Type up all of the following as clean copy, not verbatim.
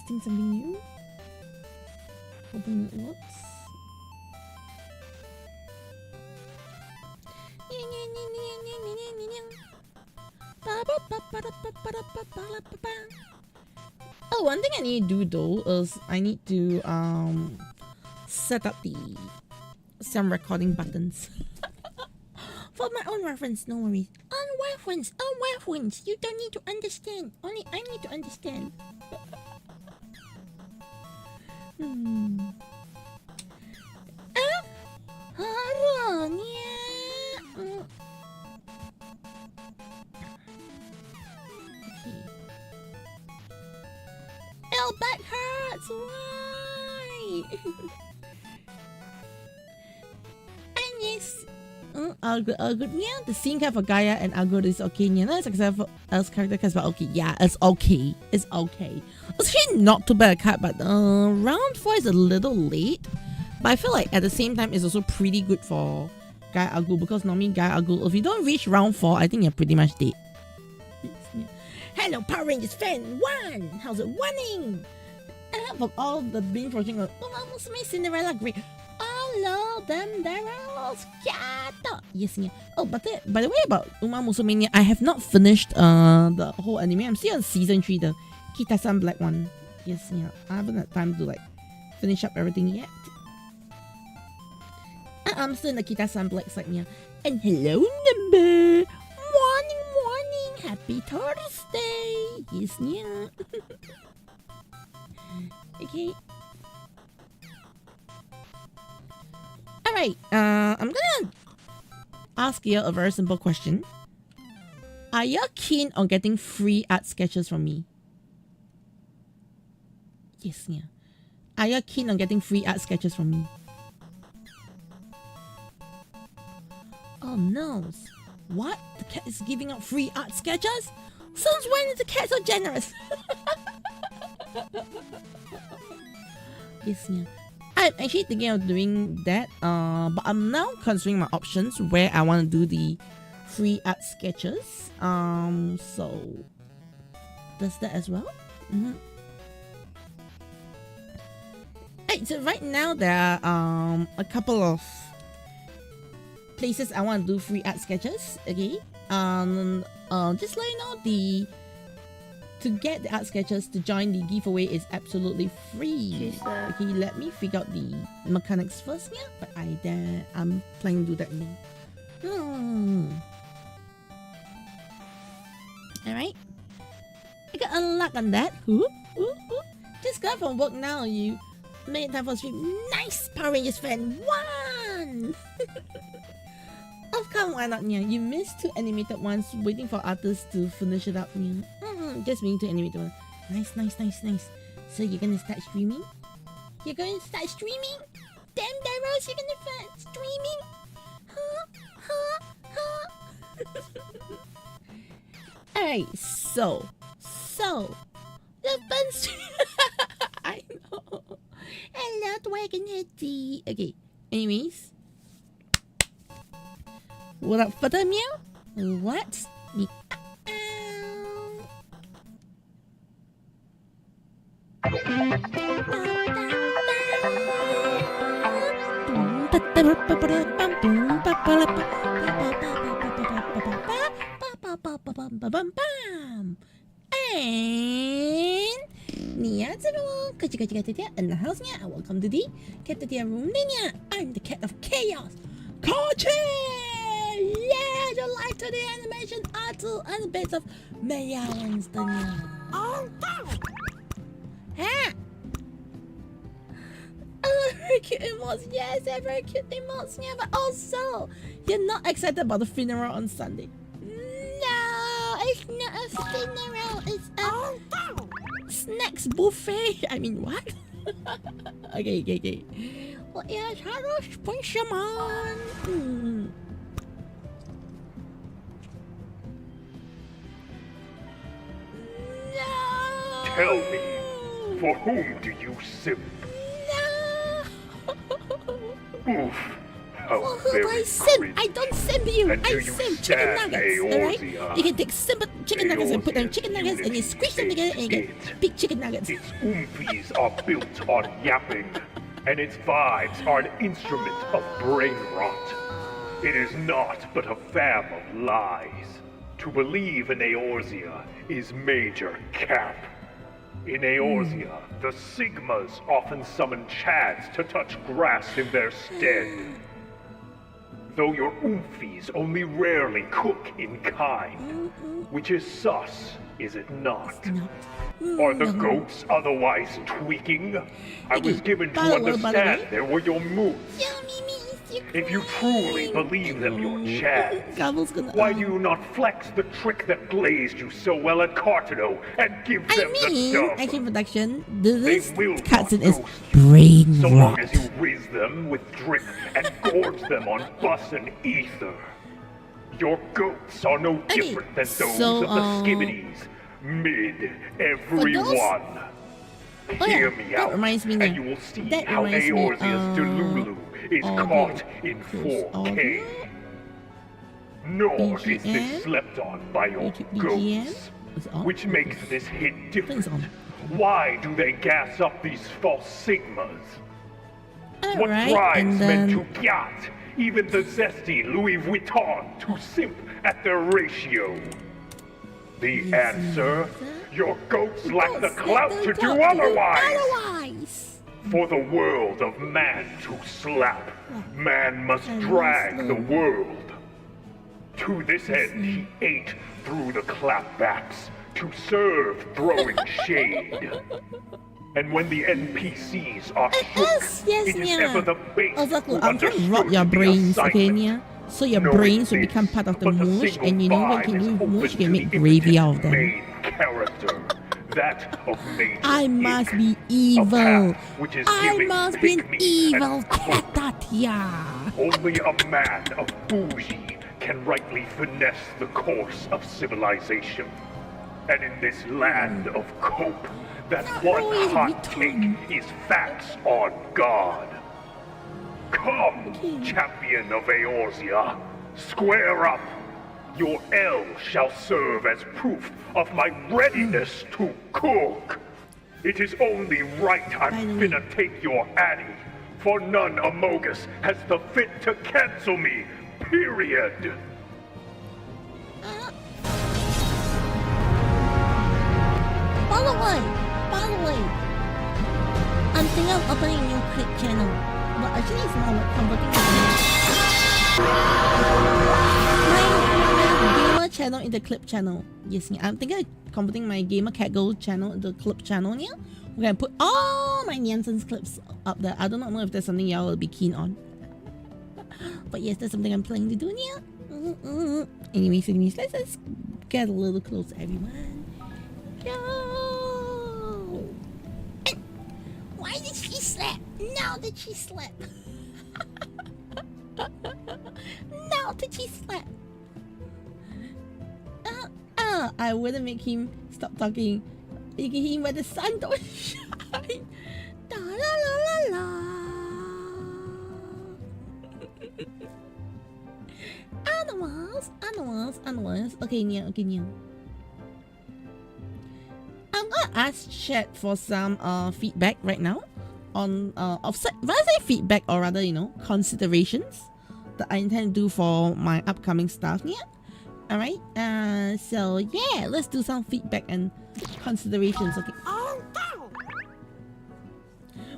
testing something new. Hoping it works. Oh, one thing I need to do though is I need to set up the some recording buttons. For my own reference, no worries. On reference, you don't need to understand. Only I need to understand. Oh, back hurts. Why? And yes. All good. Yeah, the scene for Gaia and Algod is okay. Yeah, that's except for Elle's character cast, but okay. Yeah, it's okay. It's actually not too bad a cut, but round 4 is a little late. But I feel like at the same time, it's also pretty good for Gaia Algod because normally Gaia Algod, if you don't reach round 4, I think you're pretty much dead. Hello, Power Rangers fan 1! How's it running? And from all the binge watching of almost made Cinderella great. Hello, them Darrells. Yes, yeah. Oh, but by the way, about Uma Musume, I have not finished the whole anime. I'm still on season 3, the Kita-san Black one. Yes, yeah. I haven't had time to like finish up everything yet. I'm still in the Kita-san Black side, yeah. And hello, number. Morning. Happy Thursday. Yes, yeah. Okay. Alright, I'm gonna ask you a very simple question. Are you keen on getting free art sketches from me? Yes, yeah. Are you keen on getting free art sketches from me? Oh no. What? The cat is giving out free art sketches? Since when is the cat so generous? Yes, yeah. I'm actually thinking of doing that, but I'm now considering my options where I want to do the free art sketches. So does that as well? Right, so right now there are a couple of places I want to do free art sketches. Okay, just let you know to get the art sketches to join the giveaway is absolutely free. Okay, let me figure out the mechanics first, yeah. But I'm planning to do that now. Alright. I got unlock on that. Just got from work now. You made time for stream. Nice, Power Rangers fan 1! Of course, why not, yeah? You missed 2 animated ones, waiting for artists to finish it up, yeah. Just waiting to animate one. Nice. So you're gonna start streaming? You're going to start streaming? Damn, Darrells, you're gonna start streaming? Alright, so the fun stream. I know. Hello, Dragon Heady. Okay, anyways. Without further ado, let's meet. And in the house, yeah, welcome to the Cat Room. I'm the Cat of Chaos, Kochi. Yeah, you like to the animation art and the bits of Maya Winston. Oh, huh? Oh, very cute emotes. Yes, they're very cute emotes. Yeah, but also, you're not excited about the funeral on Sunday. No, it's not a funeral. It's a snacks buffet. I mean, what? Okay. Well, yeah, hallo, Spongerman. No. Tell me, for whom do you simp? No. Oof. How For who do very I simp? cringe. I don't simp you. And do I you simp chicken stand, nuggets. Alright? Eorzea? You can take simple chicken nuggets and put them Eorzea's chicken nuggets and you unity squish them together and you get is big chicken nuggets. Its oompies are built on yapping, and its vibes are an instrument of brain rot. It is not but a fam of lies. To believe in Eorzea is major cap. In Eorzea, the Sigmas often summon Chads to touch grass in their stead. Though your oomfies only rarely cook in kind, which is sus, is it not? Are the goats otherwise tweaking? I was given to by the way, understand there were your moves. Yo, Mimi, you're If you truly believe them your Chads, Gobble's gonna. why do you not flex the trick that glazed you so well at Cartano and give them I mean, the dub? action production. This They will cutscene not is ghost brain So long rot. as you whiz them with drip and gorge them on bus and ether. Your goats are no Okay, different than those so, of the skibbities. Mid, everyone. Oh, Hear yeah, me that out, reminds me and now. you will see That how reminds me, Eorzea's Delulu is audio. caught in Close 4K. audio. Nor is BGM. this slept on by your YouTube BGM. goats, Is on? which makes this hit different. Things on. Why do they gas up these false Sigmas? What Alright, drives and men then to yacht, even the zesty Louis Vuitton, to simp at their ratio? The answer? Your goats lack the clout to do otherwise! For the world of man to slap, man must drag the world. To this end, he ate through the clapbacks to serve throwing shade. And when the NPCs are shook, Yes, it is Nia. ever the base Exactly. who I'm trying to understood rot your the brains, okay, assignment. Nia? So your Knowing brains will this, become part of the but mush, single and you know when vibe you is do open mush, you to can the make gravy out of them. main character, that of Major I must Ig, be a evil. path which is I giving must be an pygmies evil and cope. cat. Only a man of bougie can rightly finesse the course of civilization. And in this land of cope, that one Louis hot Vuitton. take is facts on God. Come, Okay. champion of Eorzea, square up. Your L shall serve as proof of my readiness to cook. It is only right By the I'm way- finna take your Addy, for none Amogus has the fit to cancel me, period. By the way, I'm thinking of opening a new clip channel, but actually it's not like converting my gamer channel into clip channel. Yes, yeah, I'm thinking of converting my gamer cat girl channel into clip channel. Yeah, we're gonna put all my nonsense clips up there. I do not know if there's something y'all will be keen on, but yes, that's something I'm planning to do. Yeah. Anyways, let's get a little closer, everyone. Yo! And why did she slap? Now that she slap. Now that she slap. I wouldn't make him stop talking. You can hear him where the sun don't shine. Da la la la la. Animals. Okay, Nia. I'm gonna ask chat for some feedback right now on when I say feedback, or rather, considerations that I intend to do for my upcoming stuff. Yeah. All right. So yeah, let's do some feedback and considerations. Okay. Oh no!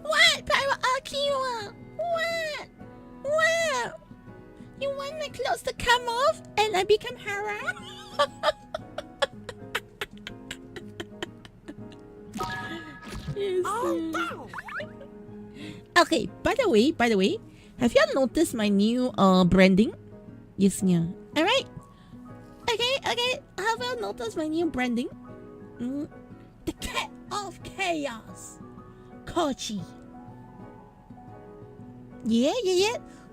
What, Pirate Akiwa? What? You want my clothes to come off and I become Hara? Yes, okay, by the way, have you noticed my new branding? Yes, yeah. Alright. Okay. Have you noticed my new branding? The Cat of Chaos. Kochi. Yeah.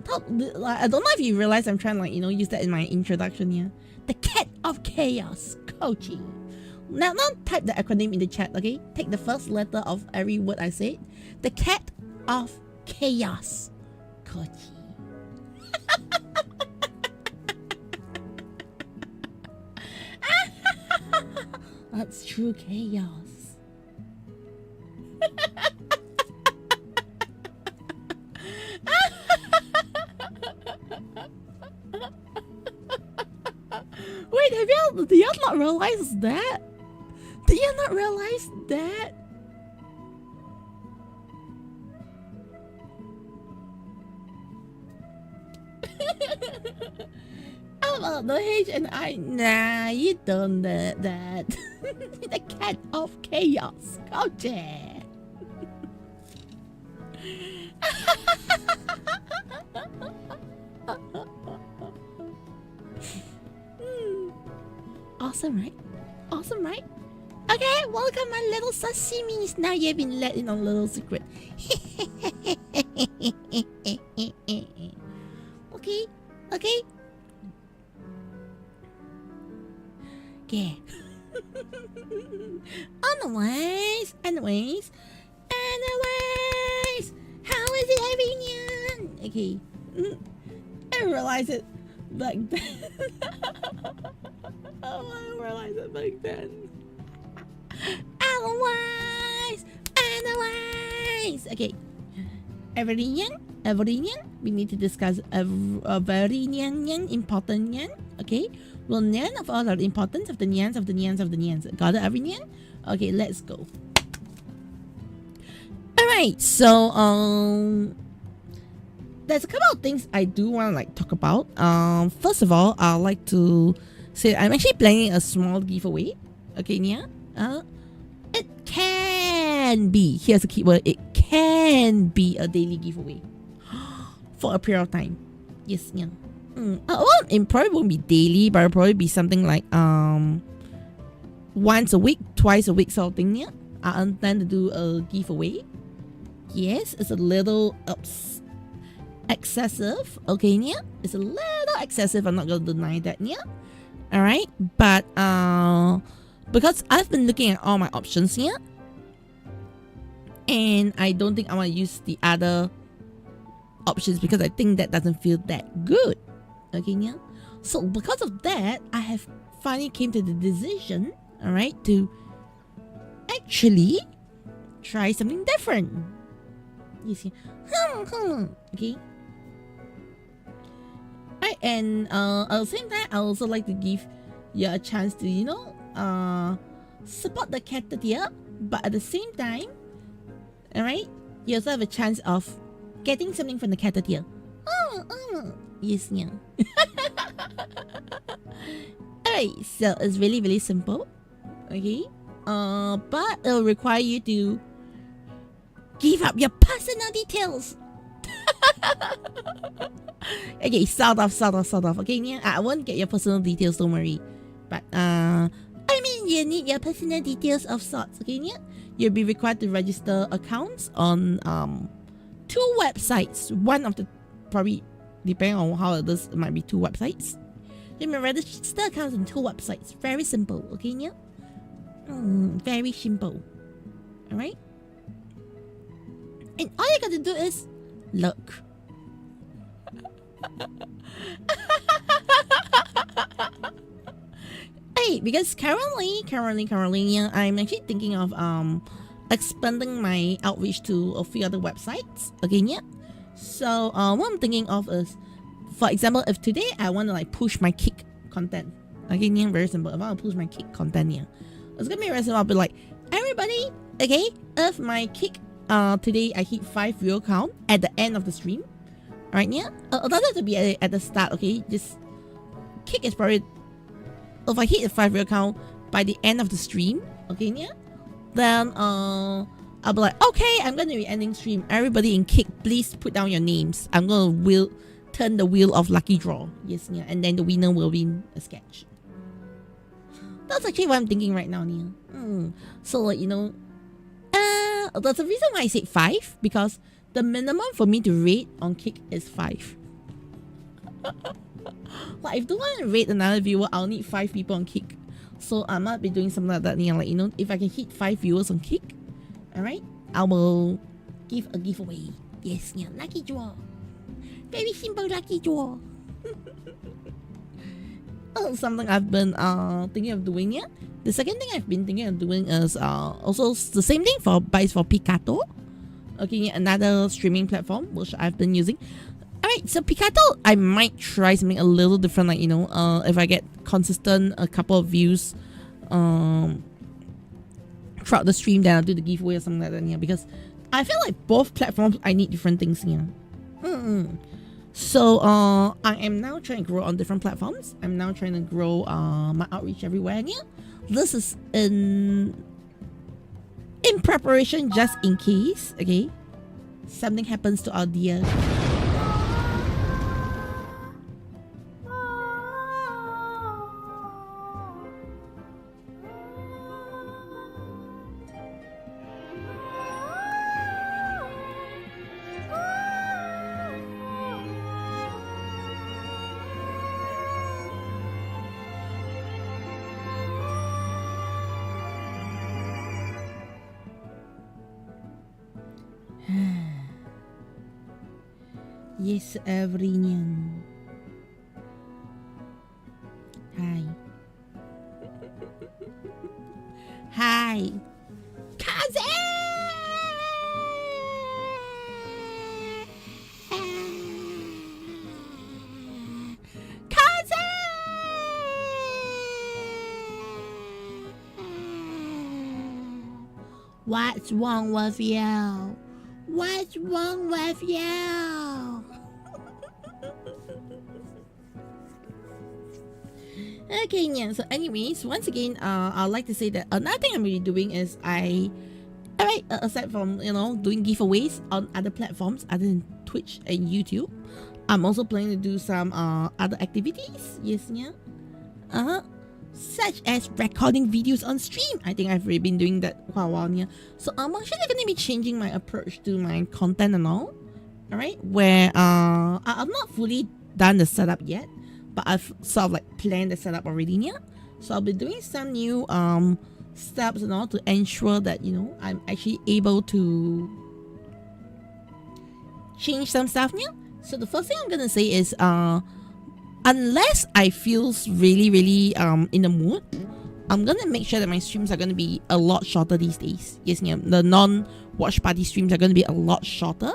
I don't know if you realize I'm trying to use that in my introduction here. The Cat of Chaos. Kochi. Now type the acronym in the chat, okay? Take the first letter of every word I said. The Cat of Chaos. Kochi. That's true chaos. Wait, do y'all not realize that? Do you not realize that? How about the H and I? Nah, you don't know that. The cat of chaos. Gotcha. Awesome, right? Awesome, right? Okay, welcome my little sashimis. Now you've been let in on a little secret. Okay, okay. Okay. anyways, how is it, everyone? Okay. I realized it back then. Oh, I realized it back then. Anyways. Okay. Everything, we need to discuss a very important yen. Okay. Well, nyan of all are the importance of the nyans of the nyans of the nyans. Got it, everyone? Okay, let's go. Alright, so there's a couple of things I do want to talk about. First of all, I'd like to say I'm actually planning a small giveaway. Okay, yeah. It can be, here's a keyword, it can be a daily giveaway for a period of time. Yes, yeah. Well, it probably won't be daily, but it'll probably be something like once a week, twice a week sort of thing. Yeah, I intend to do a giveaway. Yes, it's a little excessive. Okay, yeah, it's a little excessive. I'm not gonna deny that. Yeah, all right, but because I've been looking at all my options here, and I don't think I want to use the other options because I think that doesn't feel that good. Okay, yeah. So because of that, I have finally came to the decision, all right, to actually try something different. You see, okay. Right, and at the same time, I also like to give you a chance to support the cat tier, but at the same time, all right, you also have a chance of getting something from the cat tier. Yes, yeah. Alright, so it's really, really simple. Okay. But it'll require you to give up your personal details. Okay, sort of. Okay, yeah, I won't get your personal details, don't worry. But I mean, you need your personal details of sorts. Okay, yeah. You'll be required to register accounts on 2 websites. One of the probably, depending on how it is, it might be 2 websites. You may register accounts on 2 websites. Very simple, okay, yeah? Very simple. Alright? And all you gotta do is look. Hey, because currently, yeah, I'm actually thinking of expanding my outreach to a few other websites. Okay, yeah? So what I'm thinking of is, for example, if today I want to push my Kick content, okay, yeah, very simple. If I want to push my Kick content, yeah, it's gonna be very simple. I'll be like, everybody, okay, if my Kick today I hit 5 viewer count at the end of the stream, right? Yeah, it doesn't have to be at the start. Okay, just Kick is probably, if I hit the 5 viewer count by the end of the stream, okay, yeah, then I'll be like, okay, I'm gonna be ending stream. Everybody in Kick, please put down your names. I'm gonna turn the wheel of lucky draw. Yes, yeah, and then the winner will win a sketch. That's actually what I'm thinking right now, Nia. So there's a reason why I said 5, because the minimum for me to rate on Kick is 5. Like, if I don't want to rate another viewer, I'll need 5 people on Kick. So I might be doing something like that, Nia. Like, if I can hit 5 viewers on Kick, alright, I will give a giveaway. Yes, yeah, lucky draw. Very simple lucky draw. something I've been thinking of doing yet. The second thing I've been thinking of doing is also the same thing but it's for Picato. Okay, another streaming platform which I've been using. Alright, so Picato, I might try something a little different, like, if I get consistent a couple of views throughout the stream, then I'll do the giveaway or something like that, yeah, because I feel like both platforms I need different things, yeah. So I am now trying to grow on different platforms. I'm now trying to grow my outreach everywhere, yeah. This is in preparation just in case, okay, something happens to our dear. Yes, Everinian. Hi. Hi. Kaze! Kaze! What's wrong with you? What's wrong with you? Okay, yeah. So, anyways, once again, I'd like to say that another thing I'm really doing is aside from doing giveaways on other platforms other than Twitch and YouTube, I'm also planning to do some other activities. Yes, yeah. Such as recording videos on stream. I think I've already been doing that for a while, yeah. So I'm actually going to be changing my approach to my content and all. Alright, where I'm not fully done the setup yet, but I've sort of like planned the setup already, yeah. So I'll be doing some new steps and all to ensure that I'm actually able to change some stuff, yeah. So the first thing I'm gonna say is unless I feel really in the mood, I'm gonna make sure that my streams are gonna be a lot shorter these days. Yes, yeah, the non-watch party streams are gonna be a lot shorter,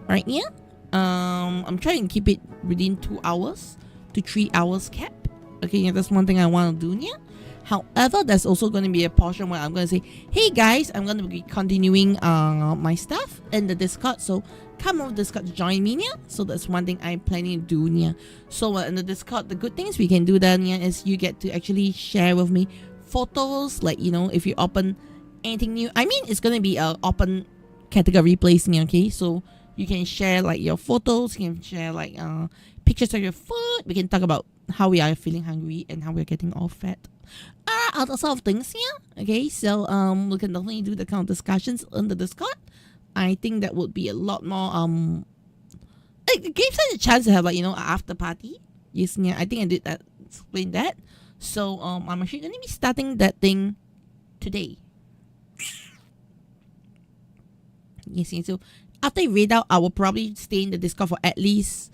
right? Yeah. I'm trying to keep it within 2 hours to 3 hours cap. Okay, yeah, that's one thing I want to do. Yeah. However, there's also going to be a portion where I'm going to say, hey guys, I'm going to be continuing my stuff in the Discord, so come over Discord to join me, yeah? So that's one thing I'm planning to do, yeah. So in the Discord, the good things we can do then, yeah, is you get to actually share with me photos, like, if you open anything new. I mean, it's going to be a open category place, yeah, okay? So you can share like your photos, you can share like pictures of your food. We can talk about how we are feeling hungry and how we're getting all fat. Other sort of things, yeah. Okay, so we can definitely do the kind of discussions on the Discord. I think that would be a lot more it gives us a chance to have like an after party. Yes, yeah. I think I did that, explain that. So I'm actually gonna be starting that thing today. Yes, yeah. So after I read out, I will probably stay in the Discord for at least.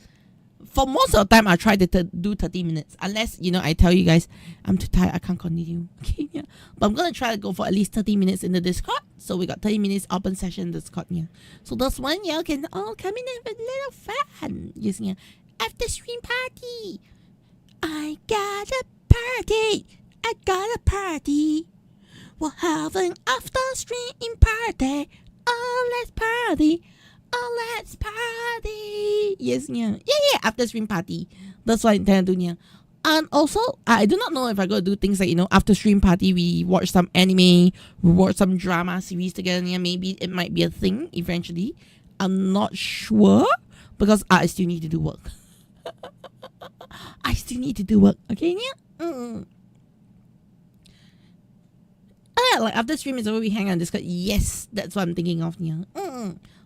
For most of the time, I'll try to do 30 minutes. Unless, I tell you guys, I'm too tired, I can't continue. Okay, yeah. But I'm going to try to go for at least 30 minutes in the Discord. So we got 30 minutes open session in Discord, yeah. So that's when y'all can all come in and have a little fun. Yes, yeah. After stream party. I got a party. I got a party. We're having after stream party. Oh, let's party. Oh, let's party. Yes, yeah. Yeah, after stream party. That's what I intend to do, yeah. And also, I do not know if I go to do things like, after stream party, we watch some anime, we watch some drama series together, yeah. Maybe it might be a thing eventually. I'm not sure, because I still need to do work. I still need to do work, okay, yeah? Like after stream is over, we hang on Discord. Yes, that's what I'm thinking of, yeah.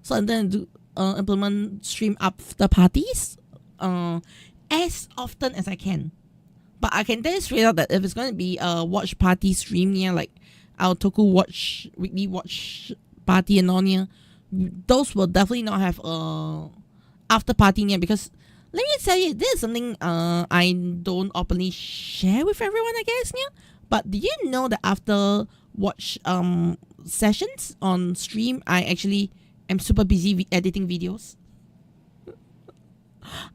So I'm going to do implement stream after parties as often as I can. But I can tell you straight out that if it's going to be a watch party stream, yeah, like our Toku watch weekly watch party and on, yeah, those will definitely not have after party, yeah, because let me tell you, this is something I don't openly share with everyone, I guess, yeah. But do you know that after watch sessions on stream, I actually am super busy editing videos.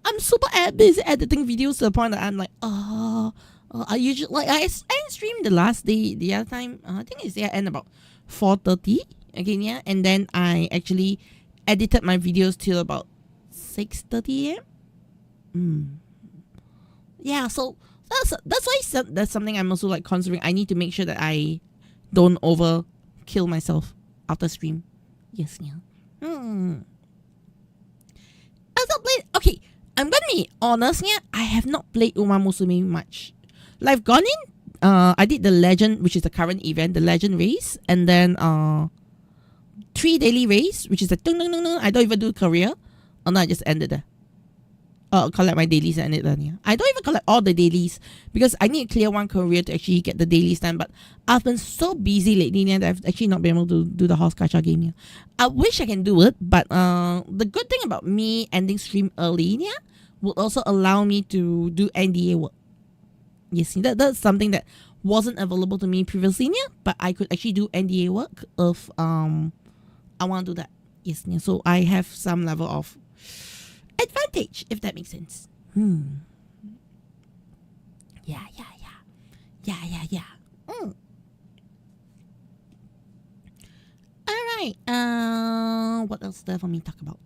I'm super busy editing videos to the point that I'm like, I usually like I streamed the last day the other time. I think it's end about 4:30 again, yeah, and then I actually edited my videos till about 6:30 a.m. Yeah, so that's why that's something I'm also like considering. I need to make sure that I don't kill myself after stream. Yes, yeah. I've not played. Okay, I'm gonna be honest, yeah. I have not played Uma Musume much. Like, I've gone in. I did the Legend, which is the current event, the Legend race, and then 3 daily race, which is the I don't even do career. Oh no, I just ended there. Collect my dailies and it then, yeah. I don't even collect all the dailies because I need to clear one career to actually get the dailies done. But I've been so busy lately, yeah, that I've actually not been able to do the horse gacha game, yeah. I wish I can do it, but the good thing about me ending stream early, yeah, will also allow me to do NDA work. Yes, that's something that wasn't available to me previously, yeah, but I could actually do NDA work if I want to do that. Yes, yeah. So I have some level of advantage, if that makes sense. Yeah. Alright, what else is there for me to talk about?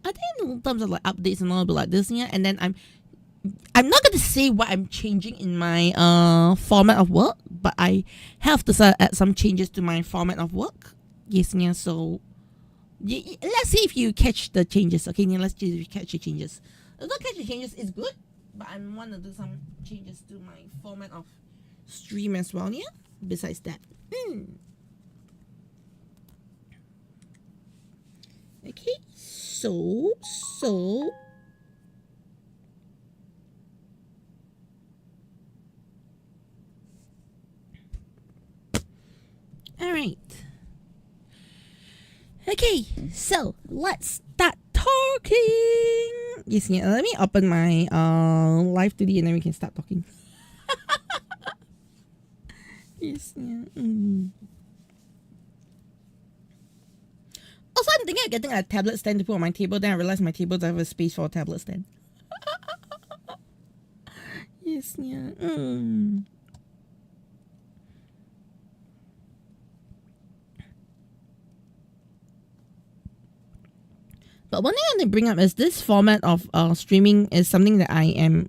I think in terms of like updates and all, but like this, yeah, and then I'm not gonna say what I'm changing in my format of work, but I have to add some changes to my format of work. Yes, yeah, so let's see if you catch the changes. Okay, yeah, let's see if you catch the changes. If not catch the changes, it's good, but I want to do some changes to my format of stream as well, yeah. Besides that, okay, so all right. Okay, so let's start talking. Yes, yeah. Let me open my live 2D and then we can start talking. Yes, yeah. Also, I'm thinking of getting a tablet stand to put on my table. Then I realized my table doesn't have a space for a tablet stand. Yes, yeah. But one thing I want to bring up is this format of streaming is something that I am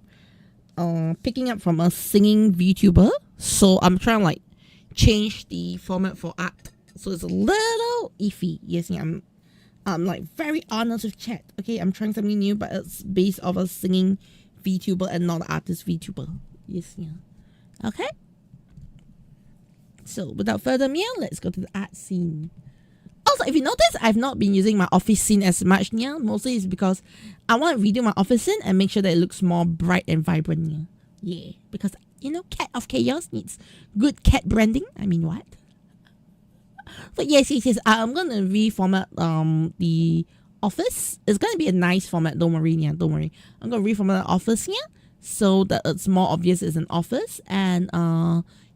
picking up from a singing VTuber. So I'm trying to like change the format for art. So it's a little iffy. Yes, yeah, I'm like very honest with chat. Okay, I'm trying something new, but it's based off a singing VTuber and not an artist VTuber. Yes, yeah. Okay. So without further ado, let's go to the art scene. Also, if you notice, I've not been using my office scene as much, yeah. Mostly it's because I want to redo my office scene and make sure that it looks more bright and vibrant, yeah. Yeah, because, you know, Cat of Chaos needs good cat branding. I mean, what? But yes. I'm going to reformat the office. It's going to be a nice format. Don't worry, yeah. Don't worry. I'm going to reformat the office here so that it's more obvious it's an office. And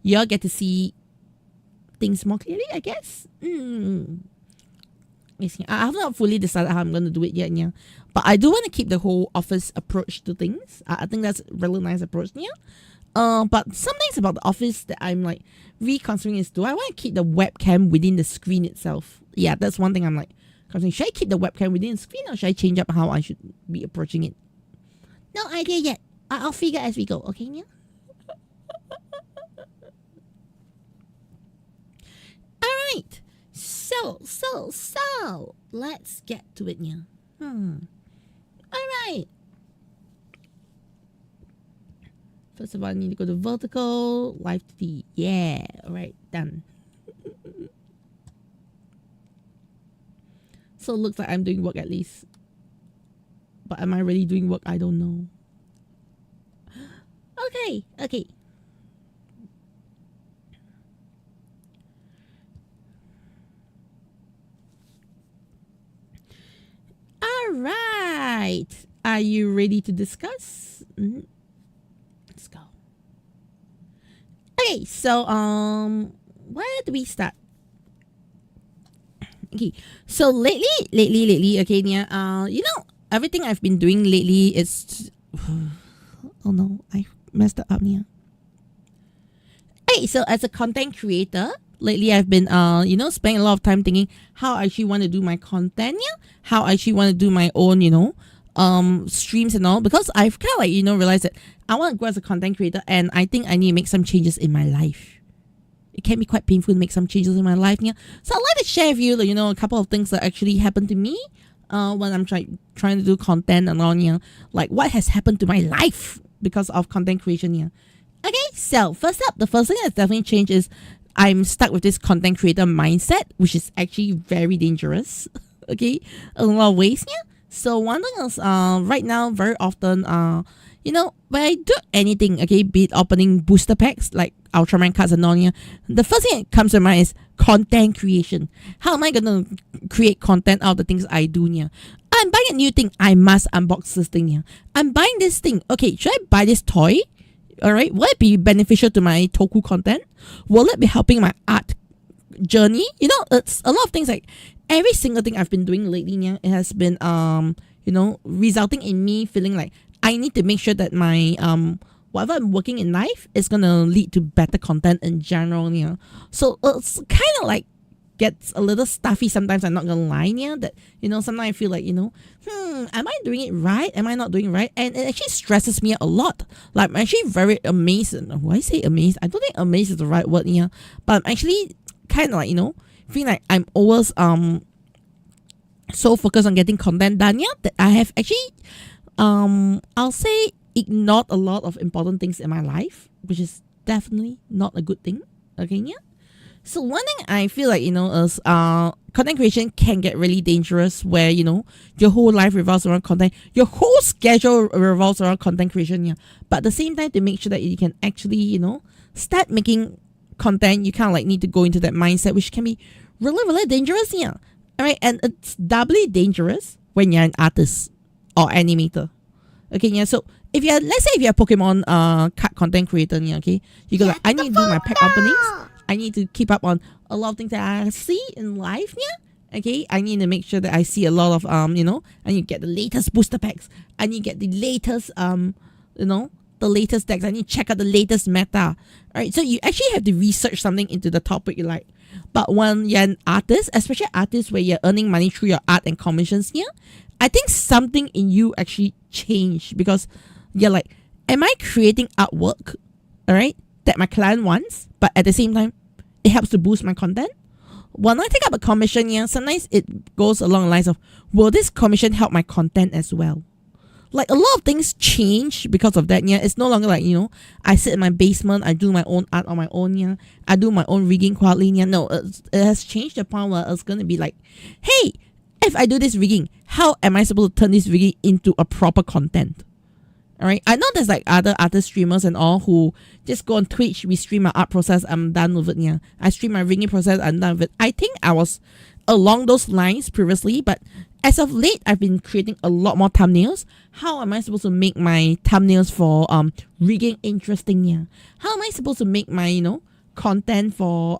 y'all get to see things more clearly, I guess. I have not fully decided how I'm going to do it yet, yeah. But I do want to keep the whole office approach to things. I think that's a really nice approach, yeah. But some things about the office that I'm like reconsidering is, do I want to keep the webcam within the screen itself? Yeah, that's one thing I'm like considering. Should I keep the webcam within the screen or should I change up how I should be approaching it? No idea yet. I'll figure as we go, okay, yeah? Alright. So, let's get to it now. Alright. First of all, I need to go to vertical, live 2D. Yeah, alright, done. So it looks like I'm doing work at least. But am I really doing work? I don't know. Okay. Alright. Are you ready to discuss? Let's go. Okay, so where do we start? Okay, so lately, okay, yeah, you know, everything I've been doing lately is, oh no, I messed up, yeah. Hey, so as a content creator, lately I've been, you know, spending a lot of time thinking how I actually want to do my content, yeah, how I actually want to do my own, you know, streams and all, because I've kind of like, you know, realized that I want to grow as a content creator, and I think I need to make some changes in my life. It can be quite painful to make some changes in my life, yeah. So I'd like to share with you, you know, a couple of things that actually happened to me, when I'm trying to do content and all, yeah, like what has happened to my life because of content creation, yeah. Okay, so first up, the first thing that's definitely changed is I'm stuck with this content creator mindset, which is actually very dangerous. Okay, in a lot of ways, yeah. So one thing is, right now, very often, you know, when I do anything, okay, be it opening booster packs like Ultraman cards and all, yeah, the first thing that comes to mind is content creation. How am I gonna create content out of the things I do, yeah? I'm buying a new thing, I must unbox this thing, yeah. I'm buying this thing, okay, should I buy this toy? All right, will it be beneficial to my Toku content? Will it be helping my art journey? You know, it's a lot of things. Like every single thing I've been doing lately, yeah, it has been you know, resulting in me feeling like I need to make sure that my whatever I'm working in life is gonna lead to better content in general, yeah. So it's kind of like gets a little stuffy sometimes, I'm not gonna lie, yeah, that, you know, sometimes I feel like, you know, am I doing it right? Am I not doing it right? And it actually stresses me a lot. Like, I'm actually very amazed. Why I say amazed? I don't think amazed is the right word, yeah. But I'm actually kind of like, you know, feeling like I'm always so focused on getting content done, yeah, that I have actually I'll say ignored a lot of important things in my life, which is definitely not a good thing. Okay, yeah. So one thing I feel like, you know, is content creation can get really dangerous where, you know, your whole life revolves around content. Your whole schedule revolves around content creation, yeah. But at the same time, to make sure that you can actually, you know, start making content, you kind of like need to go into that mindset, which can be really, really dangerous, yeah. Alright, and it's doubly dangerous when you're an artist or animator. Okay, yeah, so if you're, let's say if you're a Pokemon card content creator, yeah, okay, you go like, I need to do my pack openings. I need to keep up on a lot of things that I see in life, yeah. Okay, I need to make sure that I see a lot of you know, I need to get the latest booster packs. I need to get the latest you know, the latest decks. I need to check out the latest meta. Alright, so you actually have to research something into the topic you like. But when you're an artist, especially artists where you're earning money through your art and commissions, yeah, I think something in you actually changed because you're like, am I creating artwork, alright, that my client wants, but at the same time, it helps to boost my content? When I take up a commission, yeah, sometimes it goes along the lines of, will this commission help my content as well? Like a lot of things change because of that, yeah. It's no longer like, you know, I sit in my basement, I do my own art on my own, yeah. I do my own rigging quietly, yeah. No, it has changed the point where it's going to be like, hey, if I do this rigging, how am I supposed to turn this rigging into a proper content? Alright, I know there's like other artist streamers and all who just go on Twitch, we stream my art process, I'm done with it, yeah. I stream my rigging process, I'm done with it. I think I was along those lines previously, but as of late, I've been creating a lot more thumbnails. How am I supposed to make my thumbnails for rigging interesting, yeah? How am I supposed to make my, you know, content for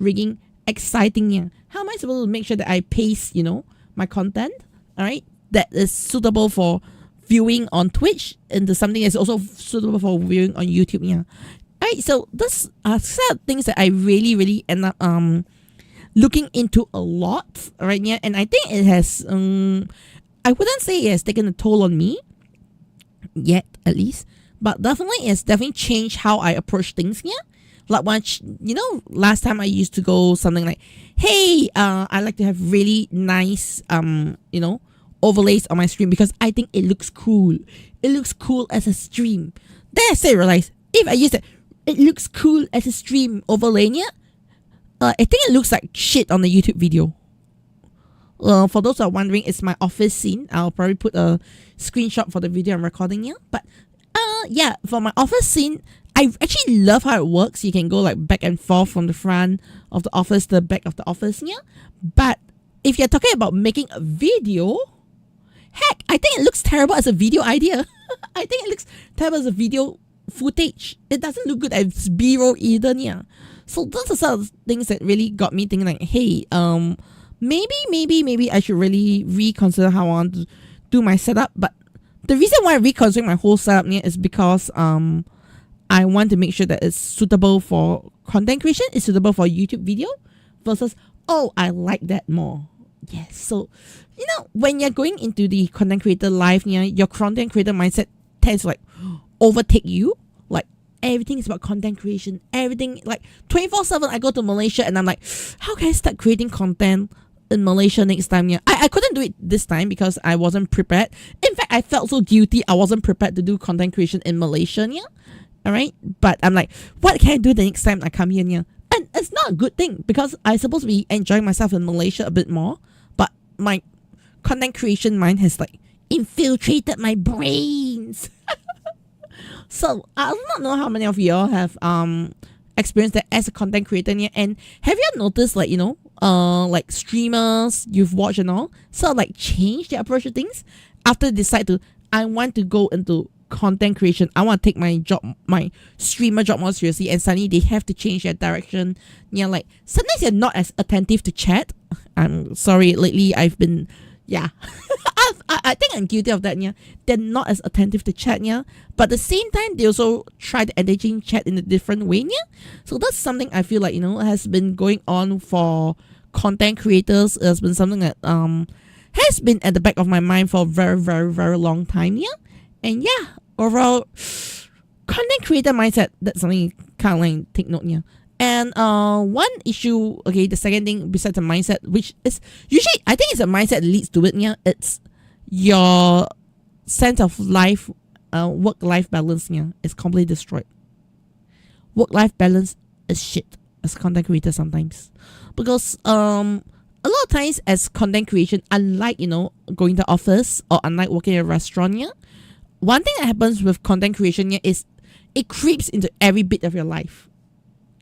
rigging exciting, yeah? How am I supposed to make sure that I pace, you know, my content, alright, that is suitable for viewing on Twitch into something that's also suitable for viewing on YouTube, yeah. Alright, so this are set of things that I really end up looking into a lot, right? Yeah, and I think it has I wouldn't say it has taken a toll on me yet, at least, but definitely it's definitely changed how I approach things, yeah. Like once, you know, last time I used to go something like, hey, I like to have really nice you know, overlays on my stream because I think it looks cool. It looks cool as a stream. Then I say realize if I use it looks cool as a stream overlay, yeah, I think it looks like shit on the YouTube video. For those who are wondering, it's my office scene. I'll probably put a screenshot for the video I'm recording here. But yeah, for my office scene, I actually love how it works. You can go like back and forth from the front of the office to the back of the office, yeah. But if you're talking about making a video, Heck, I think it looks terrible as a video idea. I think it looks terrible as a video footage. It doesn't look good as B-roll either, yeah. So those are some of the things that really got me thinking like, hey, maybe I should really reconsider how I want to do my setup. But the reason why I'm reconsidering my whole setup here is because I want to make sure that it's suitable for content creation, it's suitable for YouTube video versus, oh, I like that more. Yes, so, you know, when you're going into the content creator life, your content creator mindset tends to like overtake you. Like, everything is about content creation. Everything, like, 24/7, I go to Malaysia and I'm like, how can I start creating content in Malaysia next time? Yeah, I couldn't do it this time because I wasn't prepared. In fact, I felt so guilty. I wasn't prepared to do content creation in Malaysia. Yeah, all right. But I'm like, what can I do the next time I come here? Yeah, and it's not a good thing because I'm supposed to be enjoying myself in Malaysia a bit more. But my content creation mind has like infiltrated my brains. So I do not know how many of y'all have experienced that as a content creator. Yeah, and have you noticed like, you know, like streamers you've watched and all sort of like change their approach to things after they decide to, I want to go into content creation, I want to take my job, my streamer job more seriously, and suddenly they have to change their direction. Yeah, like sometimes they're not as attentive to chat. I'm sorry, lately I've been, yeah, I think I'm guilty of that. Yeah, they're not as attentive to chat. Yeah, but at the same time they also try to engaging chat in a different way. Yeah, so that's something I feel like, you know, has been going on for content creators. It has been something that has been at the back of my mind for a very long time. Yeah. And yeah, overall, content creator mindset, that's something you kind of like take note here. And one issue, okay, the second thing besides the mindset, which is usually, I think it's a mindset that leads to it, yeah, it's your sense of life, work-life balance, yeah, is completely destroyed. Work-life balance is shit as a content creator sometimes. Because a lot of times as content creation, unlike, you know, going to office or unlike working in a restaurant, yeah, one thing that happens with content creation here is it creeps into every bit of your life.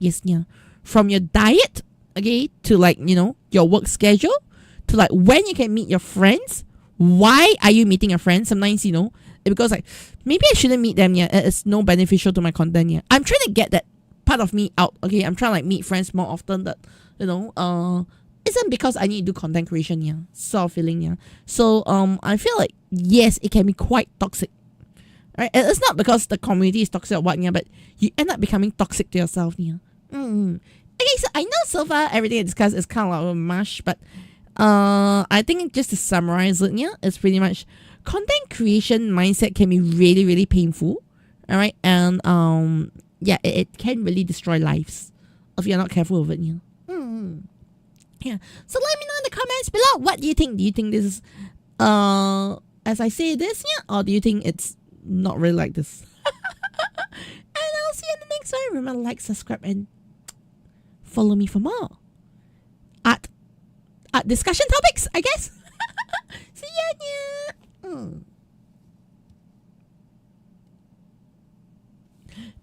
Yes, yeah. From your diet, okay, to like, you know, your work schedule, to like when you can meet your friends. Why are you meeting your friends? Sometimes, you know, because like maybe I shouldn't meet them. Yeah, it's no beneficial to my content. Yeah, I'm trying to get that part of me out. Okay, I'm trying to like meet friends more often. That, you know, isn't because I need to do content creation. Yeah, sort of feeling. Yeah, so I feel like yes, it can be quite toxic. Right? It's not because the community is toxic or what, yeah, but you end up becoming toxic to yourself, yeah. Okay, so I know so far everything I discussed is kind of like a mush, but I think just to summarize it, yeah, it's pretty much content creation mindset can be really painful, all right, and yeah, it can really destroy lives if you're not careful with it, yeah. Yeah. So let me know in the comments below. What do you think? Do you think this is as I say this, yeah, or do you think it's not really like this? And I'll see you in the next one. Remember to like, subscribe, and follow me for more at discussion topics, I guess. See ya.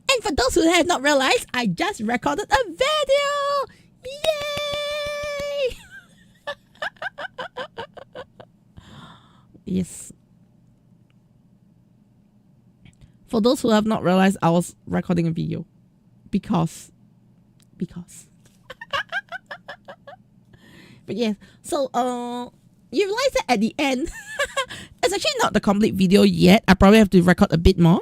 And for those who have not realized, I just recorded a video. Yay! Yes. For those who have not realized, I was recording a video because. But yeah, so you realize that at the end, it's actually not the complete video yet. I probably have to record a bit more.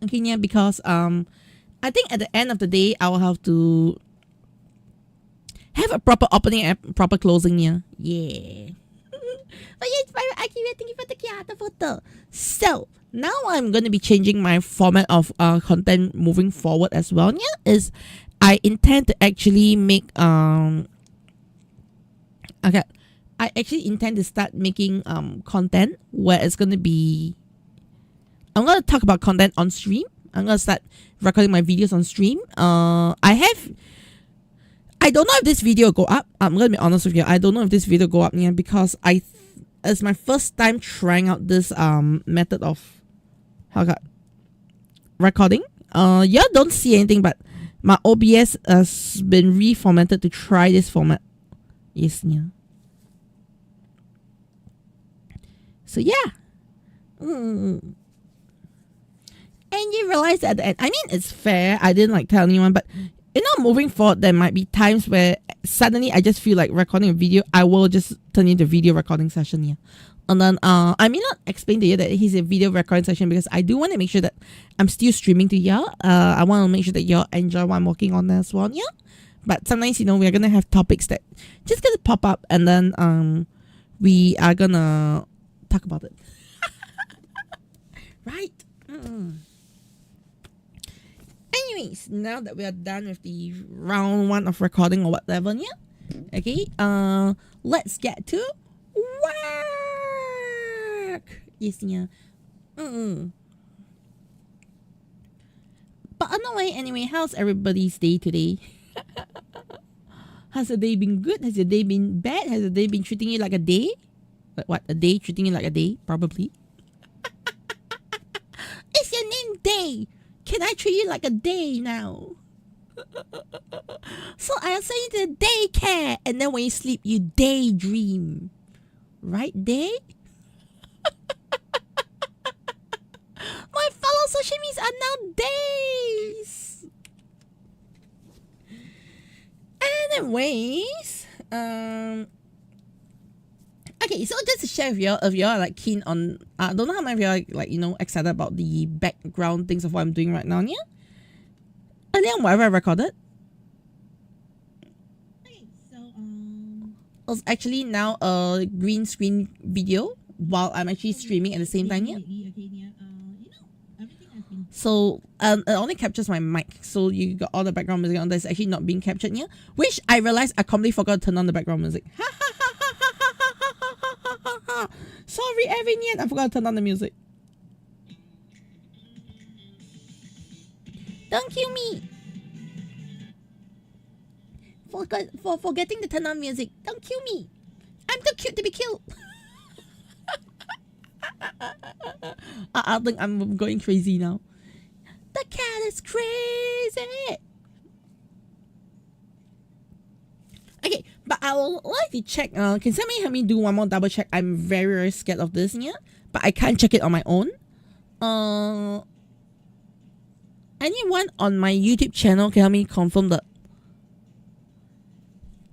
Okay, yeah, because I think at the end of the day, I will have to have a proper opening and proper closing. Yeah. But yeah, it's very accurate. Thank you for the photo. So now I'm going to be changing my format of content moving forward as well. Yeah, is I intend to actually make okay, I actually intend to start making content where it's going to be, I'm going to talk about content on stream. I'm going to start recording my videos on stream. I don't know if this video will go up. I'm going to be honest with you. I don't know if this video will go up, yeah, because it's my first time trying out this method of recording. You don't see anything, but my OBS has been reformatted to try this format. Yes, yeah. So yeah. And you realize at the end, I mean, it's fair. I didn't like tell anyone, but moving forward, there might be times where suddenly I just feel like recording a video. I will just turn into a video recording session here. And then I may not explain to you that it's a video recording session because I do want to make sure that I'm still streaming to y'all. I want to make sure that y'all enjoy what I'm working on as well. Yeah. But sometimes, we're going to have topics that just going to pop up and then we are going to talk about it. Right. Anyways, now that we are done with the round 1 of recording or whatever, yeah. Okay. Let's get to work. Yes, yeah. But anyway, how's everybody's day today? Has the day been good? Has the day been bad? Has the day been treating you like a day? Like what? A day treating you like a day? Probably. It's your name Day. Can I treat you like a day now? So I'll send you to daycare, and then when you sleep, you daydream. Right, Day? My fellow sashimis are now days. Anyways, okay, so just to share with y'all, if y'all are like keen on, I don't know how many of y'all like excited about the background things of what I'm doing right now, yeah? And then whatever I recorded. Okay, so it's actually now a green screen video while I'm actually streaming at the same time, yeah? So it only captures my mic, so you got all the background music on that's actually not being captured here, which I realized I completely forgot to turn on the background music. Sorry, Evan, I forgot to turn on the music. Don't kill me for forgetting to turn on music. Don't kill me. I'm too cute to be killed. I think I'm going crazy now. The cat is crazy. Okay, but I will like to check. Can somebody help me do one more double check? I'm very, very scared of this, yeah. But I can't check it on my own. Anyone on my YouTube channel can help me confirm that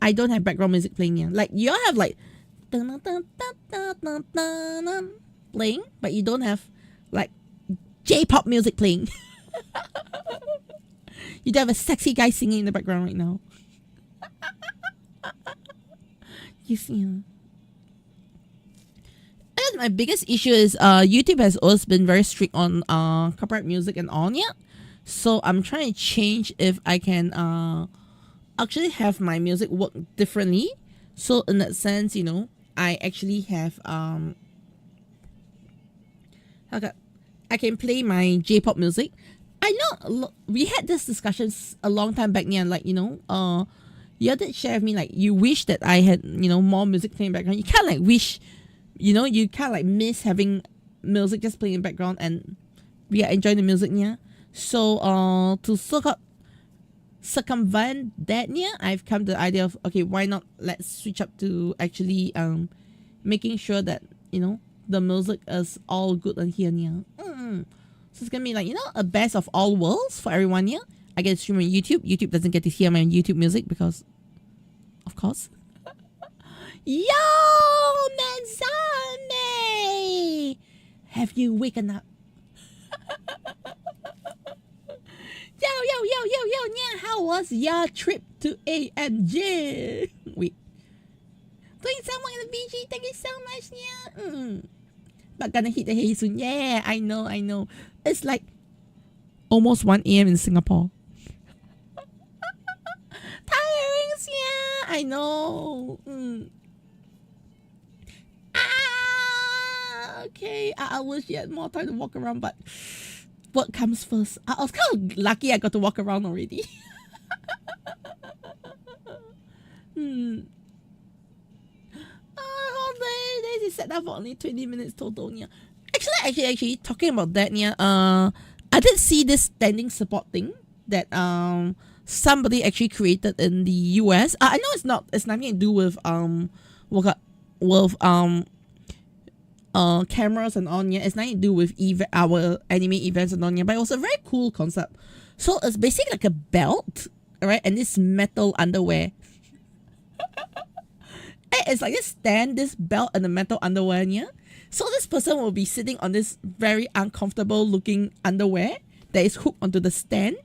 I don't have background music playing here. Like you all have like playing, but you don't have like J-pop music playing. You don't have a sexy guy singing in the background right now. You see, and my biggest issue is YouTube has always been very strict on copyright music and all, yeah. So I'm trying to change if I can actually have my music work differently. So in that sense, I actually have I can play my J-pop music. I know we had this discussions a long time back, yeah. Like you did share with me like you wish that I had more music playing background. You can't like wish, you can't like miss having music just playing in the background and we are enjoying the music, yeah. So to circumvent that, yeah, I've come to the idea of okay, why not let's switch up to actually making sure that the music is all good on here, yeah. So it's gonna be like a best of all worlds for everyone, yeah. I get to stream on YouTube. YouTube doesn't get to hear my YouTube music because, of course. Yo, Manzame! Have you waken up? Yo, yeah. How was your trip to AMJ? Wait. Doing someone in the BG, thank you so much, yeah. But gonna hit the hay soon. Yeah, I know. It's like almost 1 a.m. in Singapore. Tirings, yeah, I know. Okay, I wish you had more time to walk around, but work comes first. I was kind of lucky I got to walk around already. Whole day, they set up for only 20 minutes total, yeah. Actually, talking about that, yeah, I did see this standing support thing that somebody actually created in the US. I know it's nothing to do with cameras and on, yeah. It's nothing to do with our anime events and on, yeah. But it was a very cool concept. So it's basically like a belt, right? And this metal underwear. It's like this stand, this belt, and the metal underwear, yeah. So this person will be sitting on this very uncomfortable looking underwear that is hooked onto the stand,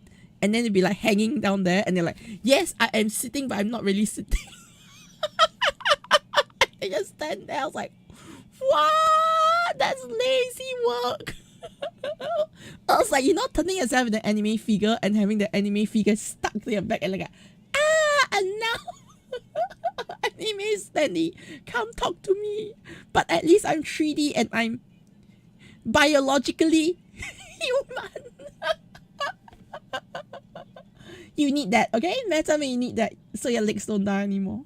and then it'll be like hanging down there, and they're like, yes, I am sitting, but I'm not really sitting. They just stand there. I was like, what? That's lazy work. I was like, turning yourself into an anime figure and having the anime figure stuck to your back and like, and now anime Stanley, come talk to me. But at least I'm 3D and I'm biologically human. You need that, okay? Metame, you need that so your legs don't die anymore.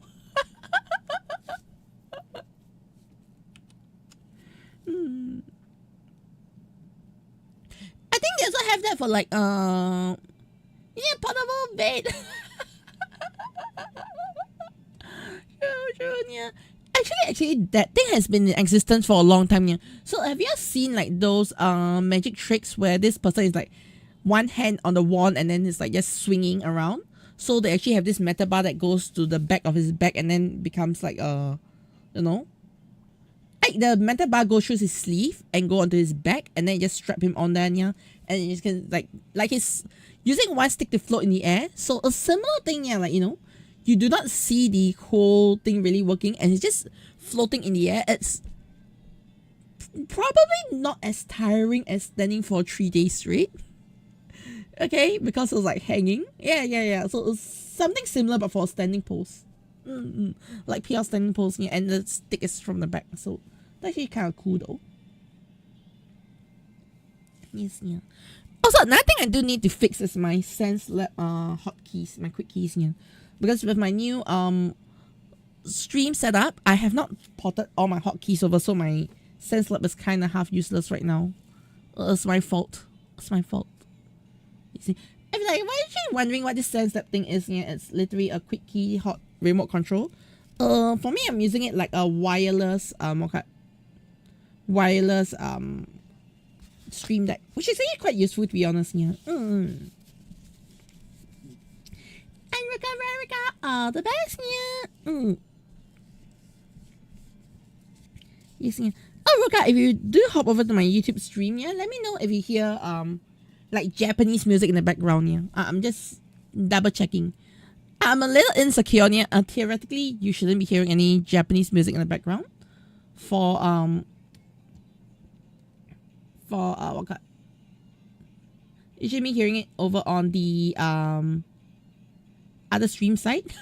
I think they also have that for like portable bed. Sure, yeah. Actually, that thing has been in existence for a long time, yeah. So have you seen like those magic tricks where this person is like one hand on the wand and then it's like just swinging around? So they actually have this metal bar that goes to the back of his back and then becomes like like the metal bar goes through his sleeve and go onto his back, and then you just strap him on there, yeah. And you can like he's using one stick to float in the air. So a similar thing, yeah, like you do not see the whole thing really working, and it's just floating in the air. It's probably not as tiring as standing for 3 days straight. Okay, because it was like hanging. Yeah. So it's something similar, but for a standing pose. Like PR standing pose, yeah, and the stick is from the back. So that's actually kind of cool though. Yes, yeah. Also, another thing I do need to fix is my Sense Lab hotkeys, my quick keys, yeah. Because with my new stream setup, I have not ported all my hotkeys over, so my Sense Lab is kind of half useless right now. It's my fault. It's my fault. You see, if like, why are you wondering what this Sense Lab thing is? Yeah, it's literally a quick key hot remote control. For me, I'm using it like a wireless stream deck, which is actually quite useful to be honest. Yeah. And Rika, all the best, yeah. Yes, yeah. Oh, Ruka, if you do hop over to my YouTube stream, yeah, let me know if you hear like Japanese music in the background, yeah. I'm just double checking. I'm a little insecure, yeah. Theoretically, you shouldn't be hearing any Japanese music in the background. You should be hearing it over on the other stream site.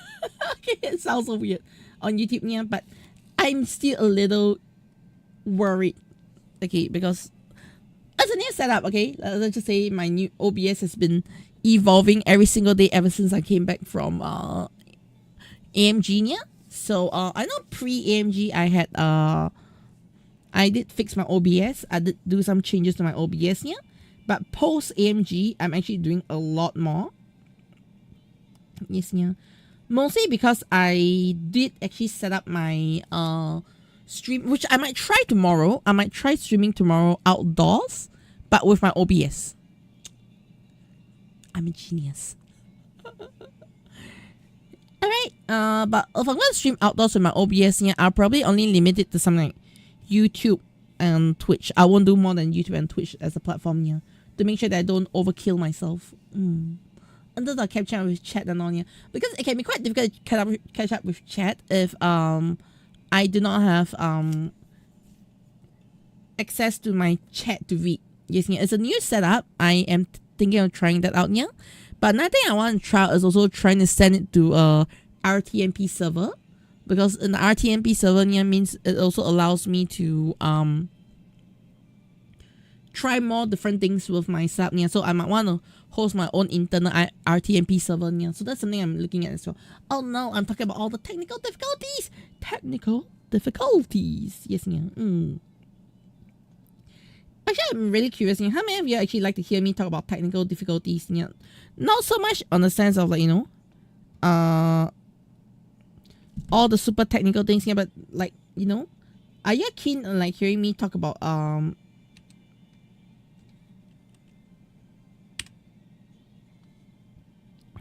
Okay, it sounds so weird on YouTube, yeah, but I'm still a little worried, okay, because as a new setup, okay, let's just say my new OBS has been evolving every single day ever since I came back from AMG, yeah. So I know pre-AMG I did fix my OBS. I did do some changes to my OBS, yeah. But post AMG, I'm actually doing a lot more. Yes, yeah. Mostly because I did actually set up my stream, which I might try tomorrow. I might try streaming tomorrow outdoors, but with my OBS. I'm a genius. Alright, but if I'm going to stream outdoors with my OBS, yeah, I'll probably only limit it to something like YouTube and Twitch. I won't do more than YouTube and Twitch as a platform, yeah, to make sure that I don't overkill myself. Until I catch up with chat and on, yeah, because it can be quite difficult to catch up with chat if I do not have access to my chat to read. Yes, yeah, it's a new setup. I am thinking of trying that out, yeah. But another thing I want to try is also trying to send it to a RTMP server, because in the RTMP server, yeah, means it also allows me to try more different things with my sub, yeah. So I might want to host my own internal RTMP server, yeah. So that's something I'm looking at as well. Oh no, I'm talking about all the technical difficulties. Yes, yeah. Actually, I'm really curious, yeah, how many of you actually like to hear me talk about technical difficulties? Yeah, not so much on the sense of like, you know, all the super technical things, yeah, but like, you know, are you keen on like hearing me talk about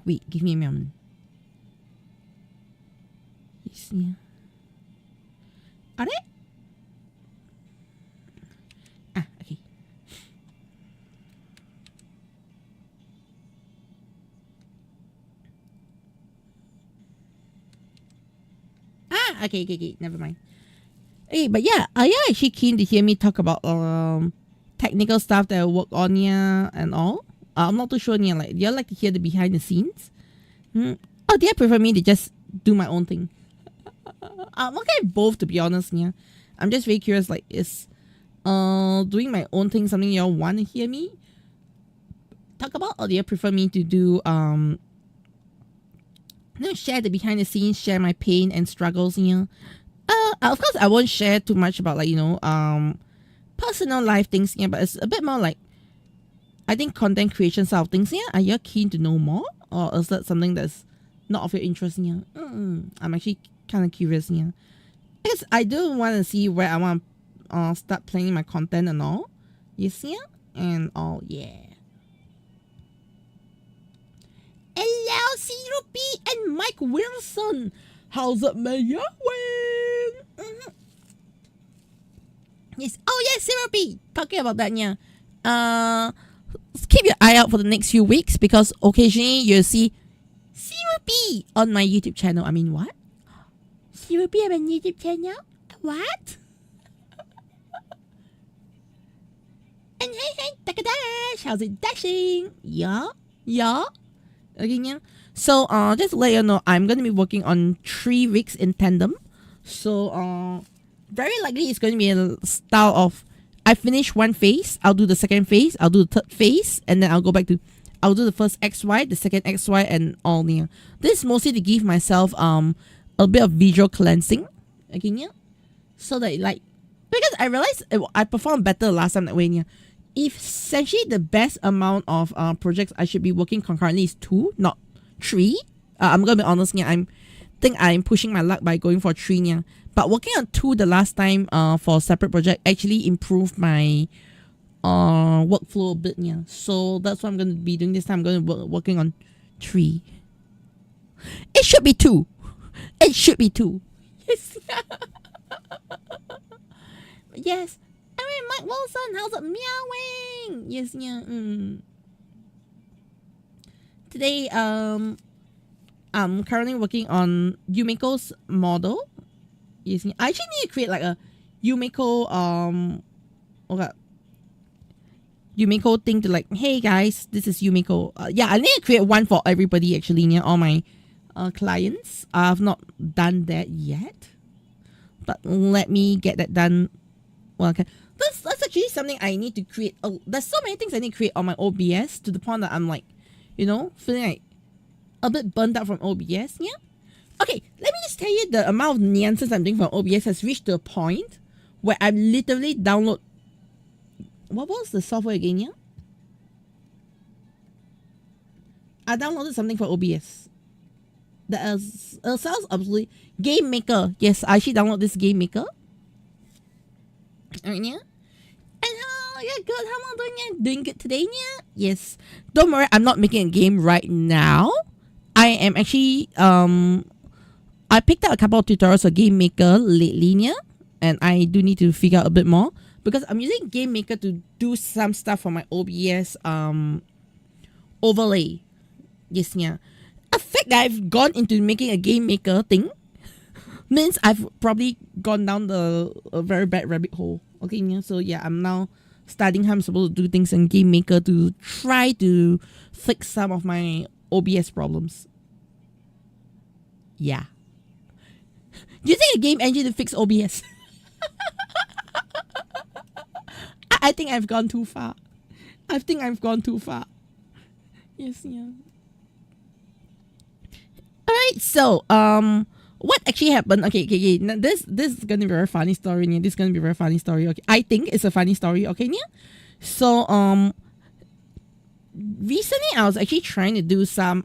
wait, give me a moment. Yeah. Are they? Okay. Okay, never mind. Hey, but yeah, are you actually keen to hear me talk about technical stuff that I work on here and all? I'm not too sure. Yeah, like, do you like to hear the behind the scenes? Or do you prefer me to just do my own thing? I'm okay with both, to be honest. Yeah, I'm just very curious. Like, is doing my own thing something y'all want to hear me talk about, or do you prefer me to do share the behind the scenes, share my pain and struggles? Of course, I won't share too much about like personal life things. Yeah, but it's a bit more like, I think, content creation side of things. Yeah, are you keen to know more, or is that something that's not of your interest? Yeah, I'm actually kind of curious. Yeah, because I do want to see where I want to start planning my content and all. Yes, yeah, and all. Yeah. Hello, C-Ruby and Mike Wilson. How's it, man? Yes. Oh, yes, C-Ruby. Talking about that, yeah. Keep your eye out for the next few weeks, because occasionally you'll see C-Ruby on my YouTube channel. I mean, what? C-Ruby on my YouTube channel? What? And hey, Takadash. How's it dashing? Yeah. Okay, yeah. So, just to let you know, I'm going to be working on 3 weeks in tandem. So, very likely it's going to be a style of, I finish one phase, I'll do the second phase, I'll do the third phase, and then I'll go back to, I'll do the first XY, the second XY, and all near. This is mostly to give myself a bit of visual cleansing. Okay, yeah. So that, like, because I realized I performed better last time that way, yeah. If essentially the best amount of projects I should be working concurrently is 2, not 3. I'm gonna be honest, yeah. I'm pushing my luck by going for 3, yeah. But working on 2 the last time for a separate project actually improved my workflow a bit, yeah. So that's what I'm gonna be doing this time. I'm gonna be working on 3. It should be 2. It should be 2. Yes. Yes. Alright, Mike Wilson, how's it meowing? Yes, yeah. Today, I'm currently working on Yumiko's model. Yes, I actually need to create like a Yumiko Yumiko thing to like, hey guys, this is Yumiko. Yeah, I need to create one for everybody actually, yeah, all my clients. I've not done that yet, but let me get that done. Well, okay. That's actually something I need to create. Oh, there's so many things I need to create on my OBS to the point that I'm like, feeling like a bit burnt out from OBS. Yeah. Okay, let me just tell you, the amount of nonsense I'm doing from OBS has reached to a point where I literally download. What was the software again? Yeah. I downloaded something for OBS. That sounds absolutely Game Maker. Yes, I actually download this Game Maker. Alright, yeah. And yeah, good. How am I doing? Yeah? Doing good today, yeah? Yes. Don't worry, I'm not making a game right now. I am actually I picked up a couple of tutorials for Game Maker lately, yeah? And I do need to figure out a bit more, because I'm using Game Maker to do some stuff for my OBS overlay. Yes, yeah. The fact that I've gone into making a Game Maker thing means I've probably gone down a very bad rabbit hole. Okay, yeah. So yeah, I'm now studying how I'm supposed to do things in Game Maker to try to fix some of my OBS problems. Yeah. Using a game engine to fix OBS. I think I've gone too far. Yes, yeah. Alright, so what actually happened? Okay. Now, this is gonna be a very funny story. Yeah. This is gonna be a very funny story. Okay, I think it's a funny story. Okay, yeah. So recently I was actually trying to do some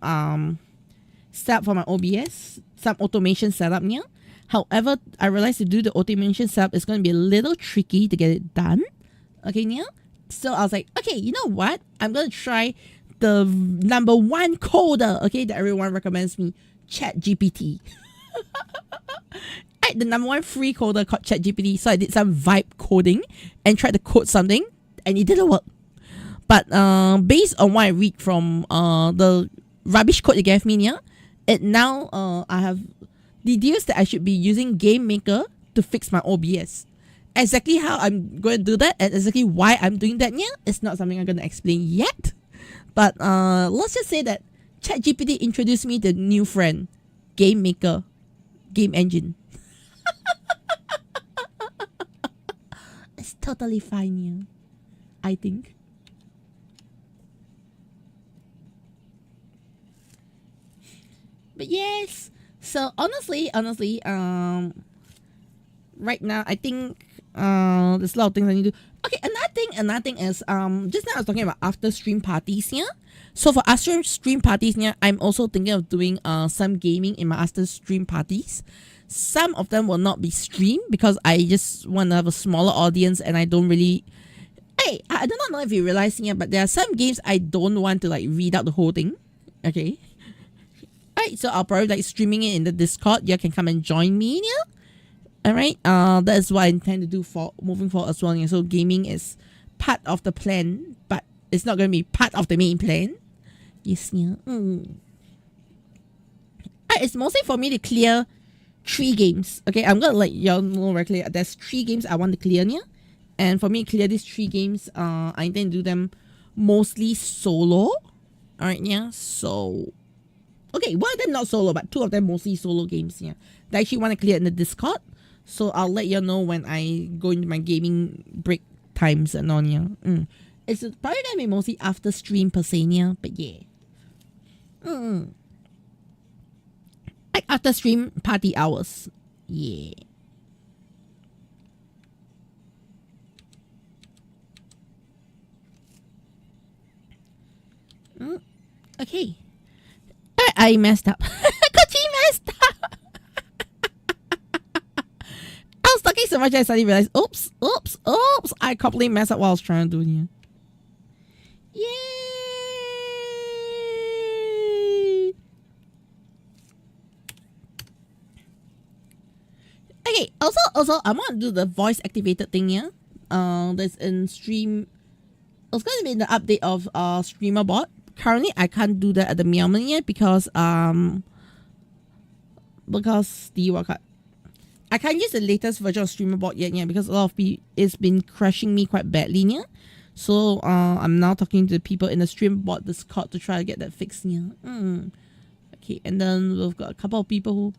setup for my OBS, some automation setup. Yeah. However, I realized to do the automation setup is going to be a little tricky to get it done. Okay, Nia? So I was like, okay, you know what? I'm going to try the number one coder, okay, that everyone recommends me, ChatGPT. The number one free coder called ChatGPT. So I did some vibe coding and tried to code something, and it didn't work. But based on what I read from the rubbish code they gave me, yeah, it now I have deduced that I should be using Game Maker to fix my OBS. Exactly how I'm going to do that and exactly why I'm doing that, yeah, it's not something I'm going to explain yet. But let's just say that ChatGPT introduced me to a new friend, Game Maker, game engine. It's totally fine, yeah, I think. But yes, so honestly, right now I think there's a lot of things I need to do. Okay, another thing is just now I was talking about after stream parties, yeah. So for after stream parties, yeah, I'm also thinking of doing some gaming in my after stream parties. Some of them will not be streamed because I just want to have a smaller audience and I don't really. Hey, I do not know if you realize here, but there are some games I don't want to like read out the whole thing. Okay. Alright, so I'll probably like streaming it in the Discord. You can come and join me, yeah. Alright, that is what I intend to do for moving forward as well. Yeah. So gaming is part of the plan, but it's not going to be part of the main plan. Yes, yeah. It's mostly for me to clear 3 games. Okay, I'm gonna let y'all know very clear. There's 3 games I want to clear, yeah. And for me to clear these 3 games, I intend to do them mostly solo. Alright, yeah. So okay, one of them not solo, but 2 of them mostly solo games, yeah. That I actually want to clear in the Discord. So I'll let you know when I go into my gaming break times and on, yeah. It's probably gonna be mostly after stream per se, yeah. But yeah. Like after stream party hours. Yeah. Okay. I messed up. Kochi messed up. I was talking so much I suddenly realized, oops. I completely messed up what I was trying to do here. Yay! Okay, also I want to do the voice activated thing here. That's in stream. It's going to be in the update of Streamer Bot. Currently, I can't do that at the moment yet because the what I can't use the latest version of Streamer Bot yet, yeah, because a lot of people it's been crashing me quite badly, yeah. So I'm now talking to the people in the Streamer Bot Discord to try to get that fixed, yeah. Okay, and then we've got a couple of people who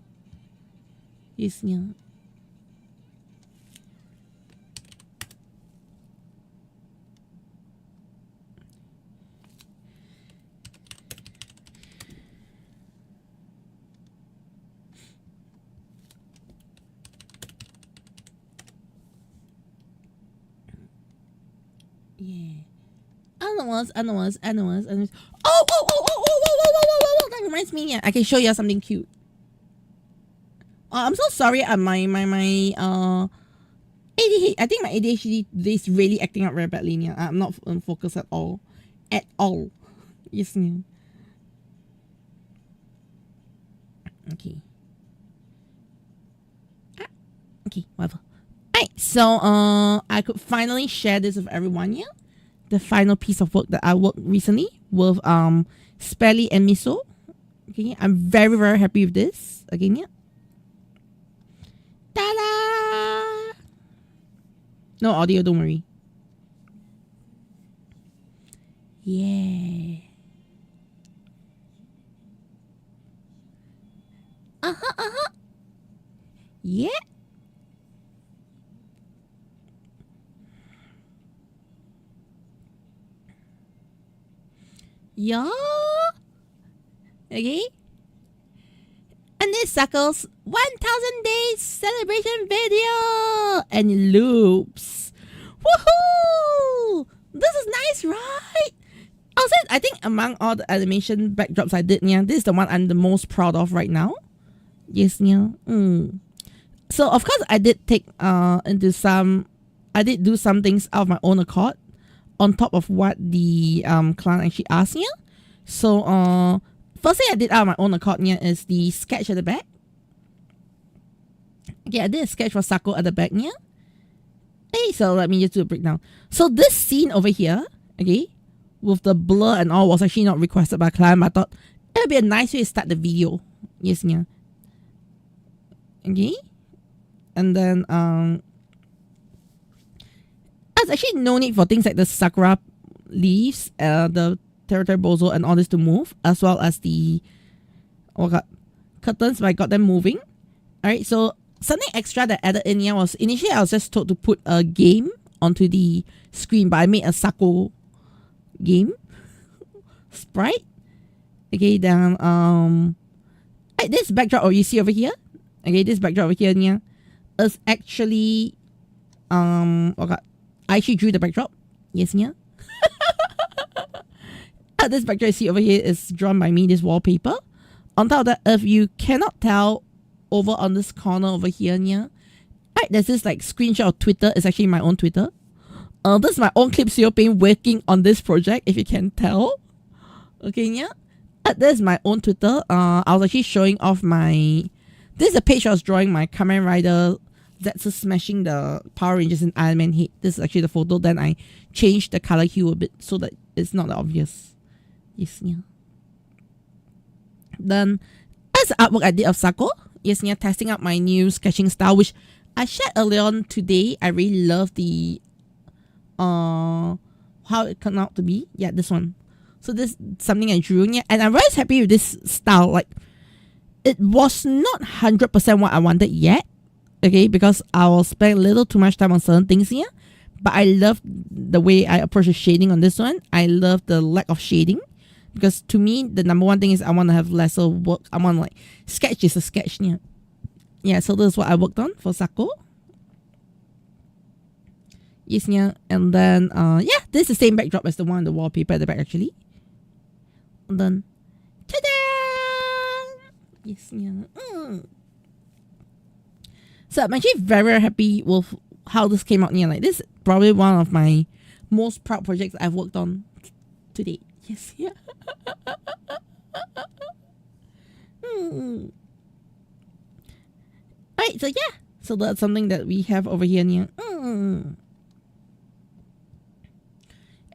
yes, yeah. Yeah. Animals. Oh, that reminds me, yeah. I can show you something cute. I'm so sorry. My ADHD. I think my ADHD is really acting up very badly. Yeah. I'm not focused at all. Yes, yeah. Okay. Okay, whatever. Alright, so I could finally share this with everyone, yeah. The final piece of work that I worked recently with Spelly and Miso. Okay, I'm very, very happy with this. Again, yeah. Ta-da! No audio, don't worry. Yeah. Yeah. Yeah. Okay. And this suckles 1000 days celebration video and it loops. Woohoo! This is nice, right? Also, I think among all the animation backdrops I did, yeah, this is the one I'm the most proud of right now. Yes, yeah. So of course I did take I did do some things out of my own accord on top of what the client actually asked me. So first thing I did out of my own accord here is the sketch at the back. Okay, I did a sketch for Sako at the back here. Hey, so let me just do a breakdown. So this scene over here, okay, with the blur and all was actually not requested by client, but I thought it would be a nice way to start the video. Yes, yeah. Okay. And then there's actually no need for things like the sakura leaves, the territory bozo and all this to move, as well as the curtains, but I got them moving. Alright, so something extra that I added in here was initially I was just told to put a game onto the screen, but I made a Sako game sprite. Okay, then this backdrop you see over here. Okay, this backdrop over here is actually I actually drew the backdrop. Yes, yeah. This backdrop you see over here is drawn by me, this wallpaper. On top of that, if you cannot tell, over on this corner over here, right, there's this like screenshot of Twitter. It's actually my own Twitter. This is my own Clip Studio Paint working on this project, if you can tell. Okay, yeah. There's my own Twitter. I was actually showing off my... This is a page I was drawing my Kamen Rider Zetsu smashing the Power Rangers in Iron Man head. This is actually the photo. Then I changed the color hue a bit so that it's not obvious. Yes, yeah. Then, as the artwork I did of Sako. Yes, yeah, testing out my new sketching style, which I shared earlier on today. I really love the how it turned out to be. Yeah, this one. So this is something I drew, yeah, and I'm very happy with this style. Like, it was not 100% what I wanted yet, okay, because I will spend a little too much time on certain things here. But I love the way I approach the shading on this one. I love the lack of shading. Because to me, the number one thing is I want to have lesser work. I want to like, sketch is a sketch. Yeah. Yeah, so this is what I worked on for Sako. Yes, yeah. And then, yeah, this is the same backdrop as the one on the wallpaper at the back, actually. And then, ta-da! Yes, yeah. So I'm actually very, very happy with how this came out. Yeah, like, this is probably one of my most proud projects I've worked on to date. Yes, yeah. Right, so yeah. So that's something that we have over here.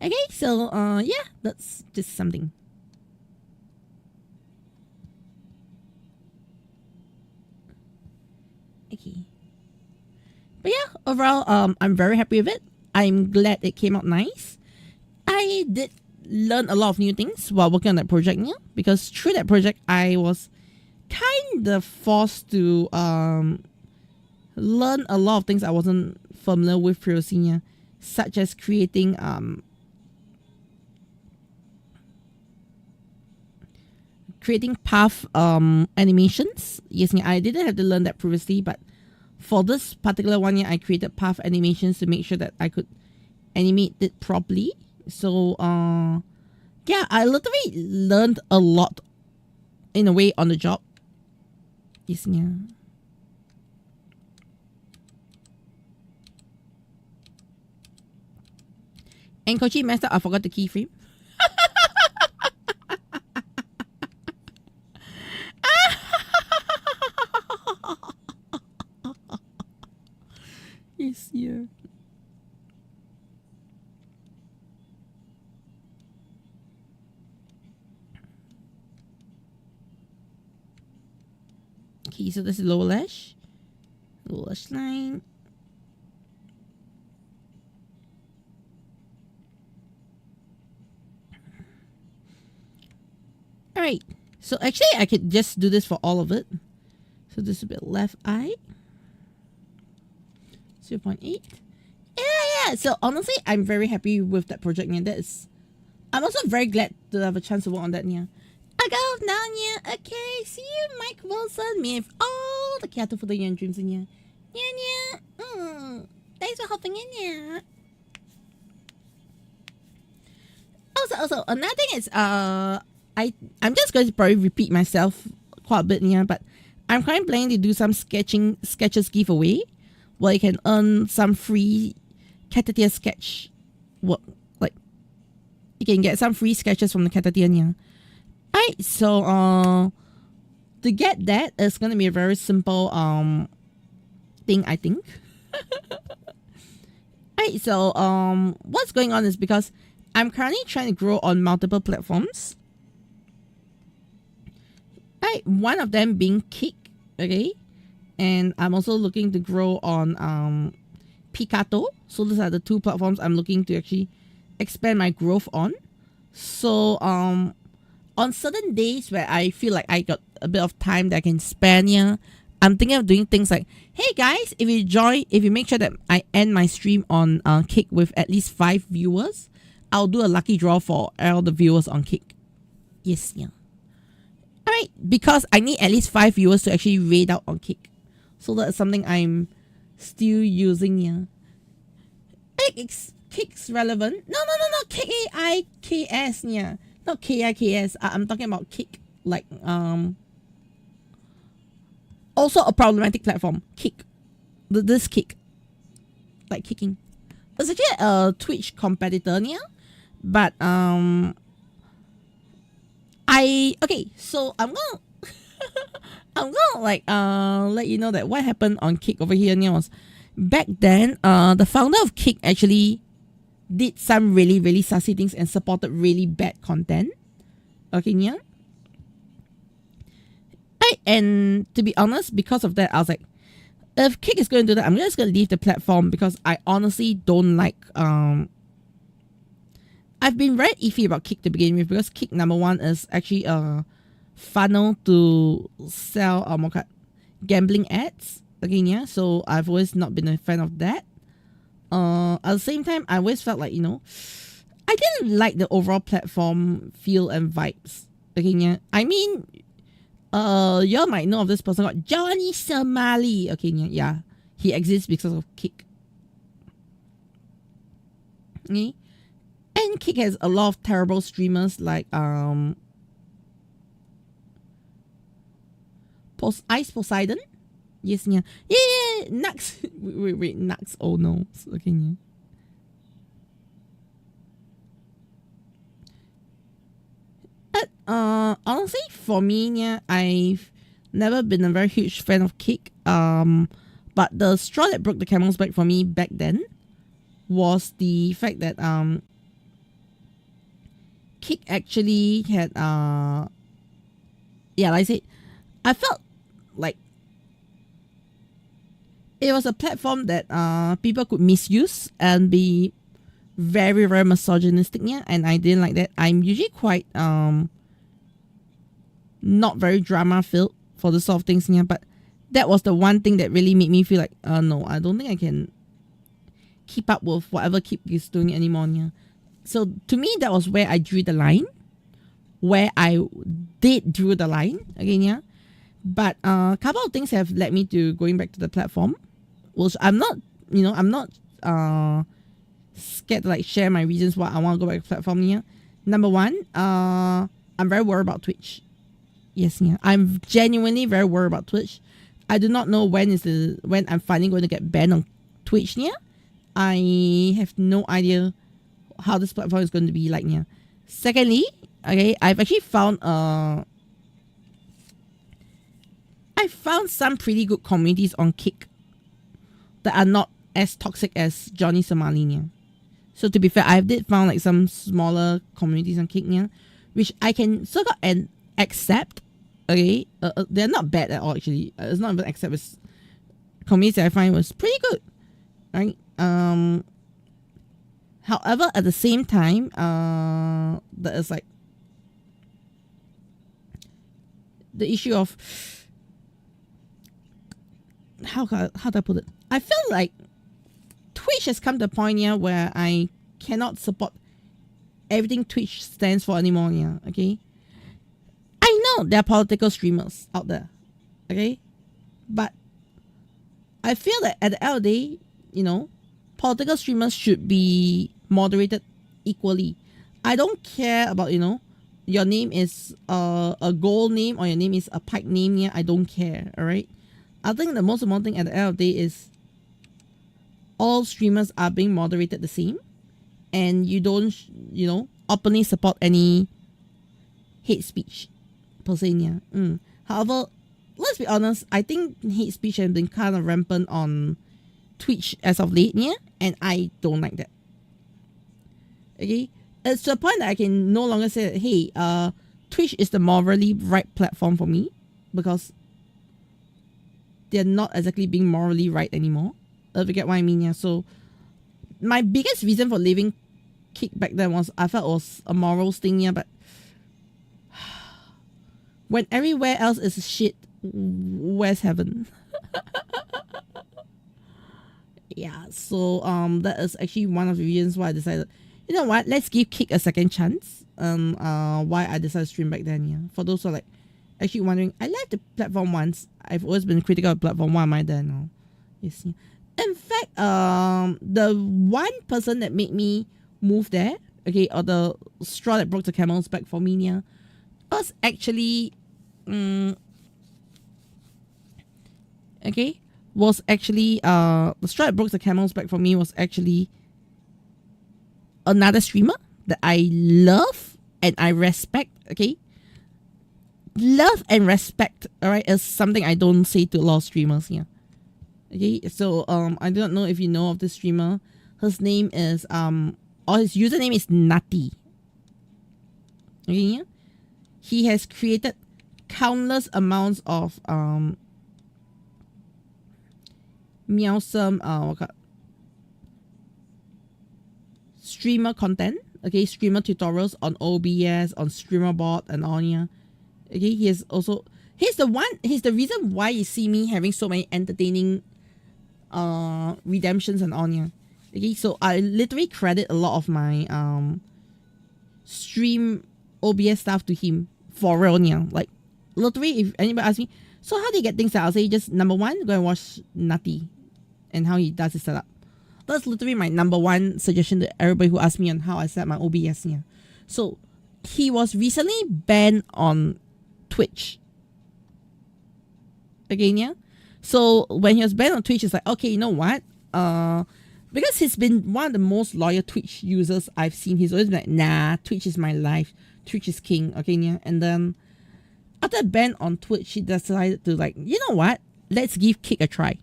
Okay, so yeah, that's just something. Okay. But yeah, overall, I'm very happy with it. I'm glad it came out nice. I did learn a lot of new things while working on that project, yeah, because through that project I was kind of forced to learn a lot of things I wasn't familiar with previously, yeah, such as creating path animations. Yes, yeah, I didn't have to learn that previously, but for this particular one, yeah, I created path animations to make sure that I could animate it properly. So, yeah, I literally learned a lot in a way on the job. Yes, yeah. And Kochi messed up, I forgot the keyframe. Yes, yeah. Okay, so this is lower lash line. Alright, so actually I could just do this for all of it. So this will be left eye. 0.8. Yeah. So honestly, I'm very happy with that project. Yeah, I'm also very glad to have a chance to work on that. Yeah. I go down. Yeah. Okay. See you, Mike Wilson. Me with all the cat for the young dreams in here. Yeah. Thanks for hopping in. Yeah. Also, another thing is I'm just going to probably repeat myself quite a bit. Yeah, but I'm currently planning to do some sketches giveaway where you can earn some free Catatia sketch work. Like you can get some free sketches from the Catatia. Yeah. Alright, so to get that, it's gonna be a very simple thing, I think. Alright, so what's going on is because I'm currently trying to grow on multiple platforms. Alright, one of them being Kick, okay? And I'm also looking to grow on Picato. So these are the two platforms I'm looking to actually expand my growth on. So on certain days where I feel like I got a bit of time that I can spend here, I'm thinking of doing things like, hey guys, if you make sure that I end my stream on Kick with at least 5 viewers, I'll do a lucky draw for all the viewers on Kick. Yes, yeah. Alright, because I need at least 5 viewers to actually raid out on Kick. So that's something I'm still using here. Hey, Kick's relevant. No. K-A-I-K-S, yeah. Not K-I-K-S. I'm talking about Kick. Like, also a problematic platform. Kick. This Kick. Like kicking. It's actually a Twitch competitor, yeah. But, okay, so I'm gonna like let you know that what happened on Kick over here was back then the founder of Kick actually did some really sussy things and supported really bad content. Okay, yeah. And to be honest, because of that, I was like, if Kick is going to do that, I'm just going to leave the platform because I honestly don't like I've been very iffy about Kick to begin with because Kick number one is actually a funnel to sell gambling ads. Again, yeah. So I've always not been a fan of that. At the same time, I always felt like, I didn't like the overall platform feel and vibes. Again, yeah. I mean, y'all might know of this person called Johnny Somali. Okay, yeah. He exists because of Kick. Okay. And Kick has a lot of terrible streamers like Ice Poseidon. Yes, yeah. Yeah, Nux. Wait, Nux. Oh no. Okay, yeah. Honestly, for me, yeah, I've never been a very huge fan of Kick. But the straw that broke the camel's back for me back then was the fact that Kick actually had like I said, I felt like it was a platform that people could misuse and be very misogynistic, yeah, and I didn't like that. I'm usually quite not very drama filled for the sort of things, yeah, but that was the one thing that really made me feel like no, I don't think I can keep up with whatever Kick is doing anymore, yeah. So to me, that was where I drew the line. Where I did draw the line again, yeah. But a couple of things have led me to going back to the platform, which I'm not, I'm not scared to like share my reasons why I want to go back to the platform. Yeah. Number one, I'm very worried about Twitch. Yes, yeah. I'm genuinely very worried about Twitch. I do not know when I'm finally going to get banned on Twitch. Yeah. I have no idea how this platform is going to be like. Yeah. Secondly, okay, I've actually found I found some pretty good communities on Kick that are not as toxic as Johnny Somali, yeah. So to be fair, I did found like some smaller communities on Kick, yeah, which I can sort of and accept. Okay, they're not bad at all actually. It's not even accept. It's communities that I find was pretty good, right? However, at the same time, there is like the issue of how do I put it? I feel like Twitch has come to a point here where I cannot support everything Twitch stands for anymore. Yeah, okay. I know there are political streamers out there, okay, but I feel that at the end of the day, political streamers should be moderated equally. I don't care about your name is a gold name or your name is a pike name, yeah, I don't care, all right? I think the most important thing at the end of the day is all streamers are being moderated the same, and you don't, openly support any hate speech per se, yeah. However, let's be honest, I think hate speech has been kind of rampant on Twitch as of late, yeah, and I don't like that. Okay, it's to the point that I can no longer say that, hey, Twitch is the morally right platform for me, because they're not exactly being morally right anymore. If you get what I mean, yeah. So my biggest reason for leaving Kick back then was I felt it was a morals thing, yeah, but when everywhere else is shit, where's heaven? Yeah, so that is actually one of the reasons why I decided, you know what, let's give Kick a second chance. Why I decided to stream back then, yeah. For those who are like actually wondering, I left the platform once. I've always been critical of the platform. Why am I there now? Yes, yeah. In fact, the one person that made me move there, okay, or the straw that broke the camel's back for me, yeah, was actually, the straw that broke the camel's back for me was actually another streamer that I love and I respect, okay? Love and respect, alright, is something I don't say to a lot of streamers, yeah. Okay, so I don't know if you know of this streamer. His name is or his username is Nutty. Okay, yeah? He has created countless amounts of meowsome streamer content, okay, streamer tutorials on OBS, on StreamerBot and all, yeah. Okay, he's the reason why you see me having so many entertaining redemptions and all, yeah. Okay, so I literally credit a lot of my stream OBS stuff to him, for real, yeah. Like literally, if anybody asks me, so how do you get things out, I'll say just number one, go and watch Nutty and how he does his setup. That's literally my number one suggestion to everybody who asks me on how I set my OBS, yeah. So he was recently banned on Twitch. Again, yeah. So when he was banned on Twitch, it's like, okay, you know what? Because he's been one of the most loyal Twitch users I've seen. He's always been like, nah, Twitch is my life. Twitch is king. Okay, yeah. And then after ban on Twitch, he decided to like, you know what? Let's give Kick a try.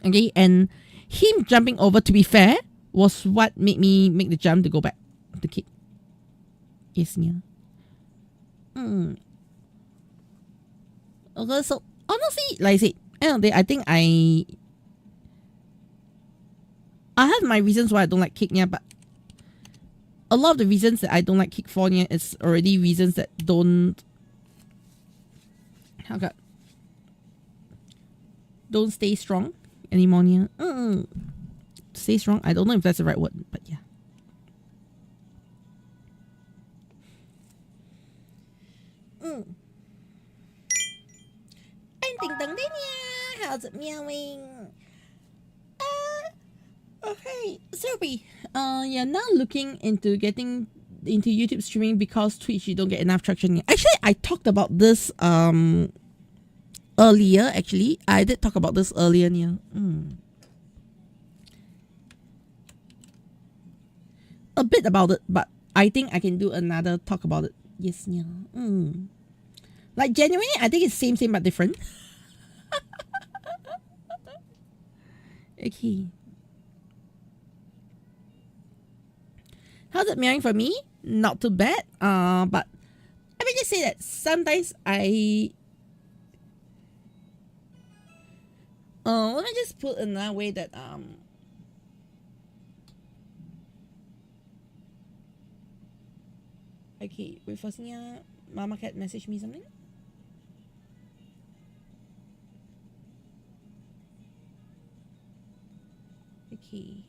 Okay, and him jumping over, to be fair, was what made me make the jump to go back to Kick. Yes, yeah. Okay, so honestly, like I said, end of the day, I think I have my reasons why I don't like Kick, yeah, but a lot of the reasons that I don't like Kick for, yeah, is already reasons that don't stay strong anymore, yeah. Stay strong, I don't know if that's the right word, but yeah. And ding dong ding, yeah. How's it meowing? Okay, Sophie, you're now looking into getting into YouTube streaming because Twitch you don't get enough traction yet. Actually, I talked about this earlier. Actually, I did talk about this earlier. Yeah. A bit about it, but I think I can do another talk about it. Yes, yeah. Like genuinely, I think it's same but different. Okay. How's it meowing for me? Not too bad. But let me just say that sometimes let me just put another way that okay, wait first, Mama Cat message me something. Okay.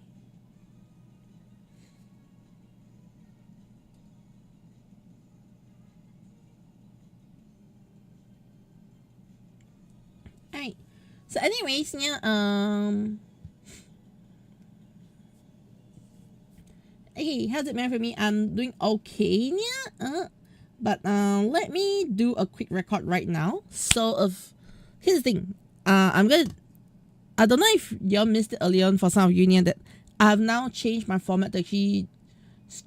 Alright. So anyways, Okay, how's it man for me? I'm doing okay, yeah. But let me do a quick record right now. So here's the thing. I don't know if y'all missed it earlier on for some of you yeah, that I've now changed my format to actually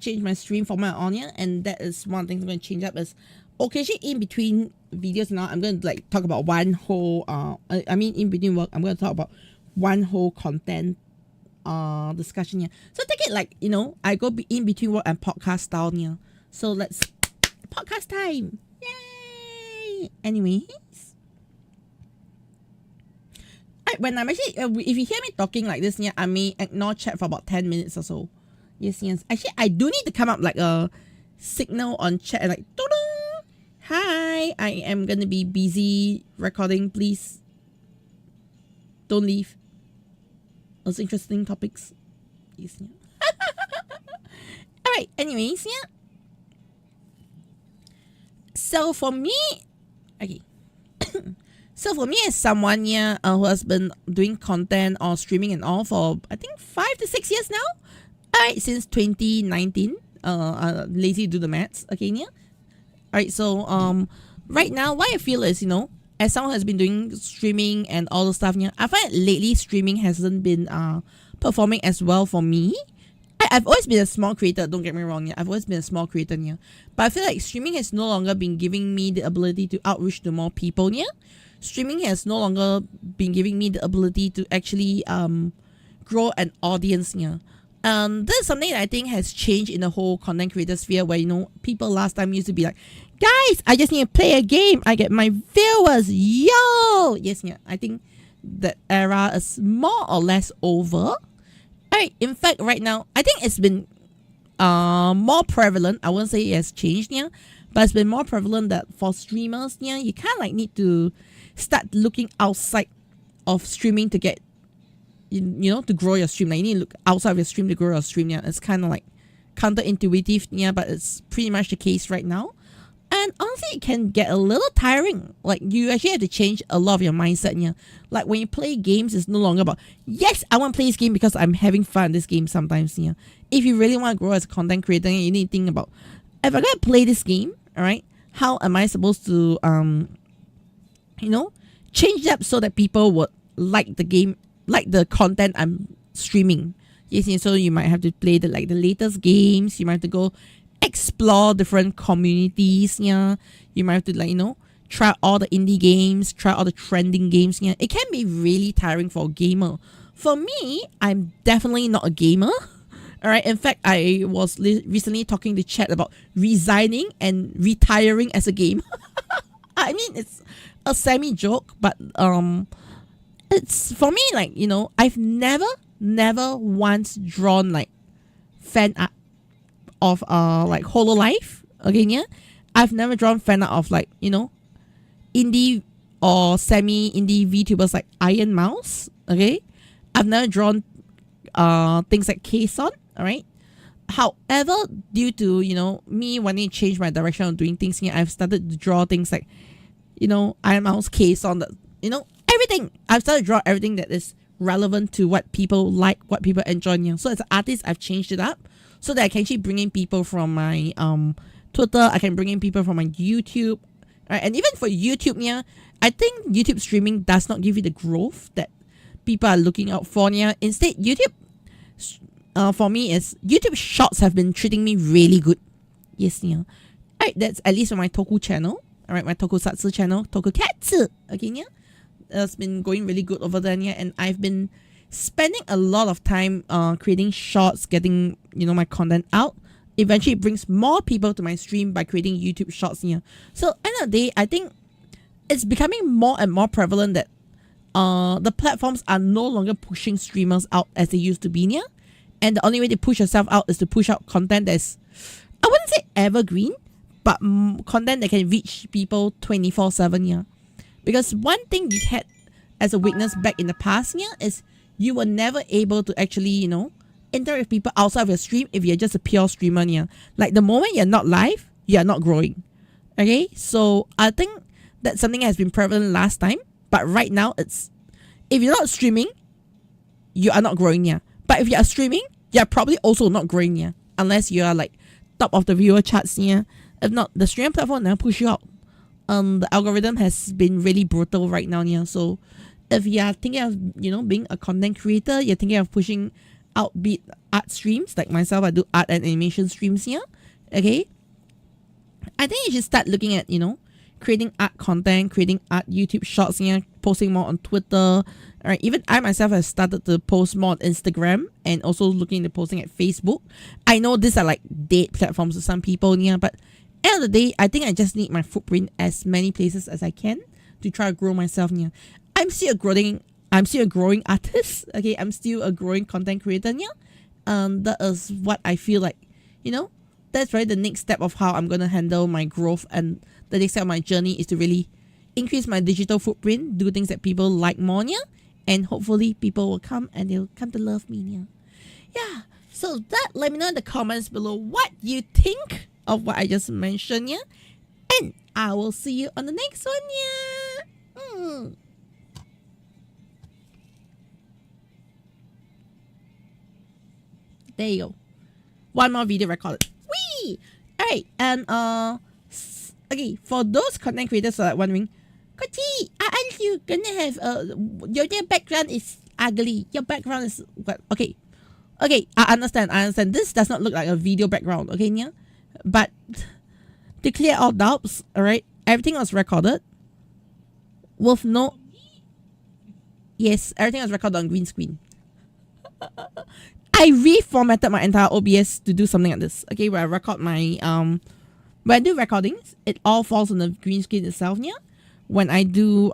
change my stream format on here, and that is one thing I'm going to change up is occasionally in between videos now I'm going to like talk about one whole I mean in between work I'm going to talk about one whole content discussion here. So take it like, you know, I go in between work and podcast style here. So let's podcast time. Yay! Anyways, when I'm actually if you hear me talking like this yeah, I may ignore chat for about 10 minutes or so. Yes. Actually, I do need to come up like a signal on chat like doo-doo. Hi, I am gonna be busy recording. Please don't leave. Those interesting topics. Yes. Yeah. Alright, anyways, yeah. So for me, okay. So for me as someone yeah, who has been doing content or streaming and all for I think 5 to 6 years now. Alright, since 2019. Lazy to do the maths. Okay, yeah. Alright, so right now what I feel is, you know, as someone who has been doing streaming and all the stuff, yeah, I find lately streaming hasn't been performing as well for me. I've always been a small creator, don't get me wrong, yeah. I've always been a small creator, yeah. But I feel like streaming has no longer been giving me the ability to outreach to more people, yeah. Streaming has no longer been giving me the ability to actually grow an audience, yeah. This is something that I think has changed in the whole content creator sphere where, you know, people last time used to be like, guys, I just need to play a game. I get my viewers. Yo! Yes, yeah. I think that era is more or less over. Alright, in fact, right now, I think it's been more prevalent. I won't say it has changed, yeah. But it's been more prevalent that for streamers, yeah, you kind of like need to start looking outside of streaming to get you know, to grow your stream. Like you need to look outside of your stream to grow your stream. Yeah, it's kind of like counterintuitive. Yeah, but it's pretty much the case right now. And honestly, it can get a little tiring. Like you actually have to change a lot of your mindset. Yeah, like when you play games, it's no longer about yes, I want to play this game because I'm having fun in this game. Sometimes, yeah, if you really want to grow as a content creator, you need to think about if I'm gonna play this game. All right, how am I supposed to you know, change it up so that people would like the game, like the content I'm streaming. Yes, so you might have to play the latest games. You might have to go explore different communities. Yeah, you might have to like, you know, try all the indie games, try all the trending games. Yeah, it can be really tiring for a gamer. For me, I'm definitely not a gamer. All right. In fact, I was recently talking to chat about resigning and retiring as a gamer. I mean, it's a semi joke, but it's for me like, you know, I've never once drawn like fan art of like Hololive. Okay, yeah, I've never drawn fan art of like, you know, indie or semi indie VTubers like Iron Mouse. Okay, I've never drawn things like Kson. All right. However, due to, you know, me wanting to change my direction of doing things here, I've started to draw things like, you know, Iron Mouse, Kson, that, you know, everything. I've started to draw everything that is relevant to what people like, what people enjoy here. So as an artist, I've changed it up so that I can actually bring in people from my Twitter. I can bring in people from my YouTube. Right? And even for YouTube, yeah, I think YouTube streaming does not give you the growth that people are looking out for. Yeah. Instead, YouTube for me is YouTube Shorts have been treating me really good. Yes, yeah. Alright, that's at least for my Toku channel. Alright, my Tokusatsu channel, Tokukatsu. Okay, yeah. It's been going really good over there, yeah. And I've been spending a lot of time creating shorts, getting, you know, my content out. Eventually it brings more people to my stream by creating YouTube Shorts, yeah. So end of the day, I think it's becoming more and more prevalent that the platforms are no longer pushing streamers out as they used to be, yeah. And the only way to push yourself out is to push out content that's, I wouldn't say evergreen, but content that can reach people 24/7, yeah. Because one thing you had as a weakness back in the past, yeah, is you were never able to actually, you know, interact with people outside of your stream if you're just a pure streamer, yeah. Like the moment you're not live, you're not growing. Okay, so I think that's something that has been prevalent last time, but right now it's, if you're not streaming, you are not growing, yeah. But if you are streaming, you're probably also not growing, yeah. unless you are like top of the viewer charts. Yeah, if not, the stream platform never push you out. The algorithm has been really brutal right now. Yeah, so if you are thinking of being a content creator, you're thinking of pushing out beat art streams like myself. I do art and animation streams here. Okay, I think you should start looking at creating art content, creating art YouTube shorts, posting more on Twitter. All right, even I myself have started to post more on Instagram and also looking into posting at Facebook. I know these are like dead platforms to some people, but end of the day, I think I just need my footprint as many places as I can to try to grow myself. I'm still a growing artist. Okay, I'm still a growing content creator. That is what I feel like. That's right. The next step of how I'm gonna handle my growth, and the next step of my journey is to really increase my digital footprint, do things that people like more. And hopefully people will come and they'll come to love me. Yeah. So let me know in the comments below what you think of what I just mentioned. And I will see you on the next one. There you go. One more video recorded. Whee! Alright, and okay, for those content creators who are wondering, Kochi, aren't you gonna have your background is ugly? Your background is what? Okay, I understand. This does not look like a video background, okay, but to clear all doubts, alright, everything was recorded with yes, everything was recorded on green screen. I reformatted my entire OBS to do something like this. Okay, where I record my when I do recordings, it all falls on the green screen itself. When I do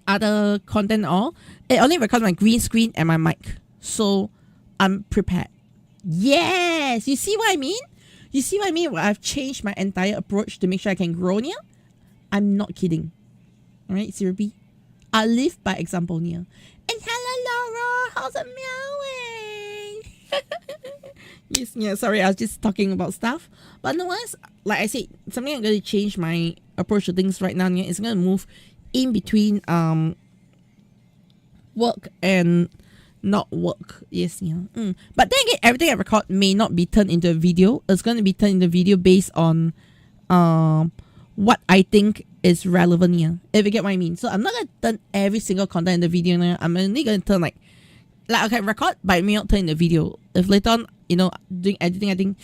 other content, it only records my green screen and my mic. So I'm prepared. Yes, you see what I mean? Where I've changed my entire approach to make sure I can grow. I'm not kidding. All right, Siripi, I live by example. And hello, Laura. How's it meowing? Yes, sorry, I was just talking about stuff. But otherwise, like I said, something I'm going to change my approach to things right now. Is going to move in between work and not work. Yes, But then again, everything I record may not be turned into a video. It's going to be turned into a video based on what I think is relevant. If you get what I mean. So I'm not gonna turn every single content in the video. I'm only gonna turn like okay, record, but I may not turn in the video. If later on, doing editing, I think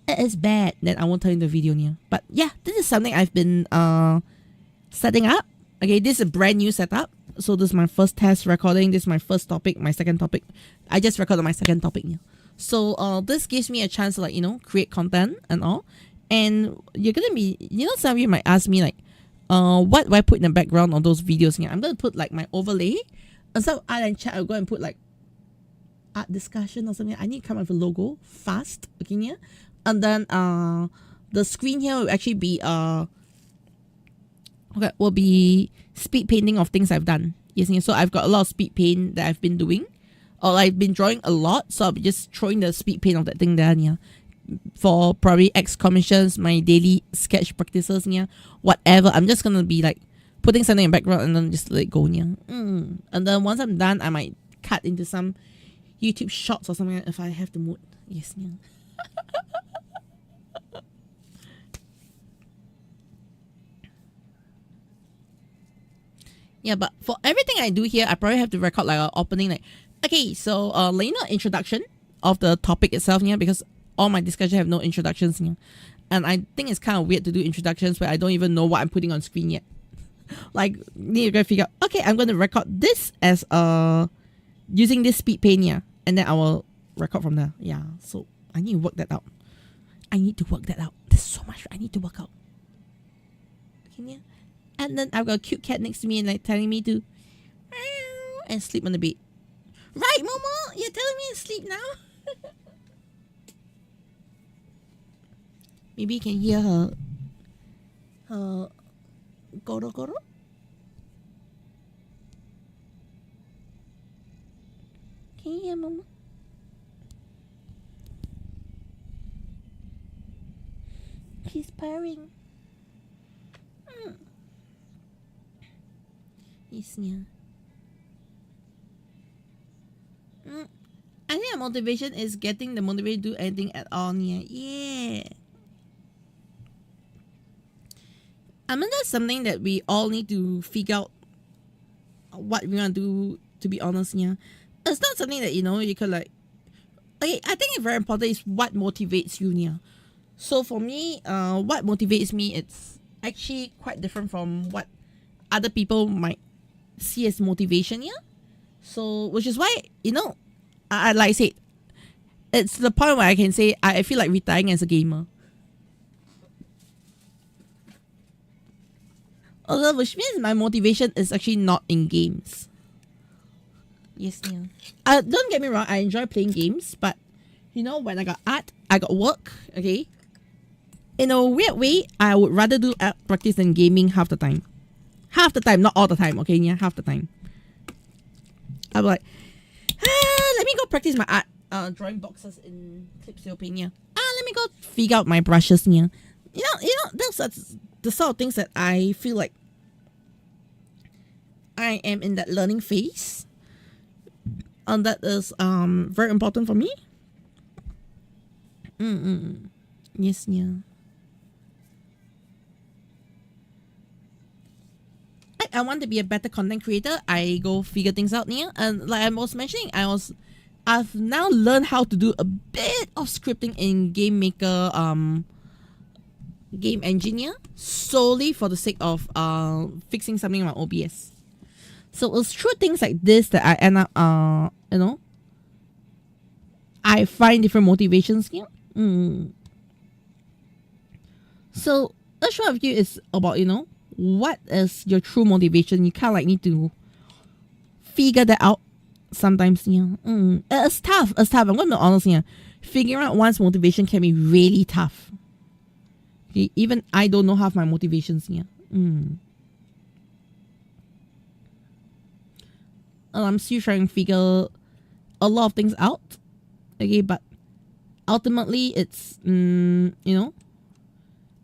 it is bad, then I won't turn in the video. But yeah, this is something I've been setting up. Okay, this is a brand new setup. So this is my first test recording. This is my first topic, my second topic. I just recorded my second topic. So this gives me a chance to create content and all. And you're gonna be, some of you might ask me like, what do I put in the background of those videos? I'm gonna put like my overlay. Instead of art and chat, I'll go and put like art discussion or something. I need to come up with a logo fast. Okay, and then the screen here will actually be will be speed painting of things I've done. Yes, so I've got a lot of speed paint that I've been doing, or I've been drawing a lot. So I'll be just throwing the speed paint of that thing there. For probably X commissions, my daily sketch practices, whatever. I'm just gonna be like putting something in the background and then just let it go. And then once I'm done, I might cut into some YouTube shots or something if I have the mood. Yes, Yeah, but for everything I do here, I probably have to record like an opening, like, okay, so introduction of the topic itself, because all my discussion have no introductions, and I think it's kind of weird to do introductions where I don't even know what I'm putting on screen yet. Like, need to figure out, okay, I'm going to record this as using this speed paint, and then I will record from there. Yeah, so I need to work that out. There's so much I need to work out. Okay, and then I've got a cute cat next to me and like telling me to and sleep on the bed. Right, Momo? You're telling me to sleep now? Maybe you can hear her goro goro. Can you hear Mama? She's purring. Yes, yeah. I think motivation is getting the motivation to do anything at all. Yeah. I mean, that's something that we all need to figure out what we want to do, to be honest. Yeah. It's not something that, you could like, okay, I think it's very important is what motivates you. Yeah. So for me, what motivates me, it's actually quite different from what other people might see as motivation. Yeah. So, which is why, I like I said, it's the point where I can say I feel like retiring as a gamer. Although, which means my motivation is actually not in games. Yes, yeah. Don't get me wrong, I enjoy playing games, but when I got art, I got work, okay? In a weird way, I would rather do art practice than gaming half the time. Half the time, not all the time, okay? Yeah, half the time. I'm like, let me go practice my art, drawing boxes in Clipsio Paint, yeah. Let me go figure out my brushes, yeah. That's the sort of things that I feel like I am in that learning phase. And that is very important for me. Yes, yeah. I want to be a better content creator. I go figure things out here. And like I was mentioning, I've now learned how to do a bit of scripting in Game Maker game engineer solely for the sake of fixing something in my OBS. So it's through things like this that I end up I find different motivations here. So each one of you is about, what is your true motivation. You kind of like need to figure that out sometimes. It's tough. I'm going to be honest here. Figuring out one's motivation can be really tough. Okay? Even I don't know half my motivations here. I'm still trying to figure a lot of things out. Okay, but ultimately it's,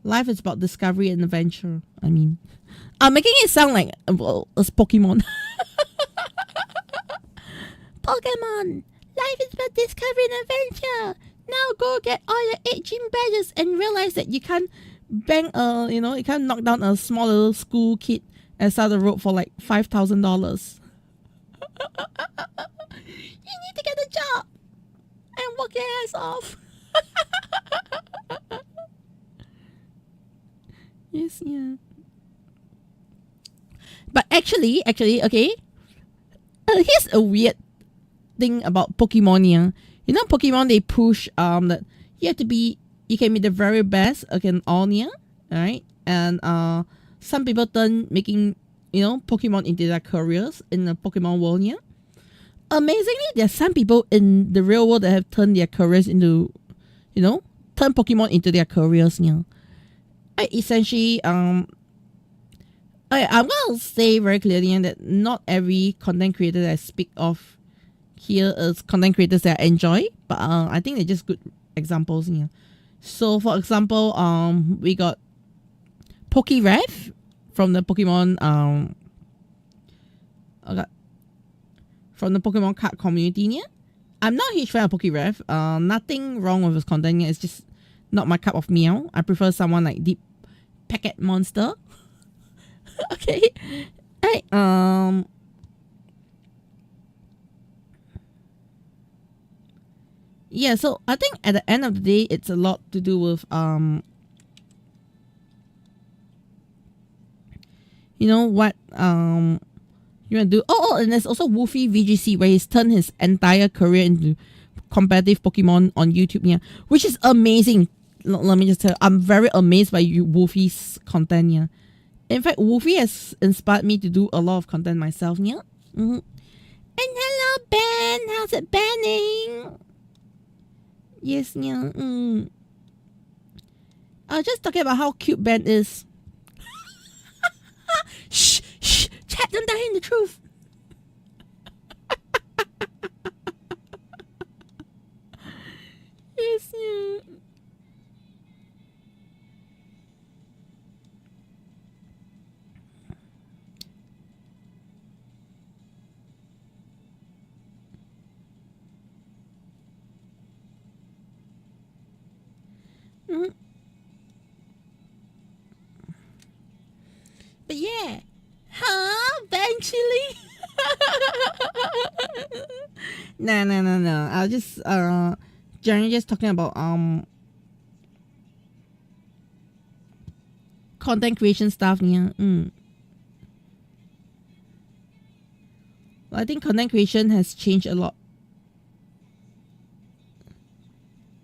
life is about discovery and adventure. I mean, I'm making it sound like, it's Pokemon. Pokemon! Life is about discovery and adventure! Now go get all your 8 gym badges and realize that you can't bang you can't knock down a small little school kid and side the road for like $5,000. You need to get a job and work your ass off. Yes, yeah. But actually, okay. Here's a weird thing about Pokemon. Yeah. Pokemon, they push that you can be the very best again all year, right? And some people turn making Pokemon into their careers in the Pokemon world. Yeah. Amazingly, there are some people in the real world that have turned their careers into, turn Pokemon into their careers. Yeah. Essentially, I'm gonna say very clearly that not every content creator that I speak of here is content creators that I enjoy, but I think they're just good examples here. So, for example, we got PokeRef from the Pokemon from the Pokemon card community here. I'm not a huge fan of PokeRef. Nothing wrong with his content here. It's just not my cup of meow. I prefer someone like Deep Packet Monster. Okay. Right. Yeah, so I think at the end of the day it's a lot to do with what you want to do. Oh, and there's also Woofy VGC where he's turned his entire career into competitive Pokemon on YouTube, yeah, which is amazing. Let me just tell you, I'm very amazed by Woofy's content, yeah. In fact, Woofy has inspired me to do a lot of content myself, yeah. And hello, Ben. How's it banning? Yes, yeah. I was just talking about how cute Ben is. Shh. Chat, don't tell him the truth. Yes, yeah. But yeah. Huh? Eventually? No. I'll just generally just talking about content creation stuff. Yeah. Well, I think content creation has changed a lot.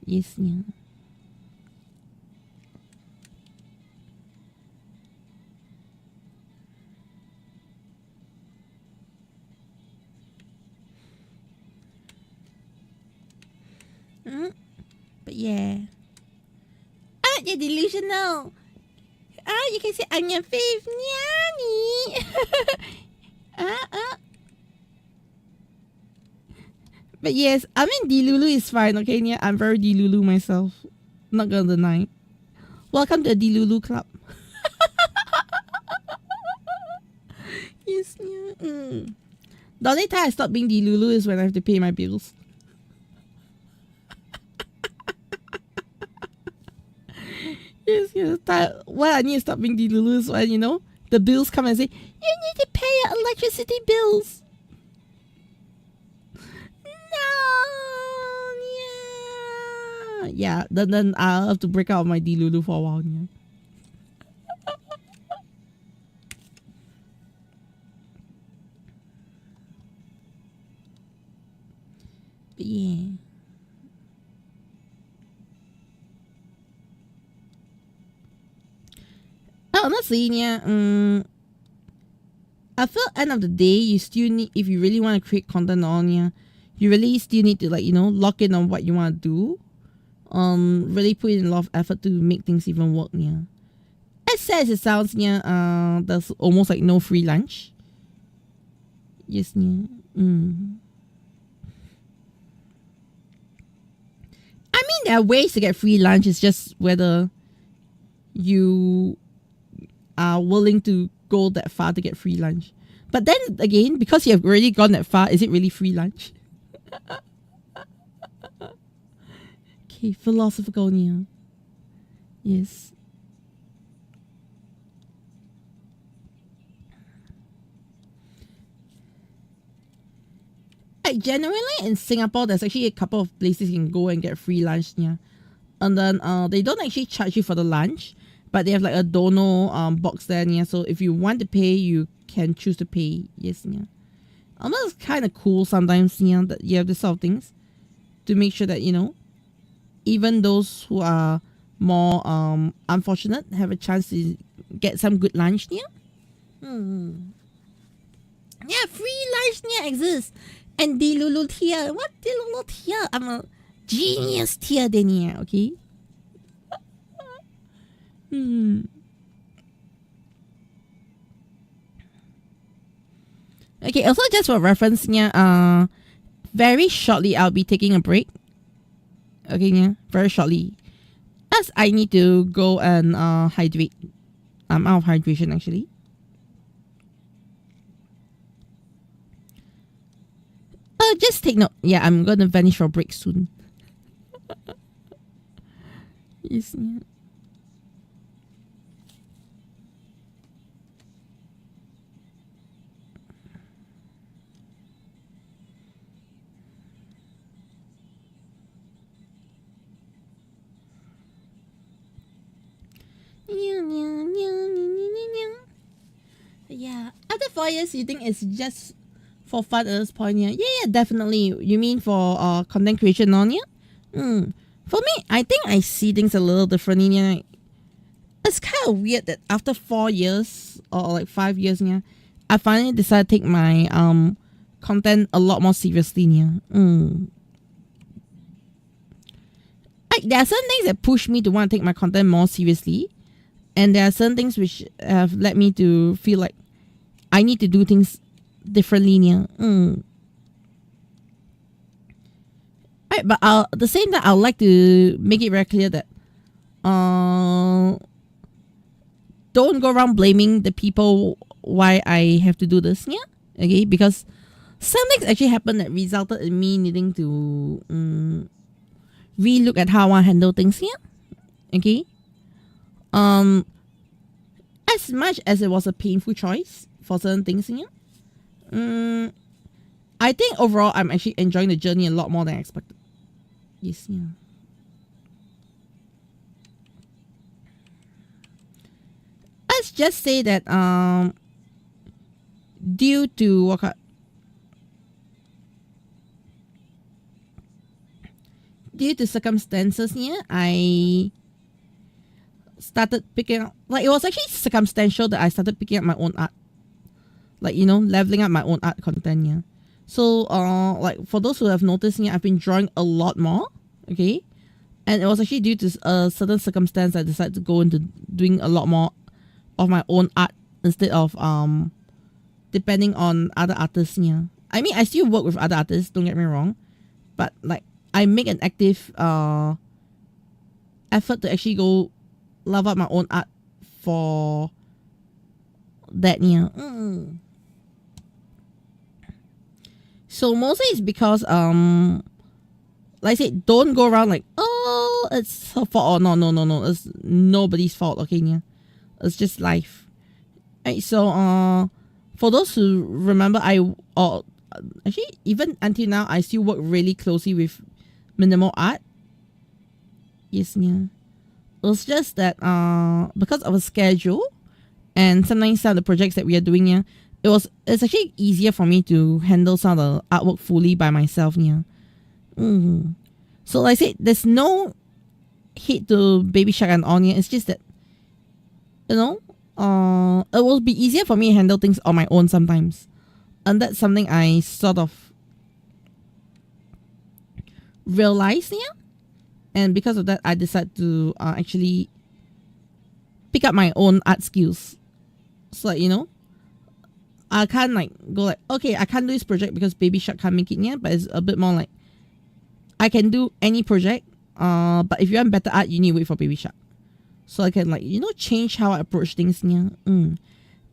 Yes, yeah. But yeah. You're delusional. You can say I'm your fave nanny. But yes, I mean Delulu is fine, okay? Yeah, I'm very Delulu myself. Not gonna deny. Welcome to the Delulu club. Yes, yeah. The only time I stop being Delulu is when I have to pay my bills. Yes. Well, I need to stop being Delulu is when, you know, the bills come and say, you need to pay your electricity bills. No, yeah. Then I'll have to break out of my Delulu for a while. Yeah. But yeah. Honestly, yeah. I feel end of the day, you still need, if you really want to create content on, yeah, you really still need to, like, you know, lock in on what you want to do. Really put in a lot of effort to make things even work, yeah. As sad as it sounds, yeah, there's almost like no free lunch. Yes, yeah. I mean, there are ways to get free lunch. It's just whether you are willing to go that far to get free lunch. But then again, because you have already gone that far, is it really free lunch? Okay, philosophical, yeah. Yes. Like generally in Singapore, there's actually a couple of places you can go and get free lunch, yeah. And then they don't actually charge you for the lunch, but they have like a dono box there, yeah. So if you want to pay, you can choose to pay. Yes, yeah. That's kind of cool sometimes, yeah, that you have this sort of things to make sure that, you know, even those who are more unfortunate have a chance to get some good lunch, yeah. Yeah, free lunch yeah exists. And Delulu tier. What Delulu tier? I'm a genius tier then, yeah, okay? Okay, also just for reference, yeah, very shortly I'll be taking a break. Okay, yeah, very shortly. As I need to go and hydrate. I'm out of hydration actually. Just take note. Yeah, I'm gonna vanish for a break soon. Yes, yeah. Yeah. After 4 years, you think it's just for fun at this point, yeah? Yeah, definitely. You mean for content creation on, yeah? For me, I think I see things a little differently, yeah. It's kind of weird that after 4 years or like 5 years, yeah, I finally decided to take my content a lot more seriously, yeah. Like, there are certain things that push me to want to take my content more seriously. And there are certain things which have led me to feel like I need to do things differently. Yeah. Right, but at the same time, I would like to make it very clear that don't go around blaming the people why I have to do this. Yeah. Okay, because some things actually happened that resulted in me needing to relook at how I handle things. Yeah. Okay. as much as it was a painful choice for certain things, I think overall I'm actually enjoying the journey a lot more than I expected. Yes, yeah. Let's just say that due to circumstances, I started picking up, like, it was actually circumstantial that I started picking up my own art, like, leveling up my own art content. So like, for those who have noticed, I've been drawing a lot more, okay, and it was actually due to a certain circumstance I decided to go into doing a lot more of my own art instead of depending on other artists. I mean, I still work with other artists, don't get me wrong, but like, I make an active effort to actually go love up my own art for that. So mostly it's because like I said, don't go around like, oh, it's her fault, or no, it's nobody's fault, okay. It's just life. Right, so for those who remember, actually even until now I still work really closely with Minimal Art. Yes, it's just that because of a schedule and sometimes some of the projects that we are doing, it's actually easier for me to handle some of the artwork fully by myself. So like I said, there's no hate to Baby Shark and all. It's just that, it will be easier for me to handle things on my own sometimes, and that's something I sort of realized. And because of that, I decided to actually pick up my own art skills. So like, I can't like go like, okay, I can't do this project because Baby Shark can't make it yet, but it's a bit more like, I can do any project, but if you want better art, you need to wait for Baby Shark. So I can like, change how I approach things. And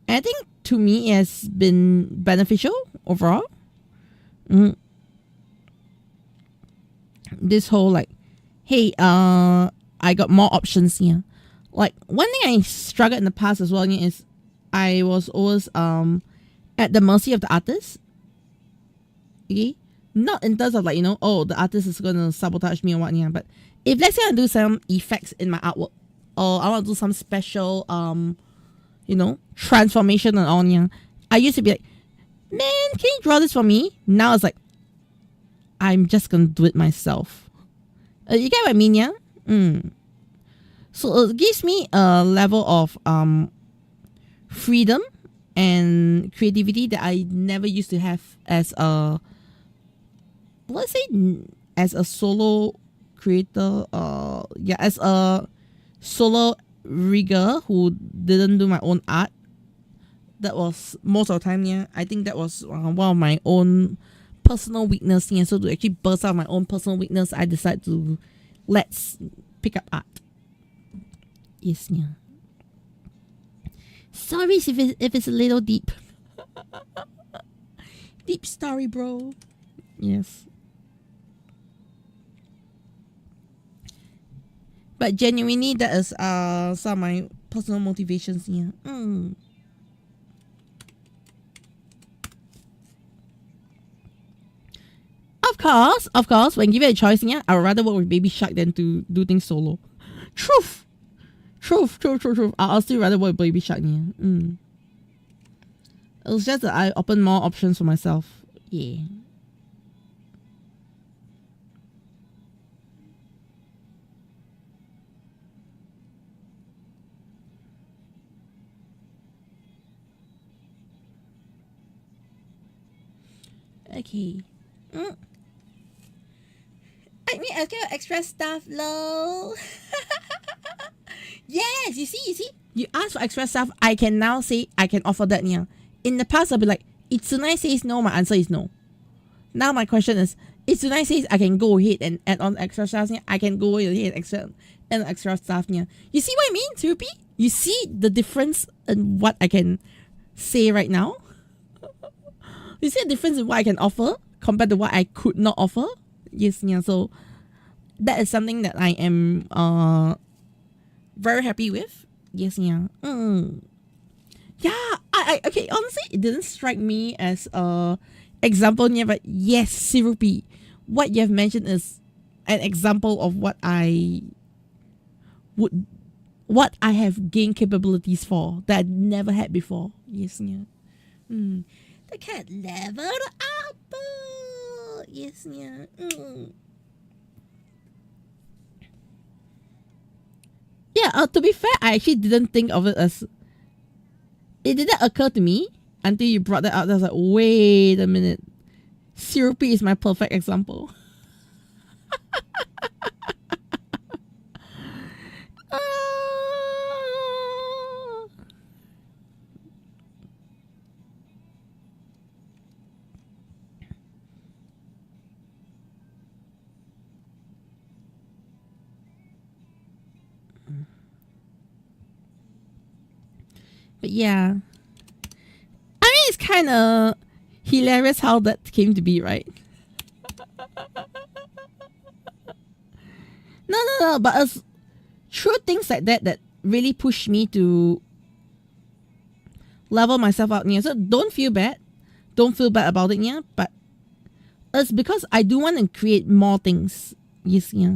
I think to me it has been beneficial overall. This whole like, hey, I got more options here. Like, one thing I struggled in the past as well is I was always at the mercy of the artist. Okay? Not in terms of like, oh, the artist is gonna sabotage me or what, but if let's say I do some effects in my artwork, or I want to do some special transformation and all, I used to be like, man, can you draw this for me? Now it's like, I'm just gonna do it myself. You get what I mean, So it gives me a level of freedom and creativity that I never used to have as a, as a solo creator, as a solo rigger who didn't do my own art. That was most of the time, I think that was one of my own personal weakness. So to actually burst out my own personal weakness, I decided to let's pick up art. Yes, Sorry if it's a little deep. Deep story, bro. Yes. But genuinely, that is some of my personal motivations. Of course, when given a choice, I would rather work with Baby Shark than to do things solo. Truth. I'll still rather work with Baby Shark. It was just that I opened more options for myself. Yeah. Okay. I mean, I get extra stuff, lol. Yes, you see. You ask for extra stuff, I can now say I can offer that. In the past, I'll be like, Itsunai says no, my answer is no. Now my question is, Itsunai says I can go ahead and add on extra stuff. I can go ahead and add extra stuff. You see what I mean, Tsurupi? You see the difference in what I can say right now? You see the difference in what I can offer compared to what I could not offer? Yes, so that is something that I am very happy with. Yes, Yeah, I okay, honestly, it didn't strike me as a example here, but yes, syrupy. What you have mentioned is an example of would what I have gained capabilities for that I never had before. Yes, yeah. The cat leveled up. Yes, yeah. Yeah, to be fair, I actually didn't think of it as. It didn't occur to me until you brought that up. I was like, wait a minute. Syrupy is my perfect example. But yeah. I mean, it's kind of hilarious how that came to be, right? No. But it's true things like that really push me to level myself out. Yeah. So don't feel bad. Don't feel bad about it. Yeah. But it's because I do want to create more things. Yes. Yeah.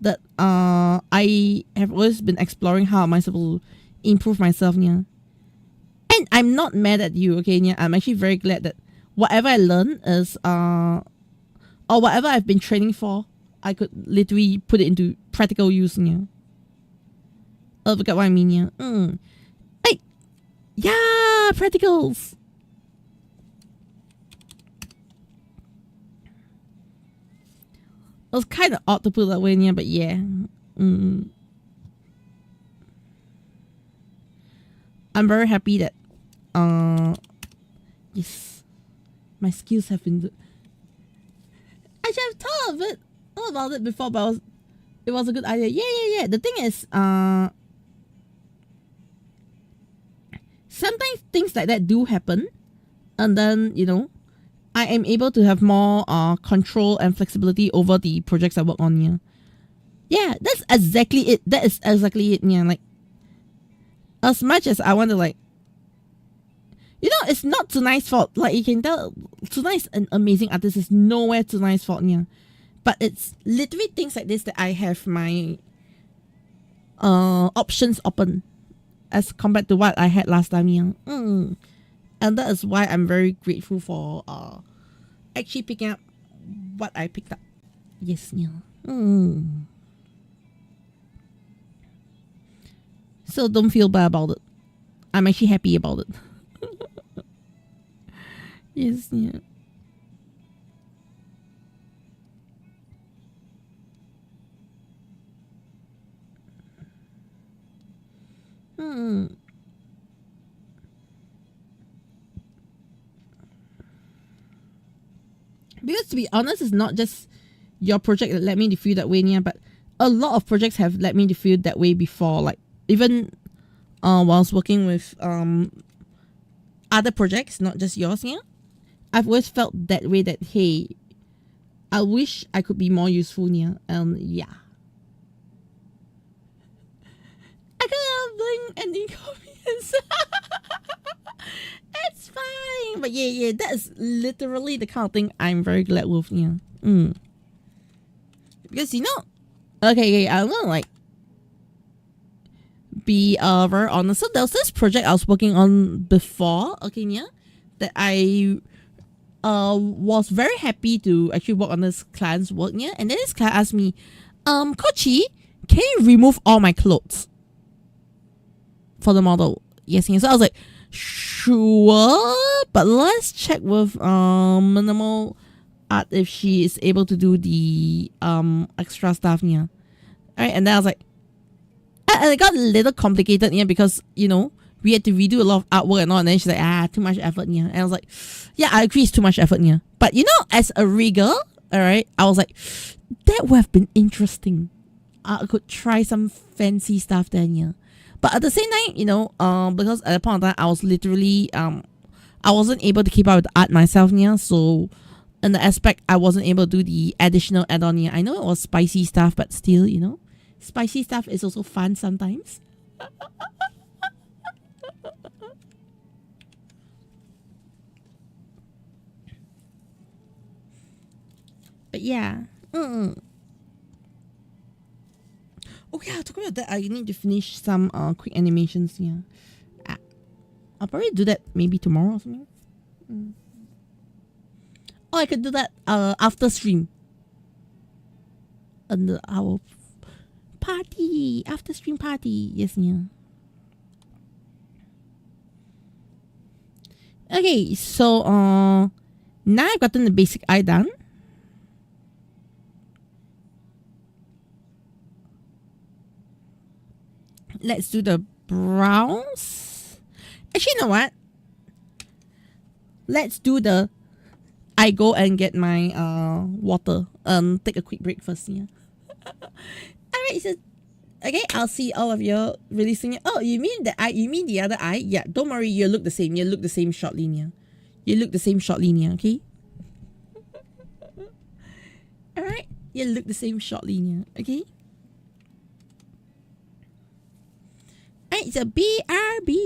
That I have always been exploring how am I supposed to improve myself. Yeah. And I'm not mad at you. Okay. Yeah. I'm actually very glad that whatever I learn is or whatever I've been training for, I could literally put it into practical use. Yeah. Oh, forget what I mean. Yeah. Hey. Yeah. Practicals. It was kind of odd to put it that way, yeah, but yeah. I'm very happy that, yes, my skills have been. Actually, I've thought about it before, but it was a good idea. Yeah. The thing is, sometimes things like that do happen, and then I am able to have more control and flexibility over the projects I work on. Yeah, that's exactly it. That is exactly it. Yeah, like as much as I want to it's not Tsunai's fault. Like you can tell, Tsunai's an amazing artist. It's nowhere Tsunai's fault. Yeah, but it's literally things like this that I have my options open as compared to what I had last time. Yeah. And that is why I'm very grateful for actually picking up what I picked up. Yes, yeah. So don't feel bad about it. I'm actually happy about it. Yes, yeah. Because to be honest, it's not just your project that led me to feel that way, yeah, but a lot of projects have led me to feel that way before. Like even whilst working with other projects, not just yours, yeah. I've always felt that way that hey, I wish I could be more useful, yeah. Yeah. I can't bring an inconvenience. It's fine. But yeah, that's literally the kind of thing I'm very glad with, yeah. Because okay, I'm gonna be very honest. So there was this project I was working on before, okay, yeah, that I was very happy to actually work on this client's work, yeah. And then this client asked me, Kochi, can you remove all my clothes for the model? Yes, yeah. So I was like, sure, but let's check with Minimal Art if she is able to do the extra stuff, yeah. Alright, and then I was like, and it got a little complicated, yeah, because we had to redo a lot of artwork and all, and then she's like, too much effort, yeah. And I was like, yeah, I agree, it's too much effort, yeah. But as a rigger, alright, I was like, that would have been interesting. I could try some fancy stuff then, yeah. But at the same time, because at that point in time, I was literally, I wasn't able to keep up with the art myself, yeah. So, in the aspect, I wasn't able to do the additional add-on, yeah. I know it was spicy stuff, but still, spicy stuff is also fun sometimes. But yeah. Oh yeah, talking about that, I need to finish some quick animations. Yeah, I'll probably do that maybe tomorrow or something. Oh, I could do that after stream. Under our party, after stream party. Yes, yeah. Okay, so now I've gotten the basic eye done. Let's do the brows. Actually, you know what? Let's do the. I go and get my water. Take a quick break first. Yeah. Alright, so okay, I'll see all of you releasing it. Oh, you mean the eye? You mean the other eye? Yeah. Don't worry, you look the same. You look the same short linear. You look the same short linear. Okay. Alright, you look the same short linear. Okay. Alright, it's a BRB.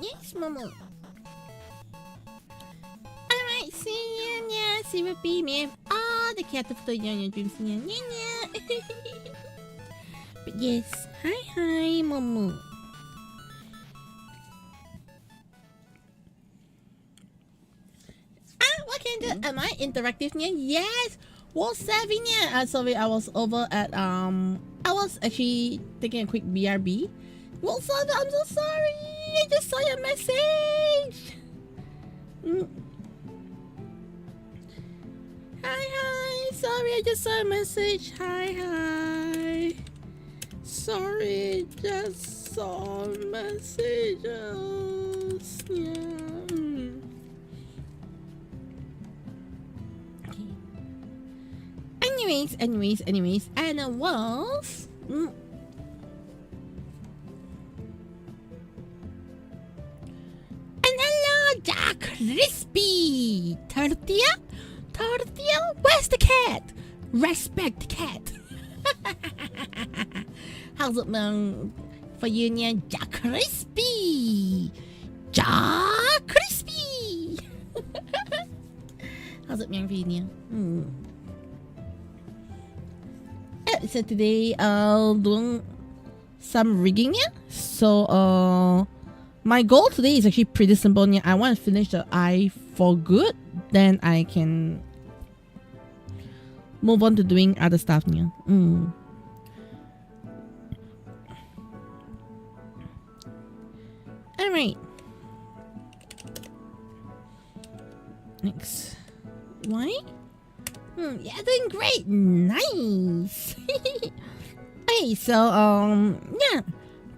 Yes, Momo. Alright, see ya, yeah, see what be me. Ah, the cat of the young dreams, yeah, yeah. But yes, hi, Momo. What can I do? Am I interactive niya? Yes! What's savvy niya? Sorry, I was over at, I was actually taking a quick BRB. What's up? I'm so sorry! I just saw your message! Hi! Sorry, I just saw a message. Hi! Sorry, just saw messages. Yeah. Anyways, and it was and hello, Jack Crispy Tortilla, where's the cat? Respect the cat. How's it going for you, Nia? Jack Crispy, how's it going for you, Nia? So today doing some rigging, yeah. So my goal today is actually pretty simple, yeah. I want to finish the eye for good, then I can move on to doing other stuff, yeah. All right. Next. Why? Yeah, doing great. Nice. Okay, so yeah.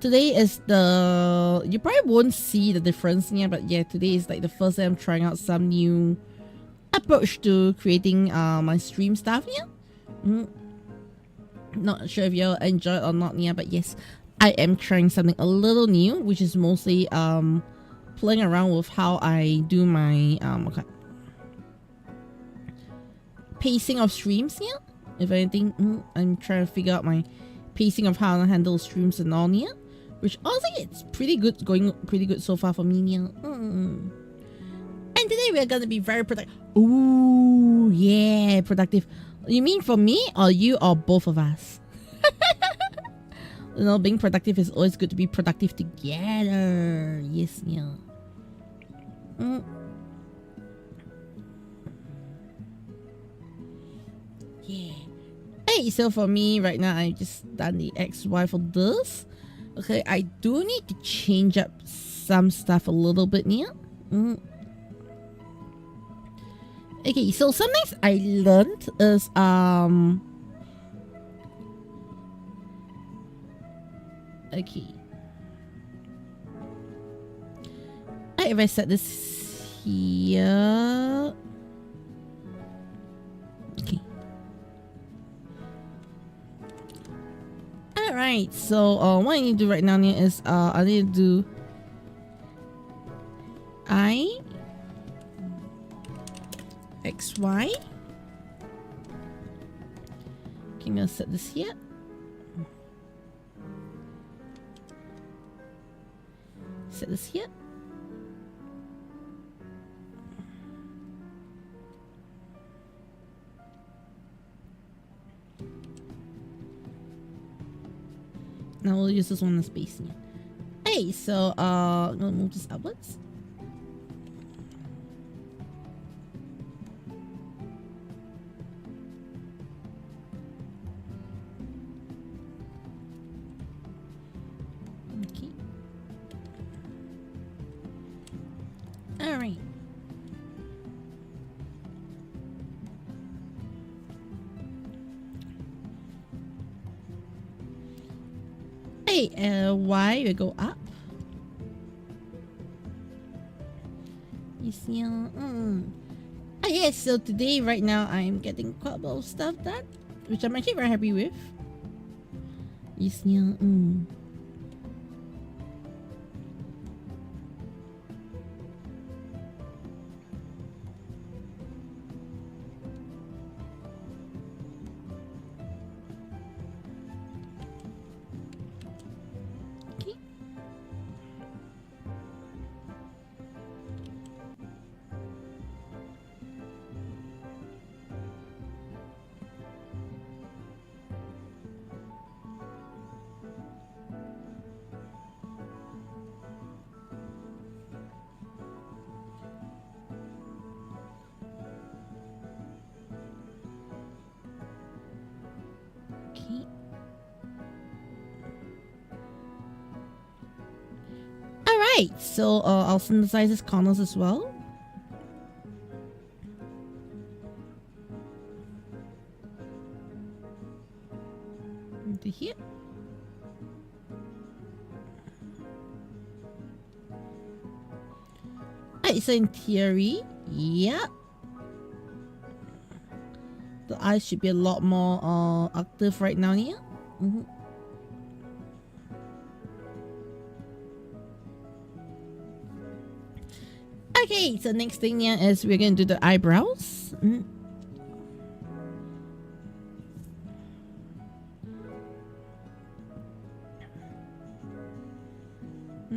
Today is the, you probably won't see the difference, yeah, but yeah, today is like the first time I'm trying out some new approach to creating my stream stuff, yeah. Not sure if you'll enjoy it or not, yeah, but yes, I am trying something a little new, which is mostly playing around with how I do my pacing of streams, yeah. If anything, I'm trying to figure out my pacing of how to handle streams and all, yeah. Which honestly, it's pretty good, going pretty good so far for me, yeah. And today we're gonna be very productive. Ooh, yeah, productive. You mean for me or you or both of us? You know, being productive is always good to be productive together. Yes, yeah. Yeah. Hey, so for me right now, I just done the XY for this. Okay, I do need to change up some stuff a little bit here. Okay, so something I learned is okay. If I set this here. Okay. Alright, so what I need to do right now is I need to do XY. Okay, I'm gonna set this here. Set this here. Now we'll use this one as space here. Hey, so I'm gonna move this upwards. Okay. Alright. Hey, Y we go up. You see, yes, so today, right now, I'm getting quite a lot of stuff done, which I'm actually very happy with. You see, Okay, so I'll synthesize his corners as well. Into here. Alright, so in theory, yeah, the eyes should be a lot more active right now here. Okay, so next thing here is we're going to do the eyebrows.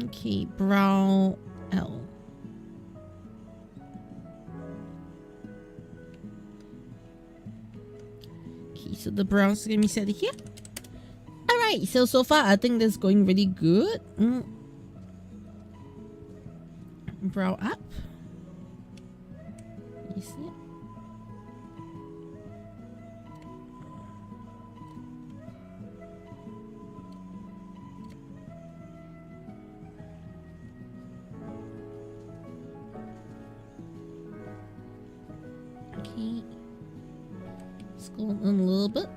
Okay, brow L. Okay, so the brows are gonna be set here. Alright, so far I think this is going really good. Brow up. You see it? Okay. Let's go in a little bit.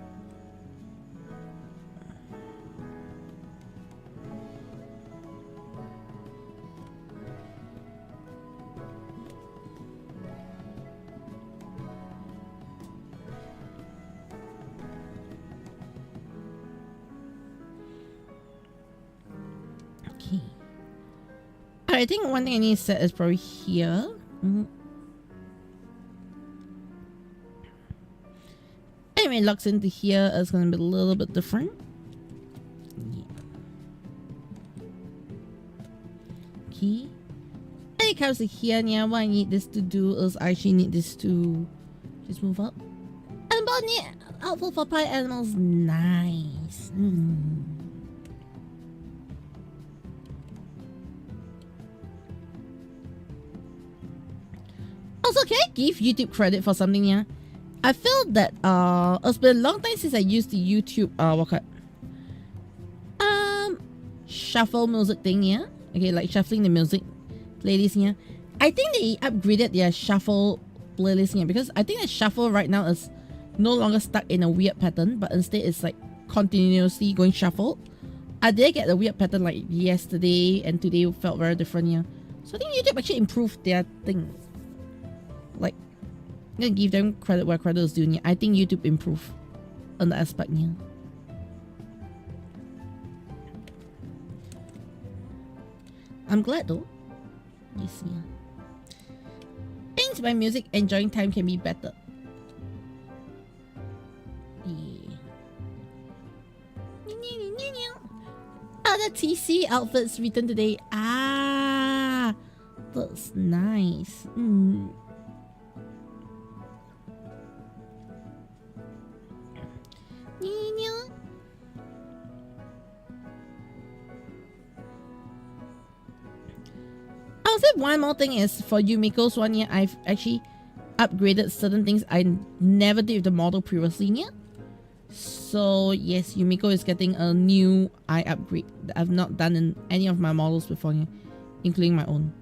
Okay. I think one thing I need to set is probably here. Anyway, it locks into here. It's going to be a little bit different. Yeah. Okay. And it comes to here. Yeah, what I need this to do is I actually need this to just move up. And body helpful for pie animals. Nice. Also, can I give YouTube credit for something here? I feel that it's been a long time since I used the YouTube shuffle music thing here. Okay, like shuffling the music playlist here. I think they upgraded their shuffle playlist here because I think the shuffle right now is no longer stuck in a weird pattern, but instead it's like continuously going shuffle. I did get a weird pattern like yesterday, and today felt very different here. So I think YouTube actually improved their thing. Like, I'm gonna give them credit where credit is due. I think YouTube improved on the aspect here. I'm glad though. Yes, yeah. Things by music enjoying time can be better. Yeah. Other TC outfits written today. Ah, that's nice. I'll say one more thing is for Yumiko's one here, I've actually upgraded certain things I never did with the model previously here. So yes, Yumiko is getting a new eye upgrade that I've not done in any of my models before here, including my own.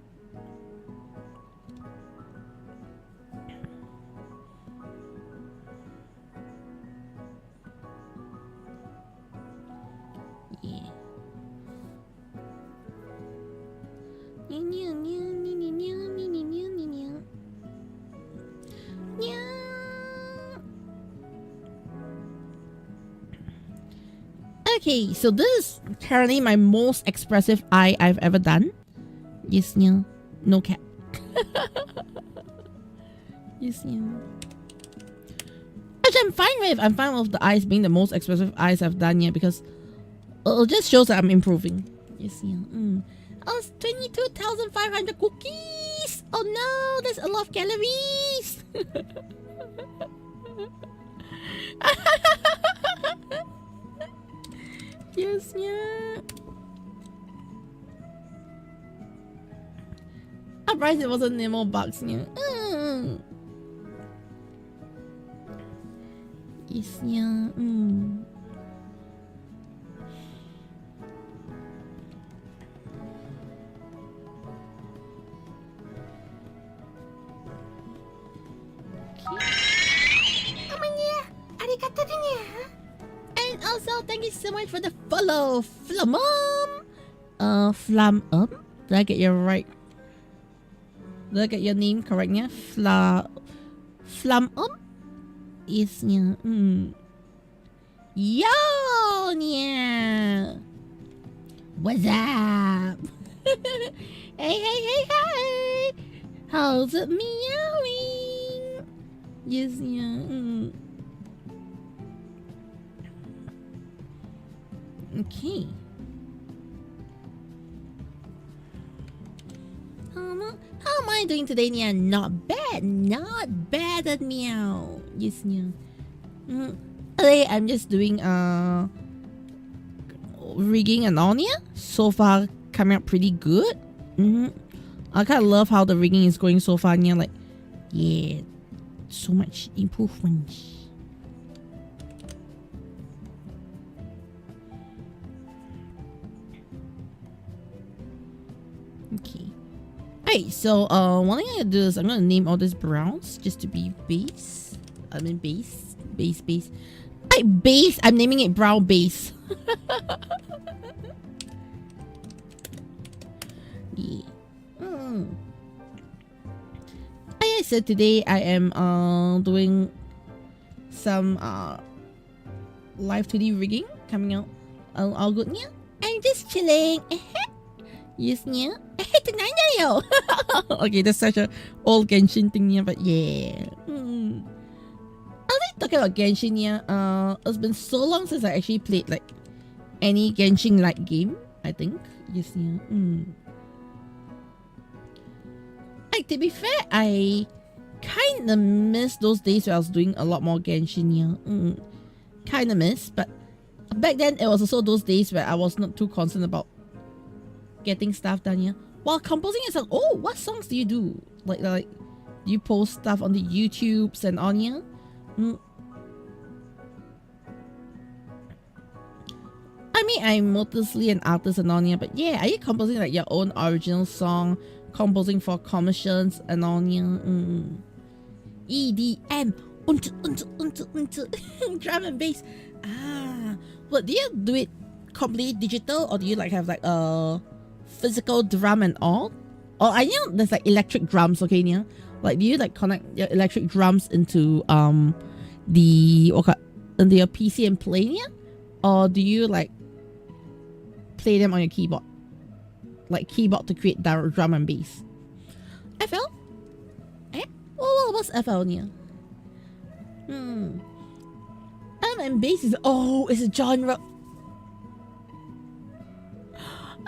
Okay, so this is currently my most expressive eye I've ever done. Yes, yeah. No cap. Yes, yeah. Which I'm fine with. I'm fine with the eyes being the most expressive eyes I've done yet because it just shows that I'm improving. Yes, yeah. Oh, it's 22,500 cookies! Oh no, there's a lot of calories! Yes, yeah. I'm surprised it wasn't Nemo Bugs, yeah. Yes, yeah. Also, thank you so much for the follow, Flamum. Flamum. Did I get your right? Did I get your name correct? Yeah, Flamum. Yes, yeah. Yo, yeah. What's up? Hey. How's it meowing? Yes, yeah. Okay. How am I doing today, Nia? Not bad at meow. Yes, Nia. Today I'm just doing rigging and all, Nia. So far coming out pretty good. I kind of love how the rigging is going so far, Nia. Like, yeah, so much improvement. Okay. Alright, so one thing I'm gonna do is I'm gonna name all these browns just to be base. I mean base. Alright, base. I'm naming it brown base. Yeah. So today I am doing some live 2D rigging coming out. All good, yeah. I'm just chilling. Yes, yeah. Okay, that's such a old Genshin thing, yeah, but yeah. I was talking about Genshin, yeah. It's been so long since I actually played like any Genshin-like game, I think. Yes, yeah. Like, to be fair, I kind of miss those days where I was doing a lot more Genshin, yeah. Kind of miss, but back then it was also those days where I was not too concerned about getting stuff done, yeah. While composing yourself, oh, what songs do you do? Like do you post stuff on the YouTubes and on, yeah? I mean, I'm mostly an artist and on, yeah, but yeah, are you composing like your own original song? Composing for commissions and all, yeah? EDM, drum and bass. But do you do it completely digital, or do you like have like a physical drum and all? Or I know there's like electric drums, okay, yeah? Like, do you like connect your electric drums into your PC and play, yeah? Or do you like play them on your keyboard? Like keyboard to create drum and bass. FL? Eh? What's FL, yeah? Drum and bass is it's a genre.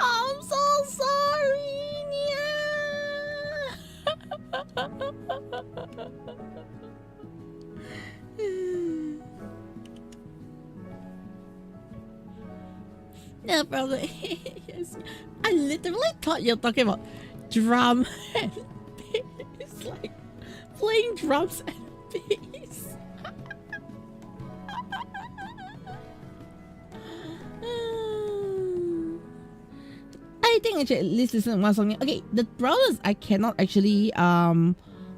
I'm so sorry, Nia. No problem. Yes. I literally thought you're talking about drum and bass, like playing drums and bass. I think I should at least listen to one song. Okay, the problem is I cannot actually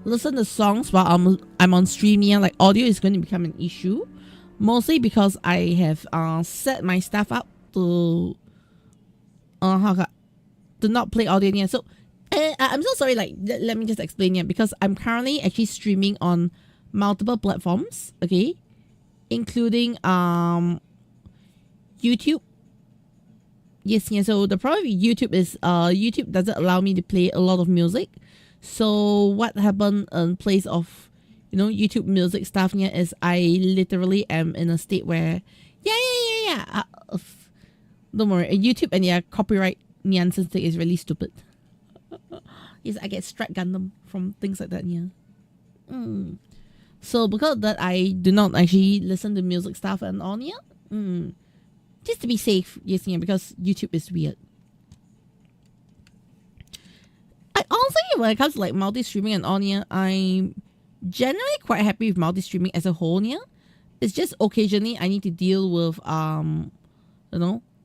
listen to songs while I'm on stream here. Like, audio is going to become an issue, mostly because I have set my stuff up to not play audio here. So I'm so sorry. Like, let me just explain here, because I'm currently actually streaming on multiple platforms. Okay, including YouTube. Yes, yeah. So the problem with YouTube is YouTube doesn't allow me to play a lot of music. So what happened in place of, YouTube music stuff here is I literally am in a state where don't worry, YouTube and their copyright nonsense thing is really stupid. Yes, I get Strike Gundam from things like that, yeah. So because of that, I do not actually listen to music stuff and on, yeah. Just to be safe, yes, yeah, because YouTube is weird. I honestly, when it comes to like multi-streaming and on, yeah, I'm generally quite happy with multi-streaming as a whole, yeah. It's just occasionally I need to deal with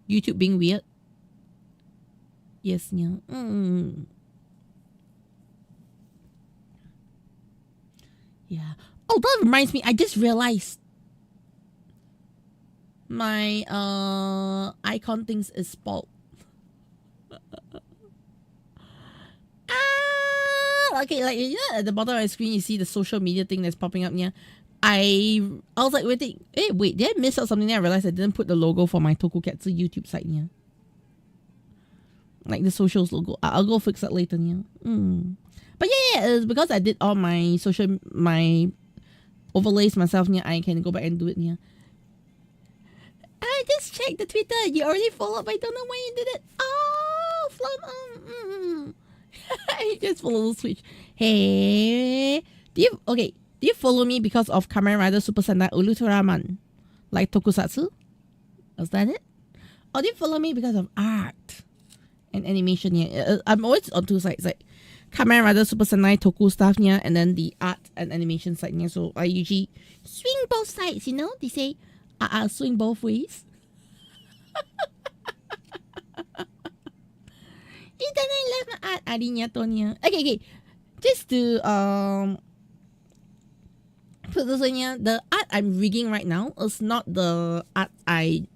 YouTube being weird. Yes, yeah. Yeah. Oh, that reminds me, I just realized my icon things is spoiled. Okay, like at the bottom of my screen you see the social media thing that's popping up here. I was like wait, did I miss out something? Then I realized I didn't put the logo for my Tokuketsu YouTube site here. Like the socials logo. I'll go fix that later here. But yeah, it's because I did all my overlays myself here. I can go back and do it here. I just checked the Twitter. You already followed, but I don't know why you did it. Oh, Flum. I just follow the switch. Hey, do you follow me because of Kamen Rider Super Sentai Ultraman, like Tokusatsu? Was that it? Or do you follow me because of art and animation here? I'm always on two sides, like Kamen Rider Super Sentai Toku stuff here, and then the art and animation side here. So I usually swing both sides. You know, they say, swing both ways. Then I left my art Arinya Tonya. Okay. Just to put this in here, the art I'm rigging right now is not the art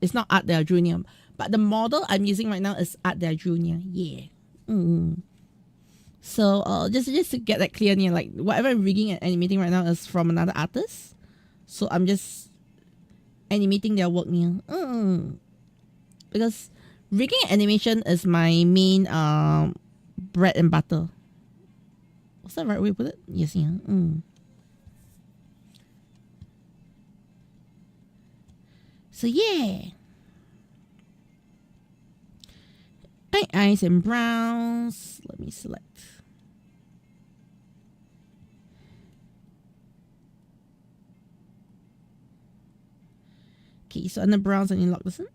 it's not Art Del Junior, but the model I'm using right now is Art Del Junior. Yeah. So just to get that clear here, like whatever I'm rigging and animating right now is from another artist. So I'm just animating their work here. Because rigging animation is my main bread and butter. What's that right way to put it? Yes, yeah. So yeah. Eyes and brows. Let me select. Okay, so under brows I need to lock this in.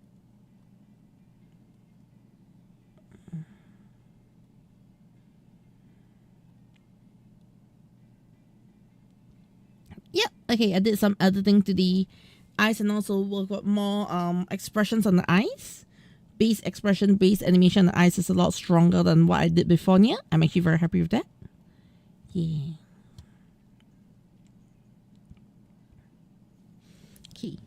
Yep. Okay, I did some editing to the eyes and also work with more expressions on the eyes. Base expression, base animation on the eyes is a lot stronger than what I did before here. I'm actually very happy with that. Yeah. Okay.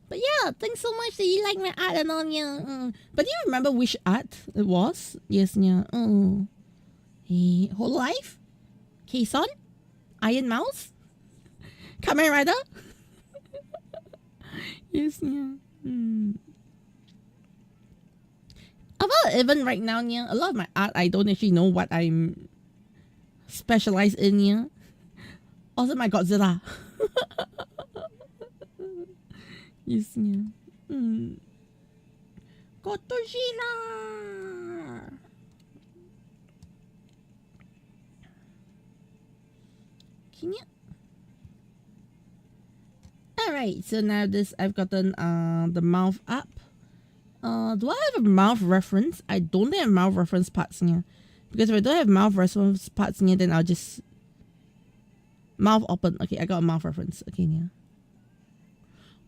But yeah, thanks so much that you like my art and all, yeah. But do you remember which art it was? Yes, yeah. Hey, Whole Life? K-Son? Iron Mouse? Kamen Rider? Yes, yeah. About even right now, yeah, a lot of my art, I don't actually know what I'm specialized in, yeah. Also, my Godzilla. Yes, yeah. Godzilla! Can you? Alright, so now this I've gotten the mouth up. Do I have a mouth reference? I don't think I have mouth reference parts here. Because if I don't have mouth reference parts here, then I'll just mouth open. Okay, I got a mouth reference. Okay, yeah.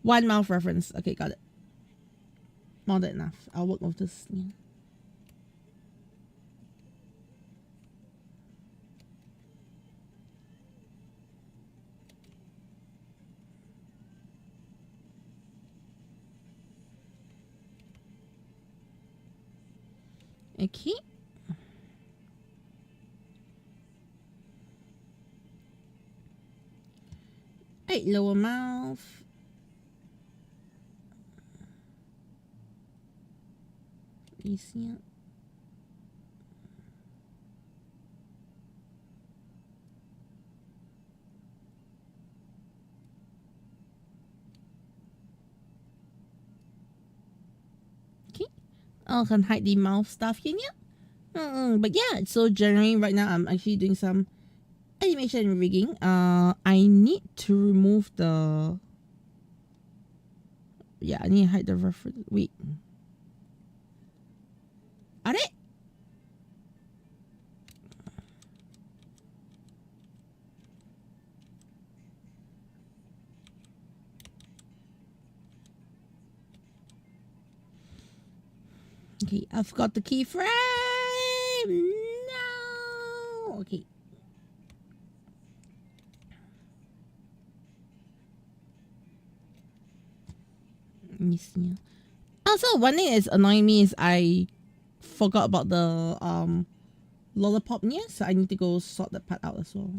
One mouth reference. Okay, got it. More than enough. I'll work with this. Yeah. Okay. Right, lower mouth. You see it? Okay. I can hide the mouth stuff here. But yeah, so generally right now I'm actually doing some animation rigging. I need to remove the... Yeah, I need to hide the reference. Wait. Are it? Okay, I've got the keyframe. No. Okay. Yes, yeah. Also, one thing is annoying me is I forgot about the lollipop near, so I need to go sort that part out as well.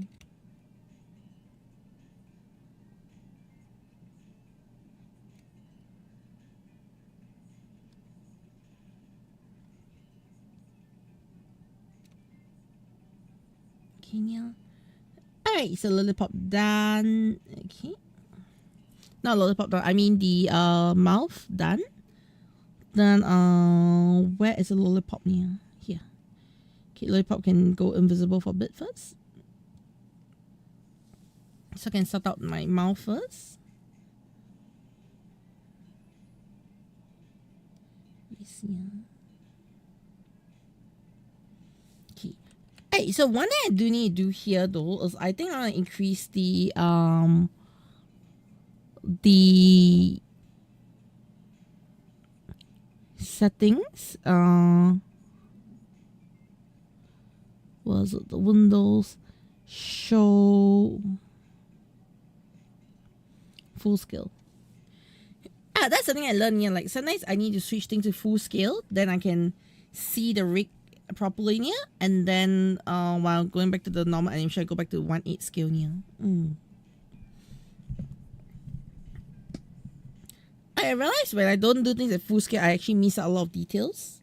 Okay, yeah. Alright, so lollipop done. Okay. Not lollipop done, I mean the mouth done. Then where is the lollipop near? Here. Okay, lollipop can go invisible for a bit first. So I can sort out my mouth first. Yes, yeah. Okay. Hey, so one thing I do need to do here though is I think I want to increase the settings. Was it the Windows show full scale? That's something I learned here. Like sometimes I need to switch things to full scale, then I can see the rig properly here, and then while going back to the normal animation, I go back to 1/8 scale here. I realize when I don't do things at full scale, I actually miss out a lot of details,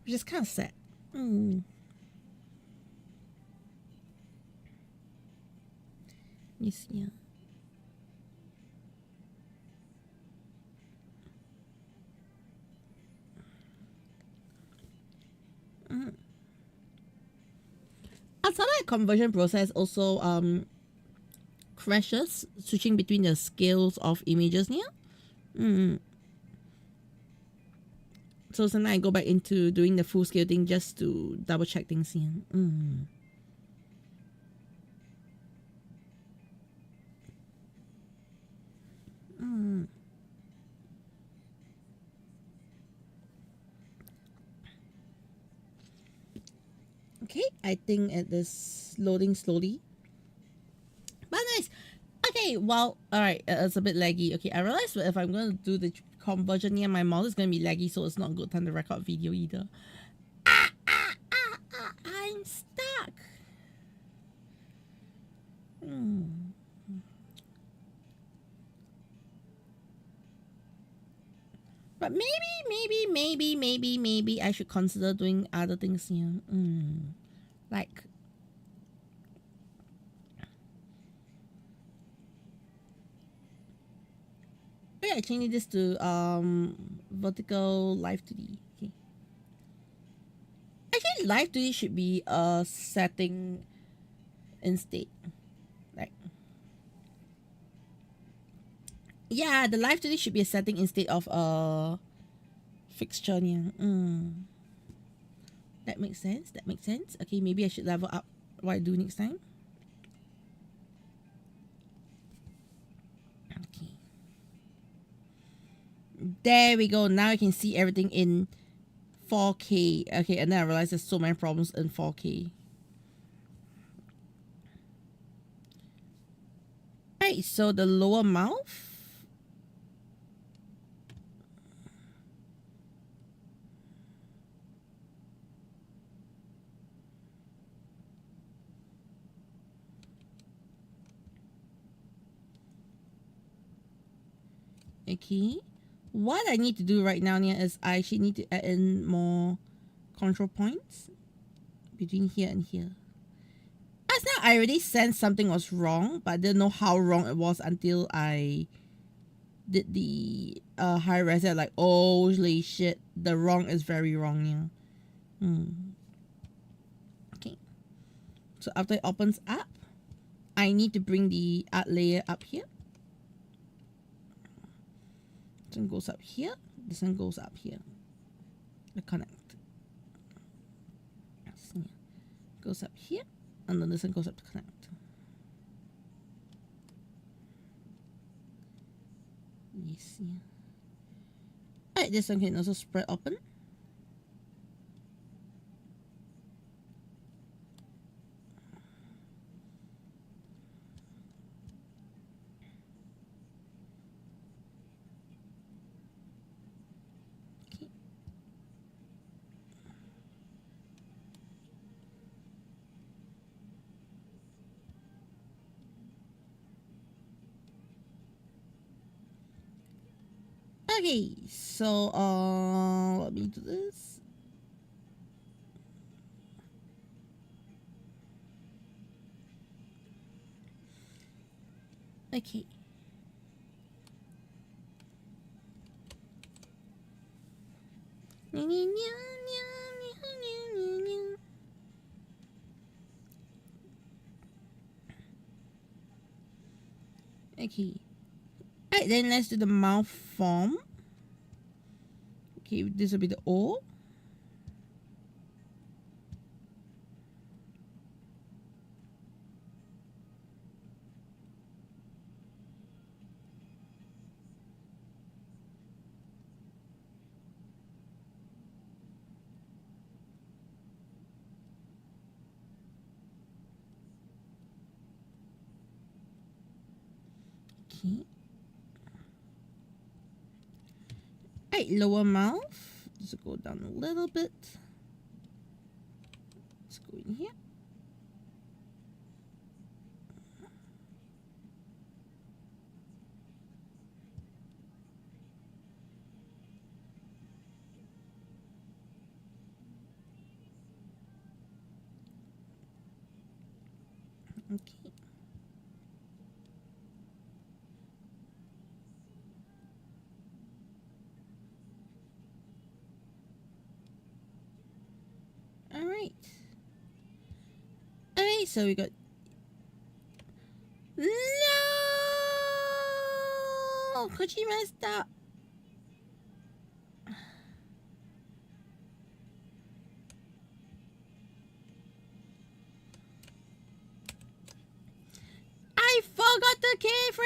which is kind of sad. Yes, yeah. Outside of the conversion process also crashes switching between the scales of images here. So sometimes I go back into doing the full scale thing just to double check things here. Okay, I think it is loading slowly. But nice. Okay, well, alright, it's a bit laggy. Okay, I realized if I'm going to do the conversion here, my mouse is going to be laggy, so it's not good time to record video either. I'm stuck. But maybe I should consider doing other things here. Like I change this to vertical live 2D. Okay. Actually, live 2D should be a setting instead. Like yeah, the live 2D should be a setting instead of a fixture here. That makes sense. That makes sense. Okay, maybe I should level up what I do next time. Okay. There we go. Now I can see everything in 4K. Okay, and then I realized there's so many problems in 4K. Alright, so the lower mouth. Okay, what I need to do right now is I actually need to add in more control points between here and here. As now I already sensed something was wrong, but I didn't know how wrong it was until I did the high res. Like, holy shit, the wrong is very wrong here. Okay, so after it opens up, I need to bring the art layer up here. This one goes up here. This one goes up here. The connect. Goes up here. And then this one goes up to connect. Yes, yeah. Alright, this one can also spread open. Okay, so let me do this. Okay. Okay. Alright, then let's do the mouth form. Okay, this will be the O. Okay. Alright, lower mouth. Just go down a little bit. Let's go in here. Okay. Alright. Alright, so we got... No! Koji messed up. I forgot the keyframe!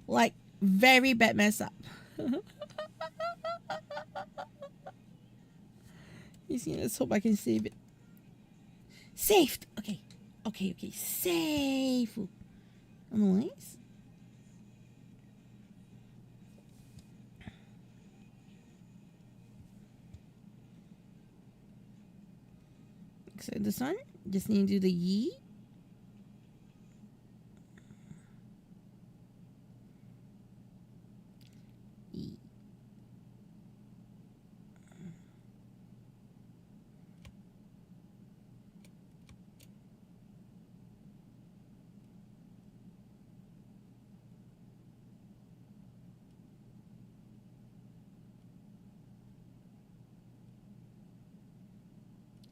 Like, very bad mess up. You see, let's hope I can save it. Saved! Okay. Okay, okay. Save! Otherwise... So this one, just need to do the yi. Yi.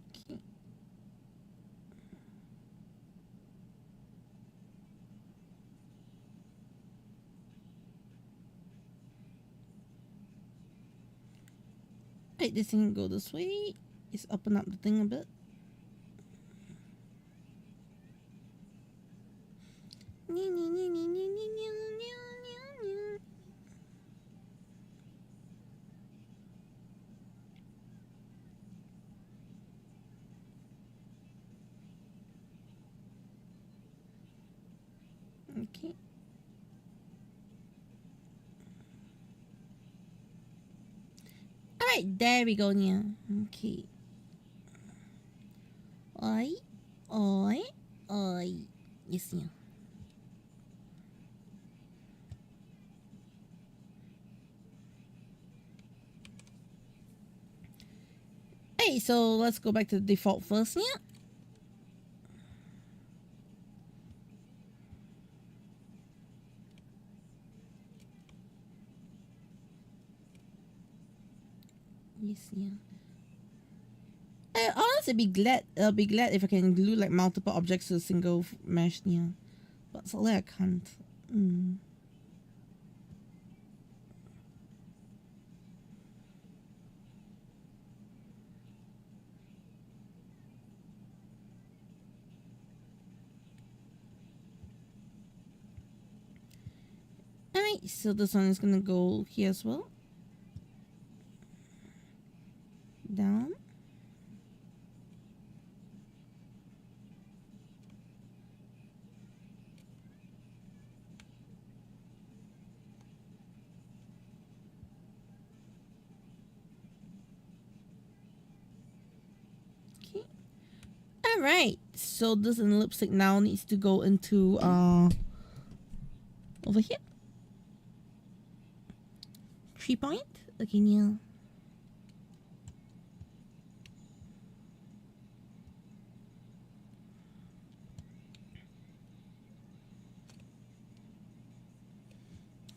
Okay. Right, this thing can go this way. Just open up the thing a bit. Okay. Alright, there we go, Nia. Okay. Oi, oi, oi. Yes, Nia. Hey, so let's go back to the default first, Nia. Yes, Nia. I'll honestly be glad. I'll be glad if I can glue like multiple objects to a single mesh, Nia. But sadly I can't. Alright, so this one is gonna go here as well. Down. Alright, so this lipstick now needs to go into over here. 3 point. Okay, yeah.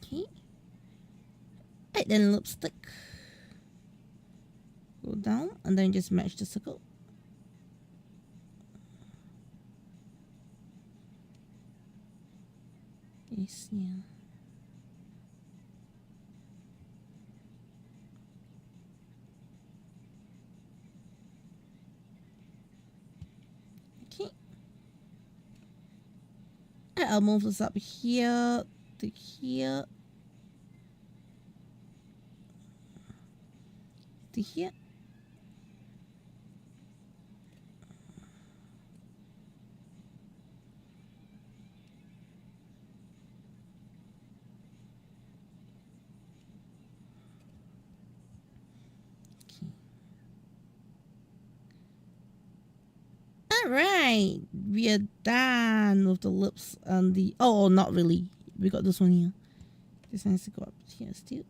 Okay. Right, then lipstick. Go down and then just match the circle. Yes, yeah. Okay. I'll move this up here to here to here. Alright, we are done with the lips and the... Oh, not really. We got this one here. This one has to go up here still.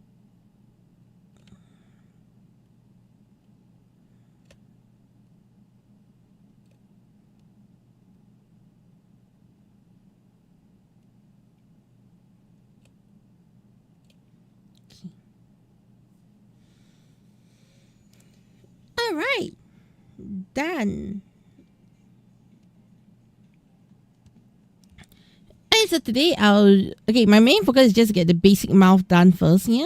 Okay. Alright, done. So today my main focus is just to get the basic mouth done first, yeah?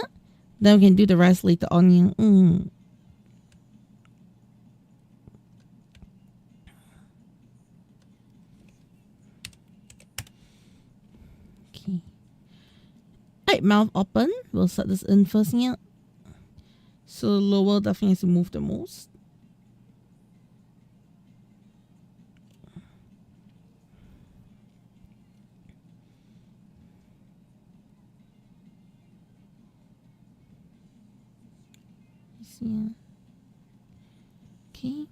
Then we can do the rest later on, yeah? Okay. Alright, mouth open. We'll set this in first, yeah? So lower definitely has to move the most. Yeah. Okay.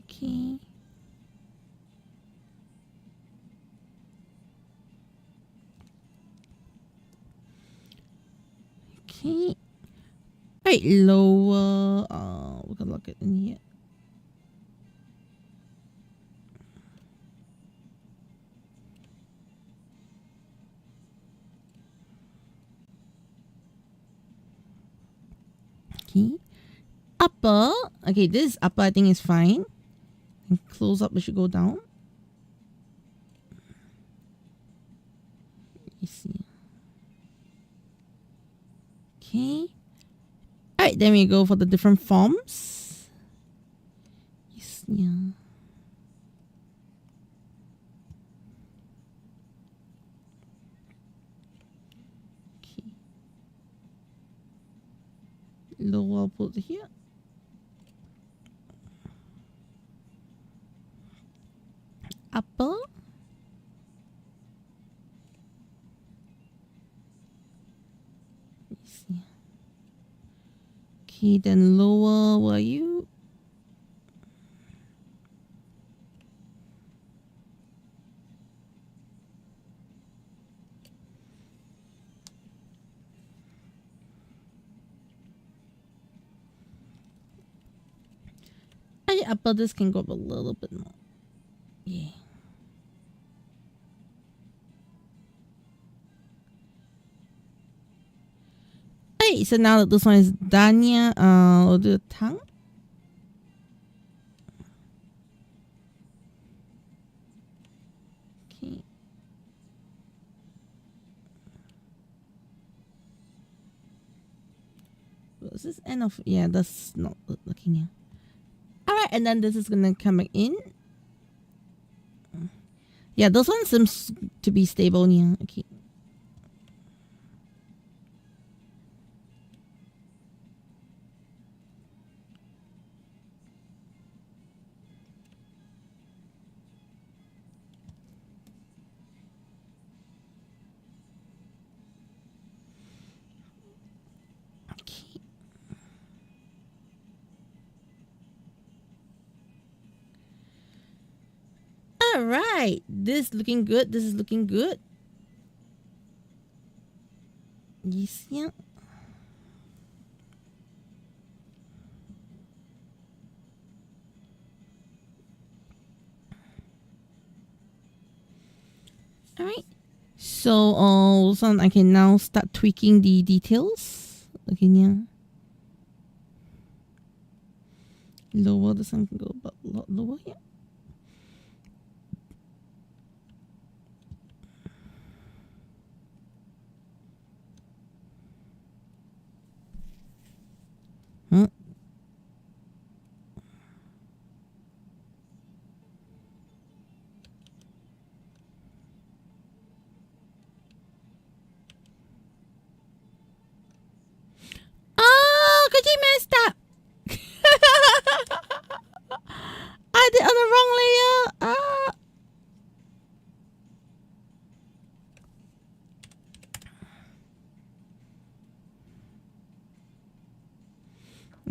Okay. Okay. Right, lower. We can look it in here. Okay. Upper. Okay, this upper I think is fine. And close up, we should go down. Let me see. Okay. Alright, then we go for the different forms. Yes, yeah. Okay. Lower, put here. Upper. Okay, then lower, were you? I upper this can go up a little bit more. Yeah. Okay, so now that this one is done, yeah, we'll do the tongue. Okay. Was this end of... Yeah, that's not looking here. Alright, and then this is gonna come back in. Yeah, this one seems to be stable, yeah. Okay. All right. This looking good. This is looking good. Yes, yeah. All right. So, I can now start tweaking the details. Okay, yeah. Lower, this one can go a lot lower here. Huh? Oh, could you messed up? I did on the wrong layer. Ah.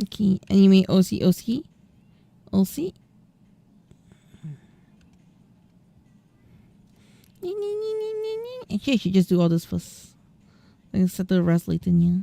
Okay, anyway, OC. Actually, I should just do all this first. I can settle the rest later, yeah.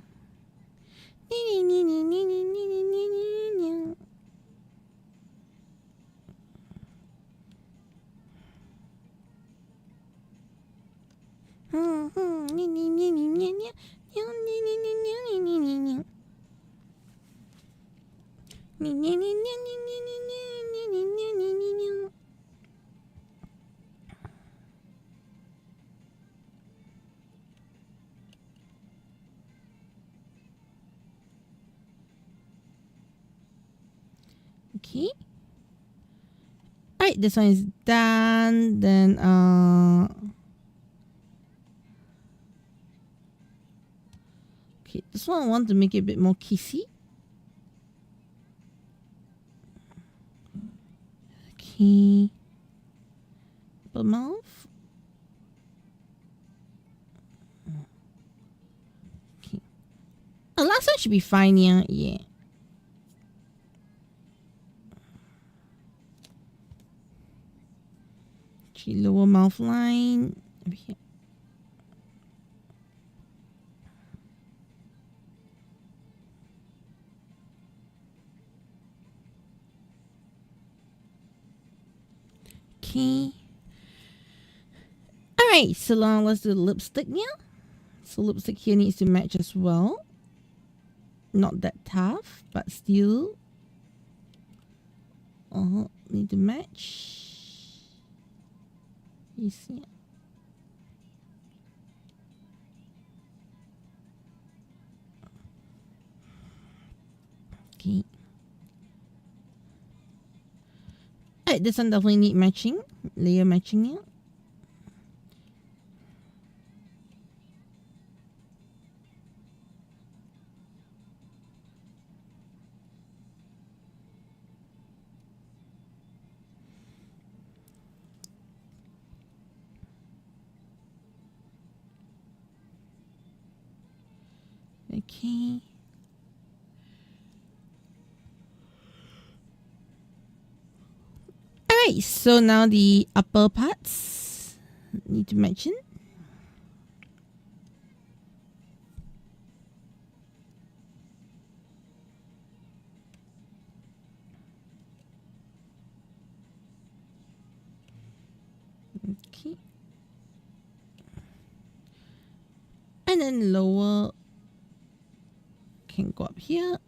Okay. Alright, this one is done. Then okay, this one I want to make it a bit more kissy. Okay. Upper mouth. Okay. The last one should be fine, yeah. Yeah. Okay, lower mouth line. Over here. Okay. Alright, so now let's do the lipstick now. So lipstick here needs to match as well. Not that tough, but still. Need to match. You see. Okay. Alright, this one definitely need matching. Layer matching here. Okay. Alright, so now the upper parts need to match in. Okay. And then lower can go up here.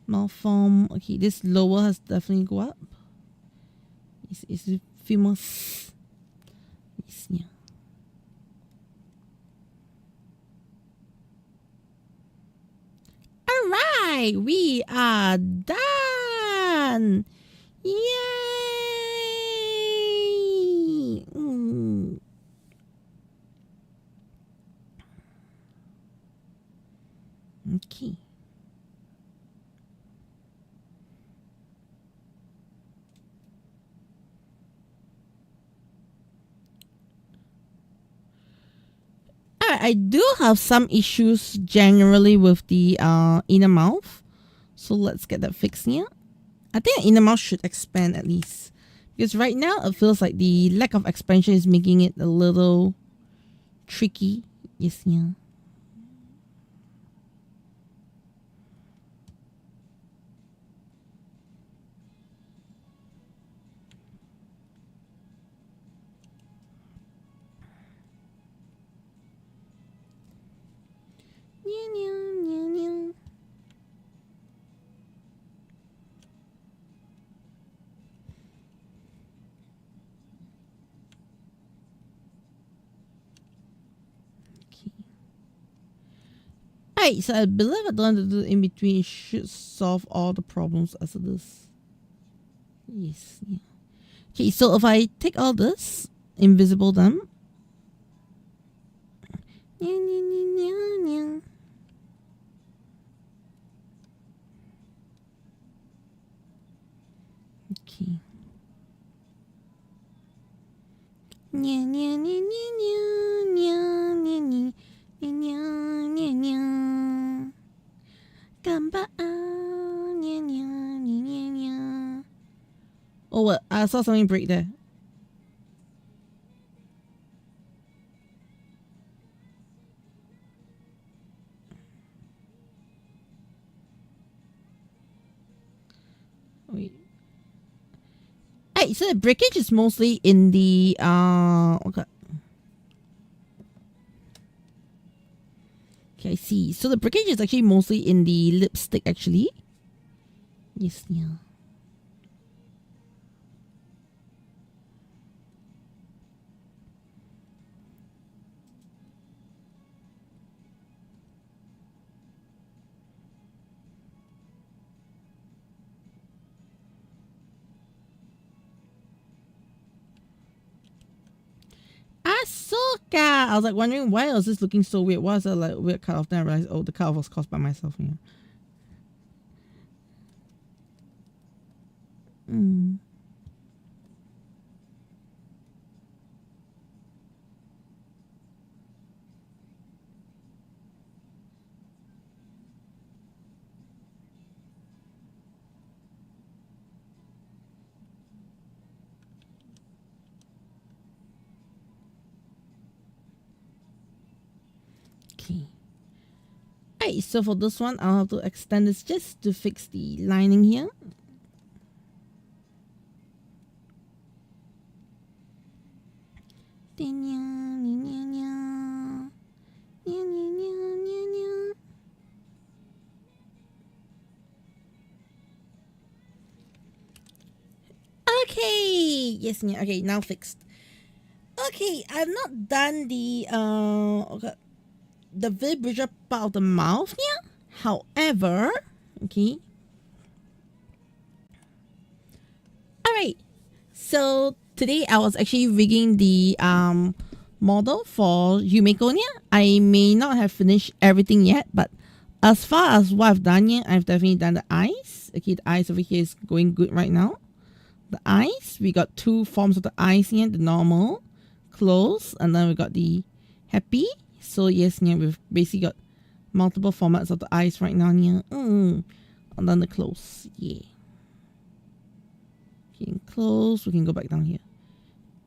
Malform. Okay, this lower has definitely go up. It's a few more. Yeah. All right, we are done. Yay! Okay. I do have some issues generally with the inner mouth. So let's get that fixed here. I think the inner mouth should expand at least Because right now it feels like the lack of expansion is making it a little tricky. Yes, yeah. Right, so I believe I don't have to do in between should solve all the problems as it is. Yes, yeah. Okay, so if I take all this, invisible them. Okay. Oh, what? I saw something break there. Wait. Hey, so the breakage is mostly in the okay. Okay, I see. So the breakage is actually mostly in the lipstick actually. Yes, yeah. Ahsoka! I was like wondering why was this looking so weird. Why is that like weird cut off? Then I realized, oh, the cut off was caused by myself. Yeah. Mm. Okay. Alright, so for this one, I'll have to extend this just to fix the lining here. Okay, yes, yeah, okay, now fixed. Okay, I've not done the okay, the vibration part of the mouth here. However, okay. Alright, so today I was actually rigging the model for Yumekonia. I may not have finished everything yet, but as far as what I've done here, I've definitely done the eyes. Okay, the eyes over here is going good right now. The eyes, we got two forms of the eyes here, the normal, close, and then we got the happy. So yes, yeah, we've basically got multiple formats of the eyes right now here. And then the close, yeah. Okay, close, we can go back down here.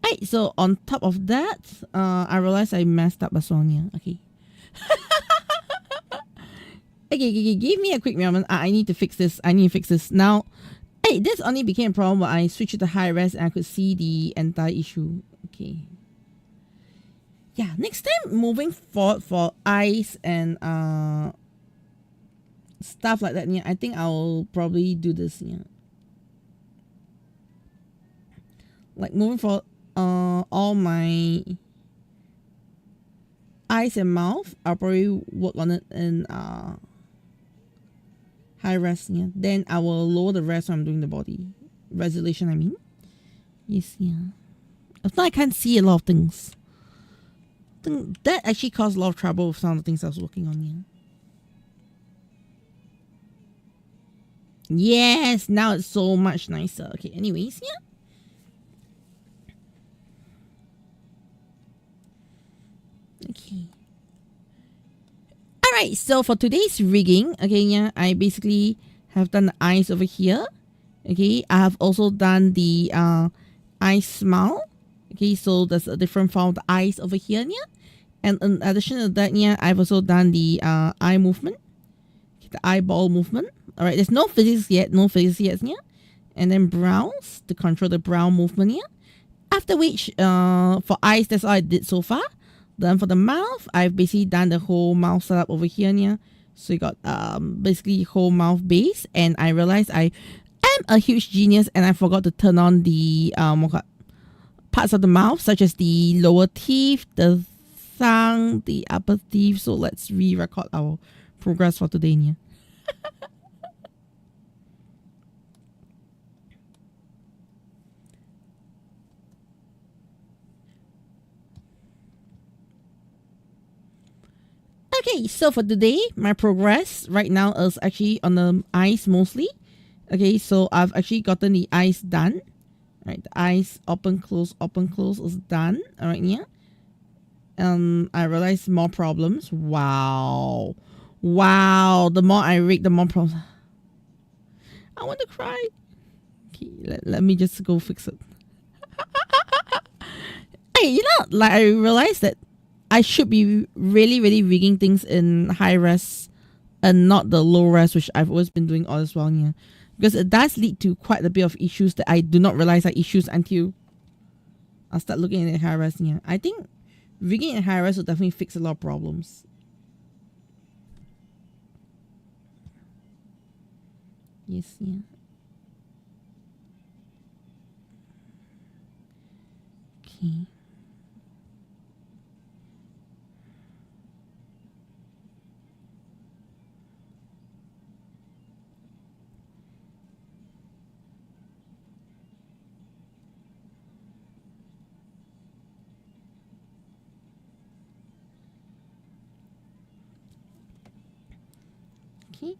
Alright, so on top of that, I realized I messed up as well here. Okay. Okay, give me a quick moment. I need to fix this. Now, hey, this only became a problem when I switched to high res and I could see the entire issue. Okay. Yeah, next time moving forward for eyes and stuff like that, yeah, I think I'll probably do this, yeah. Like moving forward, all my eyes and mouth, I'll probably work on it in high res, yeah. Then I will lower the rest when I'm doing the body resolution, I mean. Yes, yeah. If not, I can't see a lot of things. I think that actually caused a lot of trouble with some of the things I was working on, yeah. Yes, now it's so much nicer. Okay, anyways, yeah. Okay. Alright, so for today's rigging, okay, yeah, I basically have done the eyes over here. Okay, I have also done the eye smile. Okay, so there's a different form of the eyes over here, yeah. And in addition to that, yeah, I've also done the eye movement, the eyeball movement. All right, there's no physics yet, yeah. And then brows to control the brow movement, yeah. After which, for eyes, that's all I did so far. Then for the mouth, I've basically done the whole mouth setup over here, yeah. So you got basically whole mouth base, and I realized I am a huge genius, and I forgot to turn on the parts of the mouth, such as the lower teeth, the tongue, the upper teeth. So let's re-record our progress for today, yeah. Okay, so for today, my progress right now is actually on the eyes mostly. Okay, so I've actually gotten the eyes done. Right, the eyes open, close is done. All right, yeah. I realized more problems. Wow. The more I read, the more problems. I want to cry. Okay, let me just go fix it. Hey, like I realized that I should be really, really rigging things in high res and not the low res, which I've always been doing all this while, yeah. Because it does lead to quite a bit of issues that I do not realize are issues until I start looking at high res, yeah. I think rigging in high res will definitely fix a lot of problems. Yes, yeah. Okay. Okay.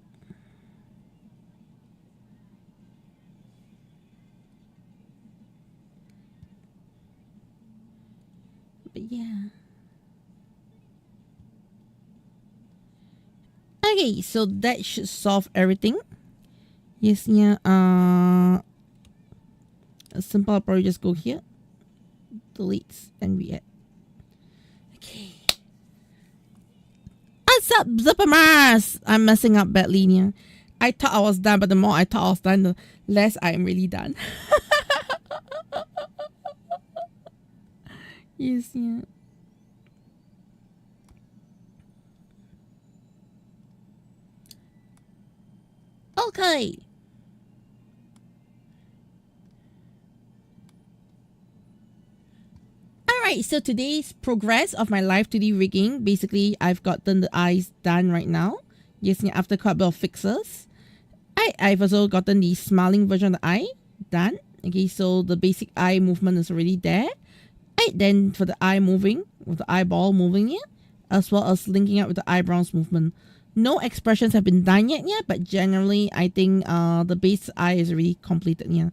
But yeah. Okay, so that should solve everything. Yes, yeah. A simple, I'll probably just go here, delete, and re-add. Okay. What's up, Zippermars? I'm messing up badly, yeah. I thought I was done, but the more I thought I was done, the less I am really done. Yes, yeah. Okay. Alright, so today's progress of my live 2D rigging, basically I've gotten the eyes done right now. Yes, yeah, after quite a bit of fixes. I've also gotten the smiling version of the eye done. Okay, so the basic eye movement is already there. Then for the eye moving, with the eyeball moving it, as well as linking up with the eyebrows movement. No expressions have been done yet, yeah, but generally I think the base eye is already completed, yeah.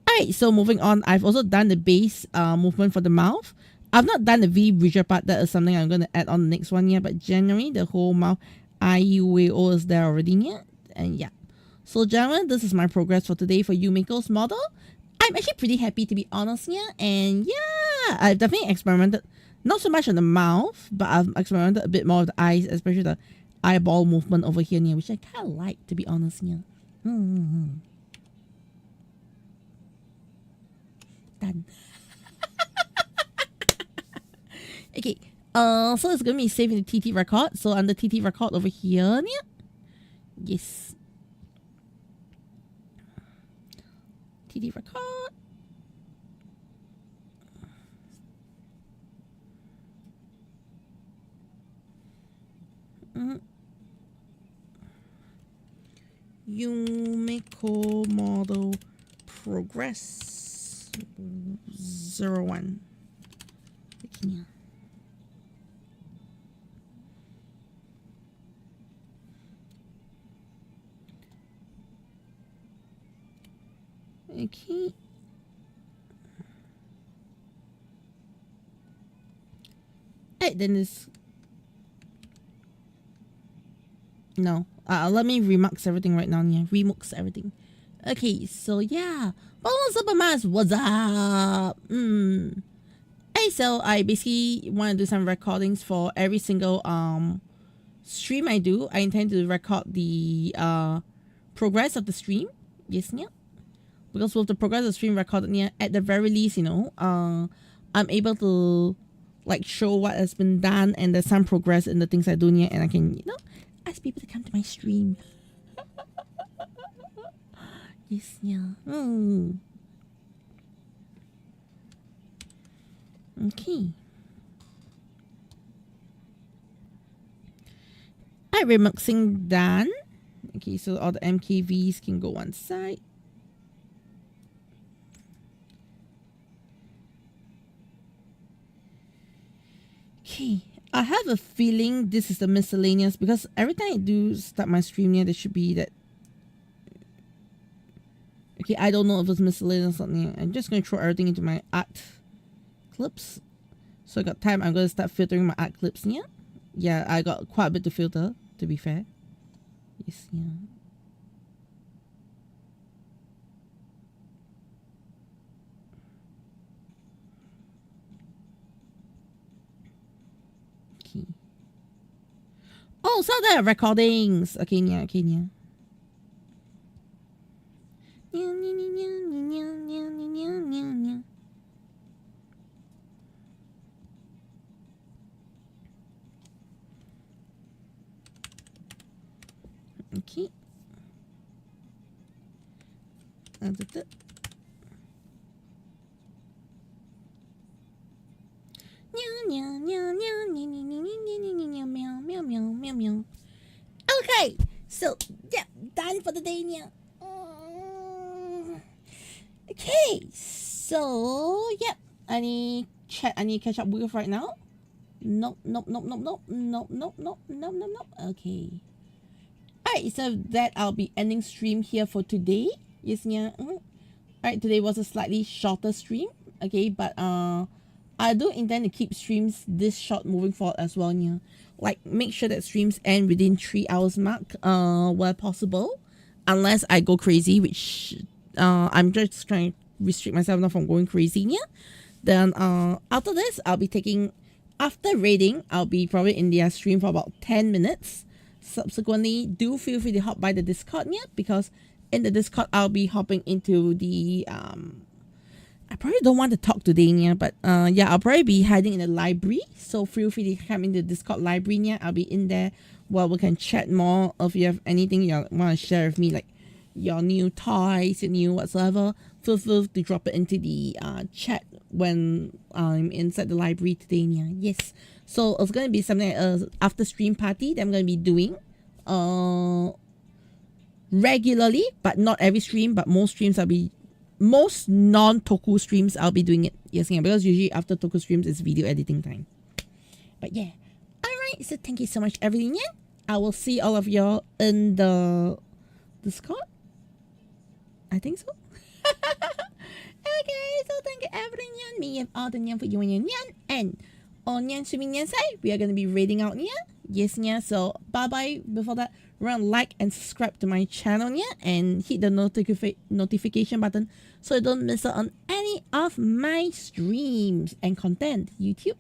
Alright, so moving on, I've also done the base movement for the mouth. I've not done the V-bridger part. That is something I'm going to add on the next one, yeah, but generally the whole mouth IUAO is there already, yeah. And yeah. So gentlemen, this is my progress for today for Yumiko's model. I'm actually pretty happy, to be honest, yeah. And yeah, I've definitely experimented, not so much on the mouth, but I've experimented a bit more with the eyes, especially the eyeball movement over here, yeah, which I kind of like, to be honest, yeah. Done. Okay, so it's gonna be saved in the TT record. So under TT record over here, yeah. Yes. TT record. Yumiko model progress 01. Okay. Okay. Alright, then this. No. Let me remux everything right now. Yeah, remux everything. Okay, so yeah. What's up, Mamas? What's up? Hey, so I basically want to do some recordings for every single stream I do. I intend to record the progress of the stream. Yes, yeah. Because with the progress of the stream recorded, yeah, at the very least, I'm able to like show what has been done and there's some progress in the things I do, yeah, and I can, ask people to come to my stream. Yes, yeah. Okay. Alright, remixing done. Okay, so all the MKVs can go one side. Okay, I have a feeling this is the miscellaneous because every time I do start my stream here, there should be that. Okay, I don't know if it's miscellaneous or something. I'm just going to throw everything into my art clips. So I got time, I'm going to start filtering my art clips here. Yeah, I got quite a bit to filter, to be fair. Yes, yeah. Okay. Oh, so there are recordings. Okay, yeah, okay, yeah. Okay. That's it. Okay, so yeah, done for the day now. Okay, so yep, I need to catch up with right now. Nope. Okay. Alright, so that I'll be ending stream here for today. Yes, yeah. Alright, today was a slightly shorter stream. Okay, but I do intend to keep streams this short moving forward as well, yeah. Like make sure that streams end within 3 hours mark, where possible. Unless I go crazy, which I'm just trying to restrict myself not from going crazy, yeah. Then after this, I'll be taking, after raiding, I'll be probably in their stream for about 10 minutes. Subsequently, do feel free to hop by the Discord, yeah, because in the Discord, I'll be hopping into the I probably don't want to talk today, yeah, but yeah, I'll probably be hiding in the library. So feel free to come in the Discord library, yeah. I'll be in there where we can chat more. If you have anything you want to share with me, like your new toys, your new whatsoever, feel free to drop it into the chat when I'm inside the library today, yeah. Yes. So it's going to be something like after stream party that I'm going to be doing regularly, but not every stream, but most streams most non-Toku streams I'll be doing it. Yes, yeah, because usually after Toku streams it's video editing time. But yeah. Alright, so thank you so much everything, yeah. I will see all of y'all in the Discord. I think so. Okay, so thank you everything, yan. Me and all the yan for you and yan. And on yan swimming yan side, we are gonna be raiding out yan. Yes, yeah. So bye bye. Before that, remember like and subscribe to my channel, yeah, and hit the notification button so you don't miss out on any of my streams and content. YouTube.